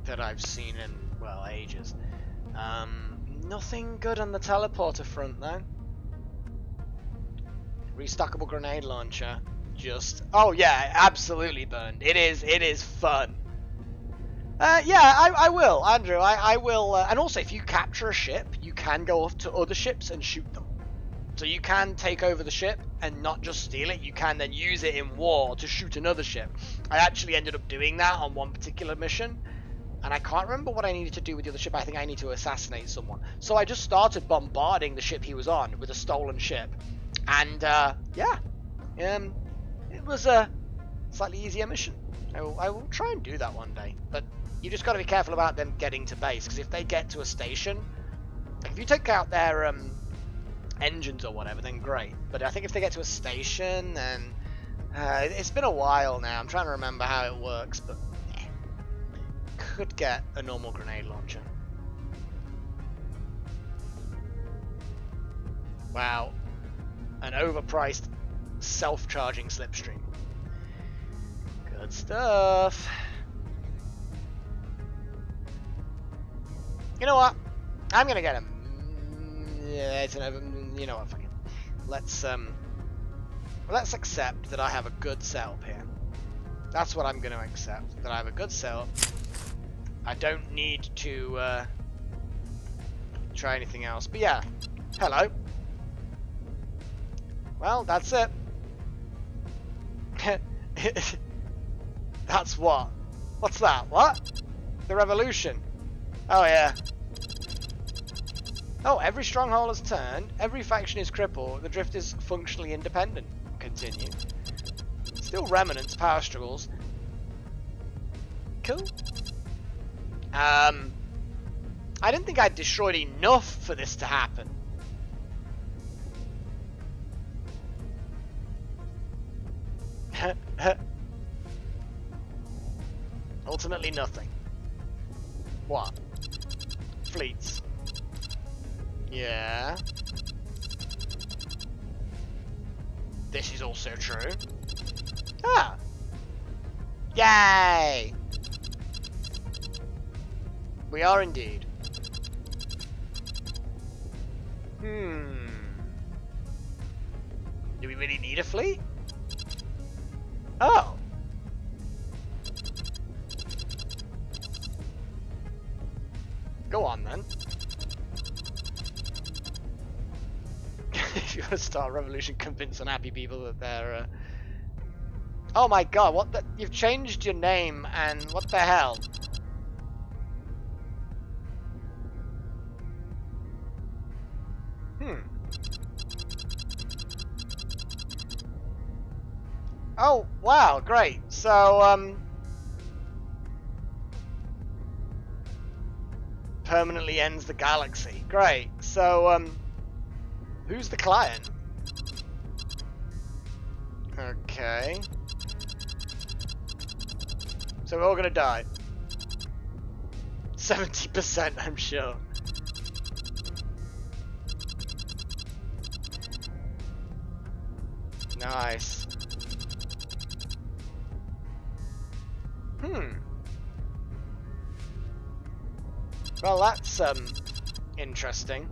that I've seen in, well, ages. Nothing good on the teleporter front though. Restockable grenade launcher. Just, oh yeah, absolutely burned. It is fun. Yeah, I will, Andrew. I will. And also, if you capture a ship, you can go off to other ships and shoot them. So you can take over the ship and not just steal it. You can then use it in war to shoot another ship. I actually ended up doing that on one particular mission, and I can't remember what I needed to do with the other ship. I think I need to assassinate someone. So I just started bombarding the ship he was on with a stolen ship, and yeah, it was a slightly easier mission. I will try and do that one day, but you just got to be careful about them getting to base, because if they get to a station, like if you take out their engines or whatever, then great. But I think if they get to a station, then it's been a while now. I'm trying to remember how it works, but could get a normal grenade launcher. Wow, an overpriced self-charging slipstream. Good stuff. You know what? I'm gonna get him. Yeah, it's an over. You know what? Fuck it. Let's accept that I have a good setup here. That's what I'm gonna accept. That I have a good setup. I don't need to try anything else. But yeah, hello. Well, that's it. That's what? What's that? What? The revolution. Oh yeah. Oh, every stronghold is turned, every faction is crippled, the drift is functionally independent. Continue. Still remnants, power struggles. Cool. I didn't think I'd destroyed enough for this to happen. Ultimately nothing. What? Fleets. Yeah. This is also true. Ah. Yay! We are indeed. Do we really need a fleet? Oh. Go on then. If you want to start a revolution, convince unhappy people that they're... Oh my god, what the... You've changed your name, and what the hell? Oh, wow, great. So, permanently ends the galaxy. Great. So, who's the client? Okay. So we're all gonna die. 70%, I'm sure. Nice. Well, that's, interesting.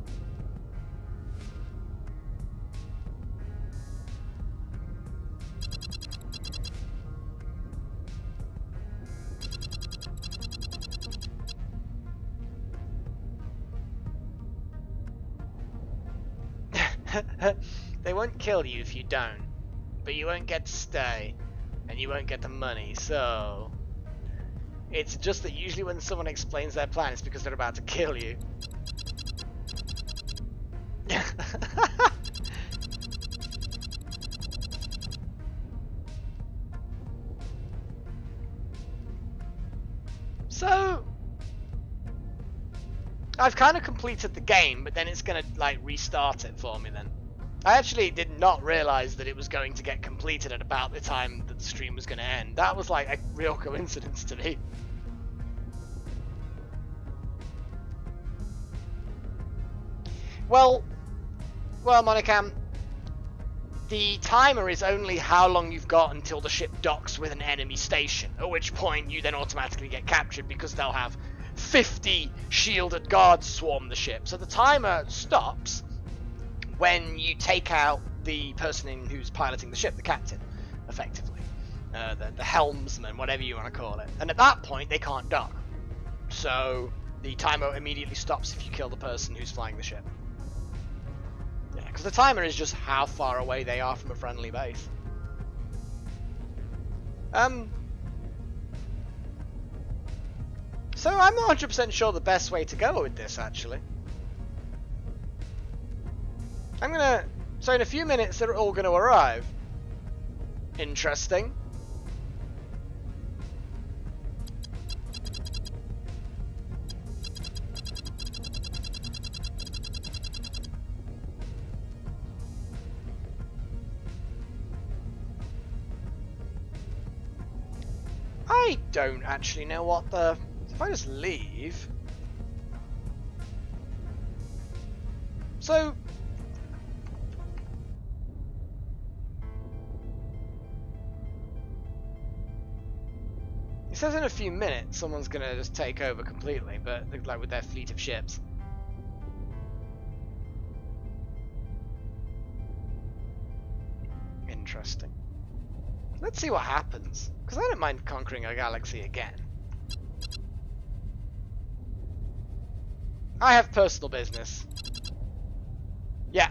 They won't kill you if you don't, but you won't get to stay, and you won't get the money, so... It's just that usually when someone explains their plan, it's because they're about to kill you. So... I've kind of completed the game, but then it's going to, like, restart it for me then. I actually did not realize that it was going to get completed at about the time that the stream was going to end. That was, like, a real coincidence to me. Well, Monicam, the timer is only how long you've got until the ship docks with an enemy station, at which point you then automatically get captured because they'll have 50 shielded guards swarm the ship. So the timer stops when you take out the person who's piloting the ship, the captain, effectively. The helmsman, whatever you want to call it. And at that point, they can't dock. So the timer immediately stops if you kill the person who's flying the ship. Yeah, because the timer is just how far away they are from a friendly base. So I'm not 100% sure the best way to go with this, actually. So in a few minutes they're all gonna arrive. Interesting. I don't actually know what the... If I just leave... So... It says in a few minutes someone's gonna just take over completely, but like with their fleet of ships. Interesting. Let's see what happens, because I don't mind conquering a galaxy again. I have personal business. Yeah,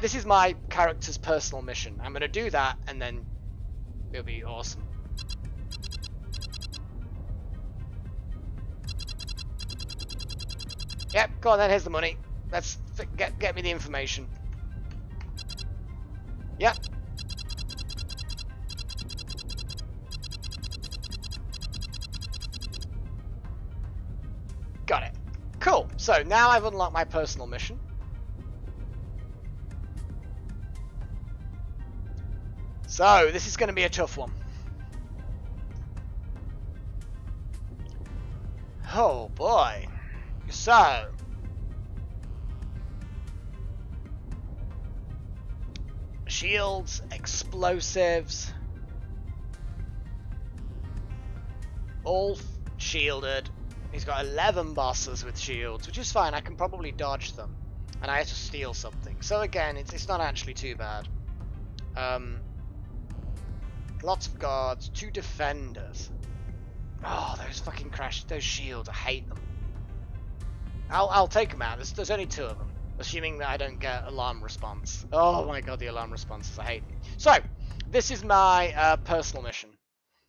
this is my character's personal mission. I'm gonna do that, and then it'll be awesome. Yep, go on then, here's the money. Let's get me the information. Yep. Got it. Cool. So now I've unlocked my personal mission. So this is going to be a tough one. Oh boy. So shields, explosives, all shielded. He's got 11 bosses with shields, which is fine. I can probably dodge them, and I have to steal something. So again, it's not actually too bad. Lots of guards, 2 defenders. Oh, those fucking those shields! I hate them. I'll take them out. There's only 2 of them. Assuming that I don't get alarm response. Oh my god, the alarm responses, I hate them. So, this is my personal mission.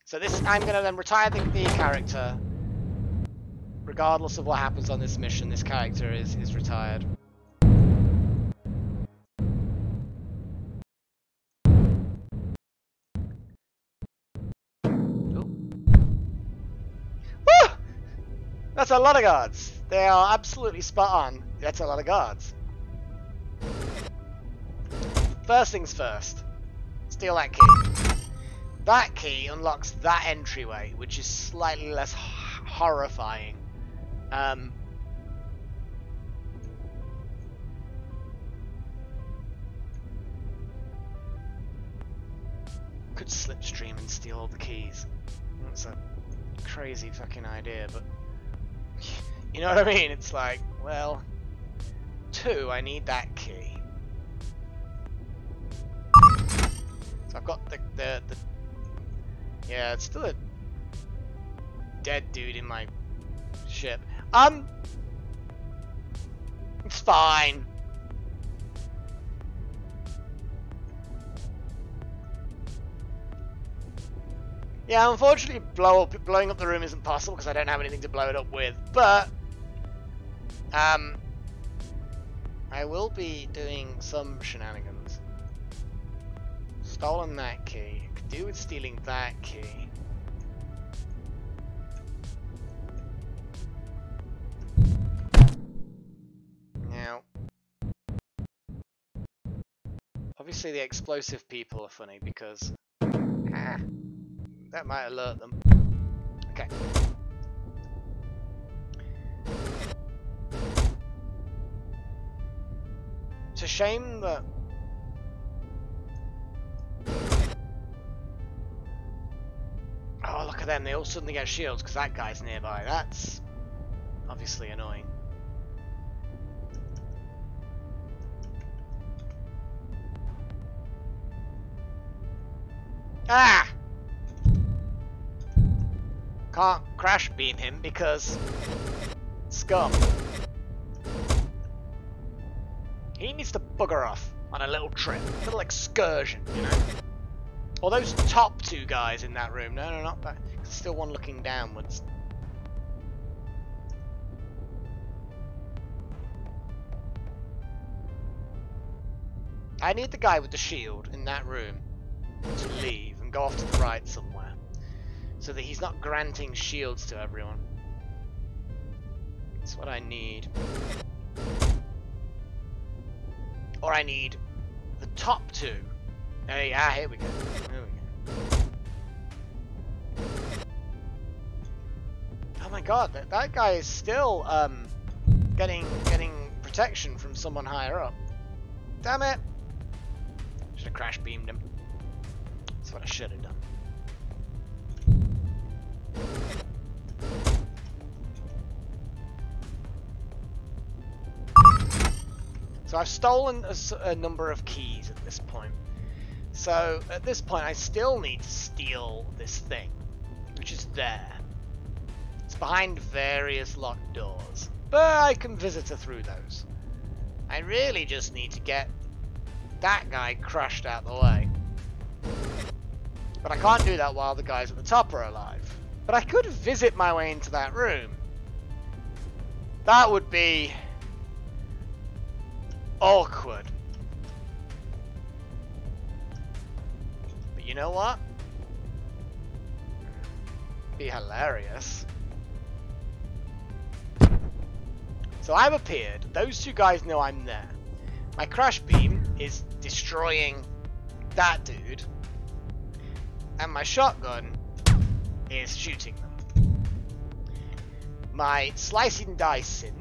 So I'm going to then retire the character. Regardless of what happens on this mission, this character is retired. Woo! That's a lot of guards. They are absolutely spot on. That's a lot of guards. First things first. Steal that key. That key unlocks that entryway, which is slightly less horrifying. Could slipstream and steal all the keys. That's a crazy fucking idea, but you know what I mean? It's like, well, 2, I need that key. So I've got the yeah, it's still a dead dude in my ship. It's fine. Yeah, unfortunately, blowing up the room isn't possible because I don't have anything to blow it up with. But I will be doing some shenanigans. Stolen that key. Could do with stealing that key. Now, obviously the explosive people are funny because that might alert them. Okay. It's a shame that oh, look at them, they all suddenly get shields because that guy's nearby. That's obviously annoying. Ah! Can't crash beam him because scum. He needs to bugger off on a little trip, a little excursion, you know. Or those top 2 guys in that room. No, not that. There's still one looking downwards. I need the guy with the shield in that room to leave and go off to the right somewhere, so that he's not granting shields to everyone. That's what I need. Or I need the top 2. Hey, here we go. There we go. Oh my god, that guy is still getting protection from someone higher up. Damn it! Should have crash beamed him. That's what I should have done. So I've stolen a number of keys at this point. So at this point I still need to steal this thing, which is there. It's behind various locked doors, but I can visitor through those. I really just need to get that guy crushed out the way. But I can't do that while the guys at the top are alive. But I could visit my way into that room. That would be awkward. But you know what? Be hilarious. So I've appeared. Those 2 guys know I'm there. My crash beam is destroying that dude. And my shotgun is shooting them. My slicing and dicing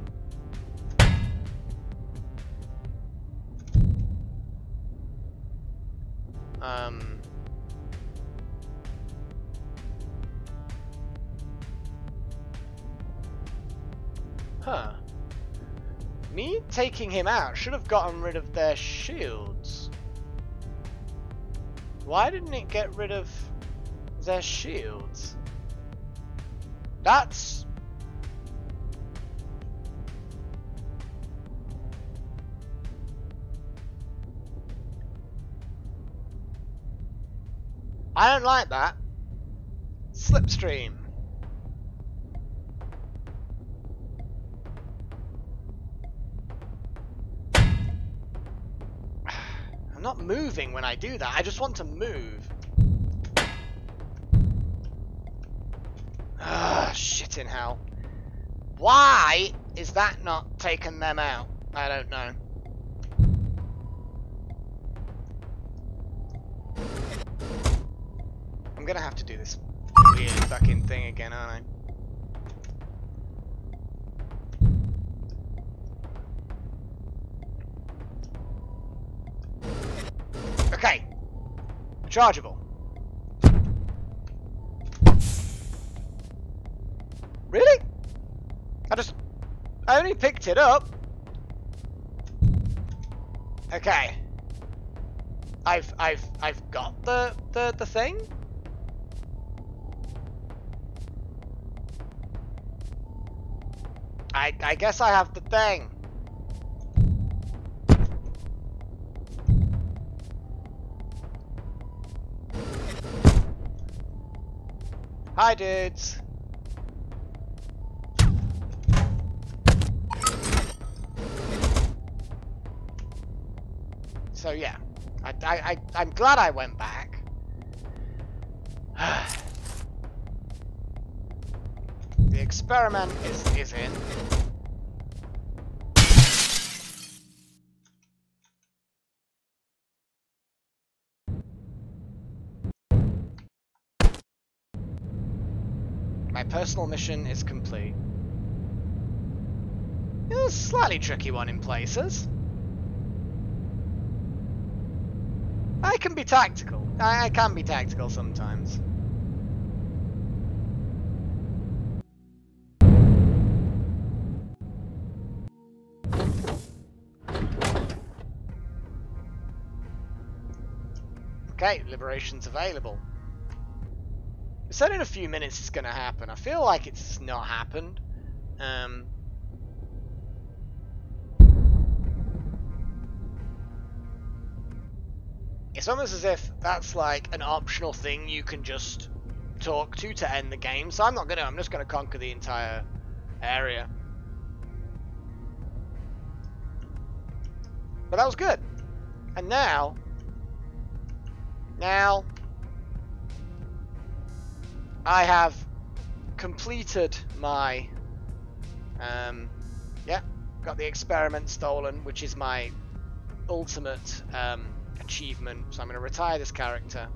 me taking him out should have gotten rid of their shields. Why didn't it get rid of their shields? I don't like that. Slipstream. I'm not moving when I do that. I just want to move. Shit in hell. Why is that not taking them out? I don't know. I'm gonna have to do this weird fucking thing again, aren't I? Okay. Chargeable. Really? I only picked it up. Okay. I've got the thing. I guess I have the thing. Hi, dudes. So yeah, I'm glad I went back. The experiment is in. My personal mission is complete. It was a slightly tricky one in places. I can be tactical. I can be tactical sometimes. Okay, liberation's available. It said in a few minutes it's going to happen. I feel like it's not happened. It's almost as if that's like an optional thing you can just talk to end the game. So I'm just gonna conquer the entire area. But that was good. And now I have completed my yeah, got the experiment stolen, which is my ultimate achievement. So I'm going to retire this character.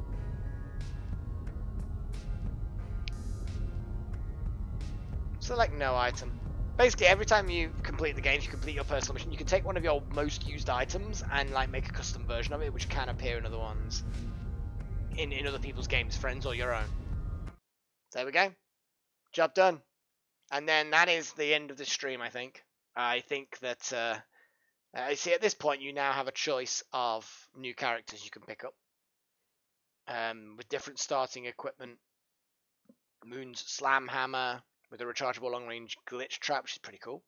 Select no item. Basically, every time you complete the game, you complete your personal mission, you can take one of your most used items and like make a custom version of it, which can appear in other ones, in other people's games, friends or your own. So there we go. Job done. And then that is the end of the stream, I think. I think that I see at this point you now have a choice of new characters you can pick up with different starting equipment. Moon's Slam Hammer with a rechargeable long-range glitch trap, which is pretty cool.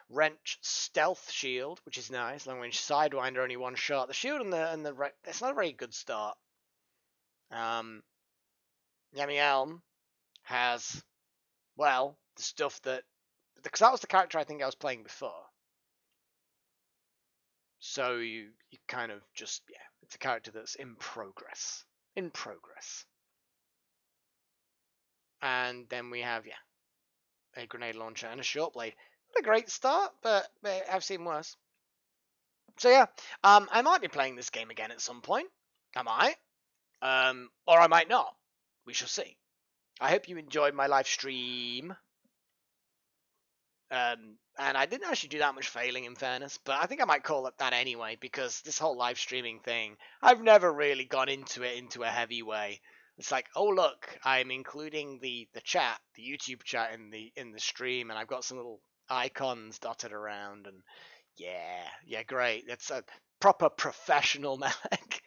Wrench Stealth Shield, which is nice. Long-range Sidewinder, only one shot. The shield and the it's not a very good start. Yami Elm has, well, the stuff that, because that was the character I think I was playing before. So you kind of just, yeah, it's a character that's in progress. In progress. And then we have, yeah, a grenade launcher and a short blade. Not a great start, but I've seen worse. So yeah, I might be playing this game again at some point. I might. Or I might not. We shall see. I hope you enjoyed my live stream. And I didn't actually do that much failing, in fairness, but I think I might call it that anyway, because this whole live streaming thing, I've never really gone into it into a heavy way. It's like, oh look, I'm including the chat, the YouTube chat in the stream, and I've got some little icons dotted around, and yeah, great. It's a proper professional Malek.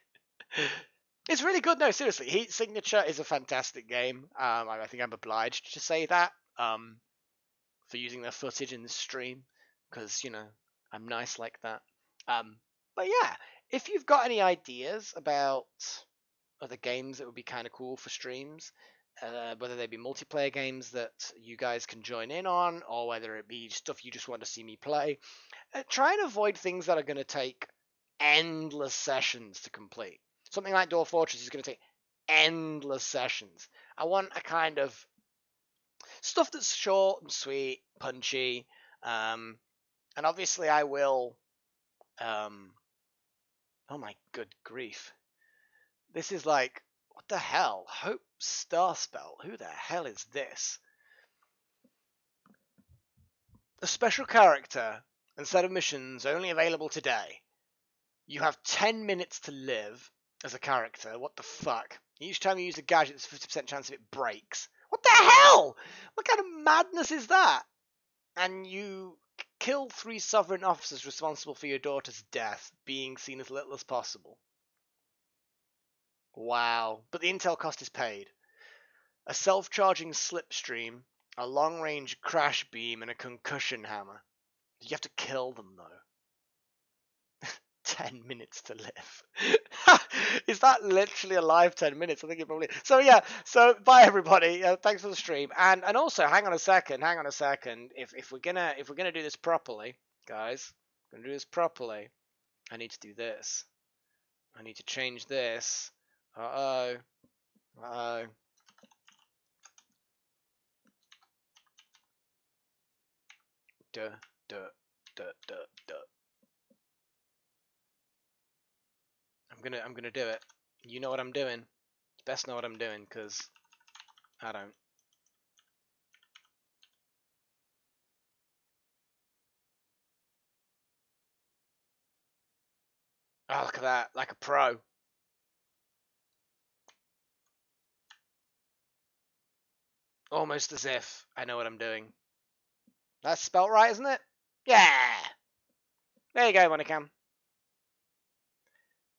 It's really good. No, seriously, Heat Signature is a fantastic game. I think I'm obliged to say that. For using their footage in the stream, because, you know, I'm nice like that. But yeah, if you've got any ideas about other games that would be kind of cool for streams. Whether they be multiplayer games that you guys can join in on, or whether it be stuff you just want to see me play. Try and avoid things that are going to take endless sessions to complete. Something like Dwarf Fortress is going to take endless sessions. I want a kind of stuff that's short and sweet, punchy, and obviously I will. Oh my good grief! This is like, what the hell? Hope Star Spell. Who the hell is this? A special character and set of missions only available today. You have 10 minutes to live as a character. What the fuck? Each time you use a gadget, there's a 50% chance of it breaks. What the hell? What kind of madness is that? And you kill 3 sovereign officers responsible for your daughter's death, being seen as little as possible. Wow. But the intel cost is paid. A self-charging slipstream, a long-range crash beam, and a concussion hammer. You have to kill them, though. 10 minutes to live. Is that literally a live 10 minutes? I think it probably... So, yeah. So, bye, everybody. Thanks for the stream. And also, hang on a second. If we're gonna do this properly, guys, gonna do this properly, I need to do this. I need to change this. Uh-oh. Uh-oh. Duh, duh, duh, duh, duh. I'm gonna do it. You know what I'm doing. You best know what I'm doing, because I don't. Oh, look at that. Like a pro. Almost as if I know what I'm doing. That's spelt right, isn't it? Yeah! There you go, Monicam.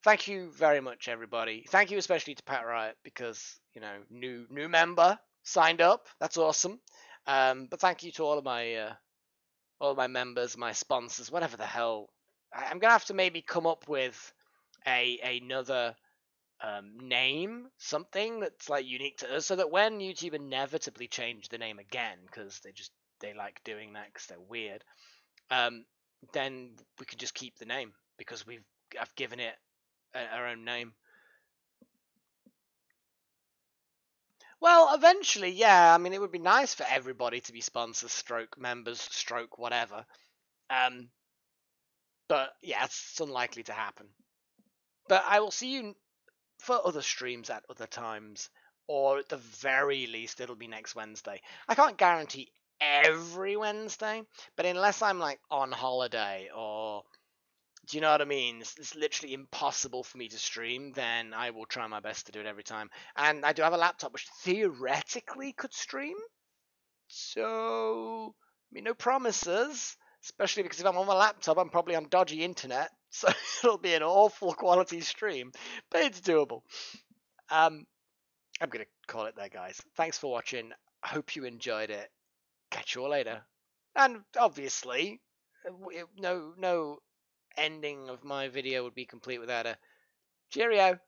Thank you very much, everybody. Thank you especially to Pat Riot, because, you know, new member signed up. That's awesome. But thank you to all of my members, my sponsors, whatever the hell. I'm gonna have to maybe come up with another name, something that's like unique to us, so that when YouTube inevitably change the name again, because they like doing that because they're weird, then we can just keep the name, because I've given it our own name. Well, eventually, yeah. I mean, it would be nice for everybody to be sponsors, stroke members, stroke whatever. But yeah, it's unlikely to happen. But I will see you for other streams at other times, or at the very least, it'll be next Wednesday. I can't guarantee every Wednesday, but unless I'm like on holiday, or do you know what I mean? It's literally impossible for me to stream, then I will try my best to do it every time. And I do have a laptop which theoretically could stream, so I mean, no promises. Especially because if I'm on my laptop, I'm probably on dodgy internet, so it'll be an awful quality stream, but it's doable. I'm gonna call it there, guys. Thanks for watching. I hope you enjoyed it. Catch you all later. And obviously, no ending of my video would be complete without a cheerio.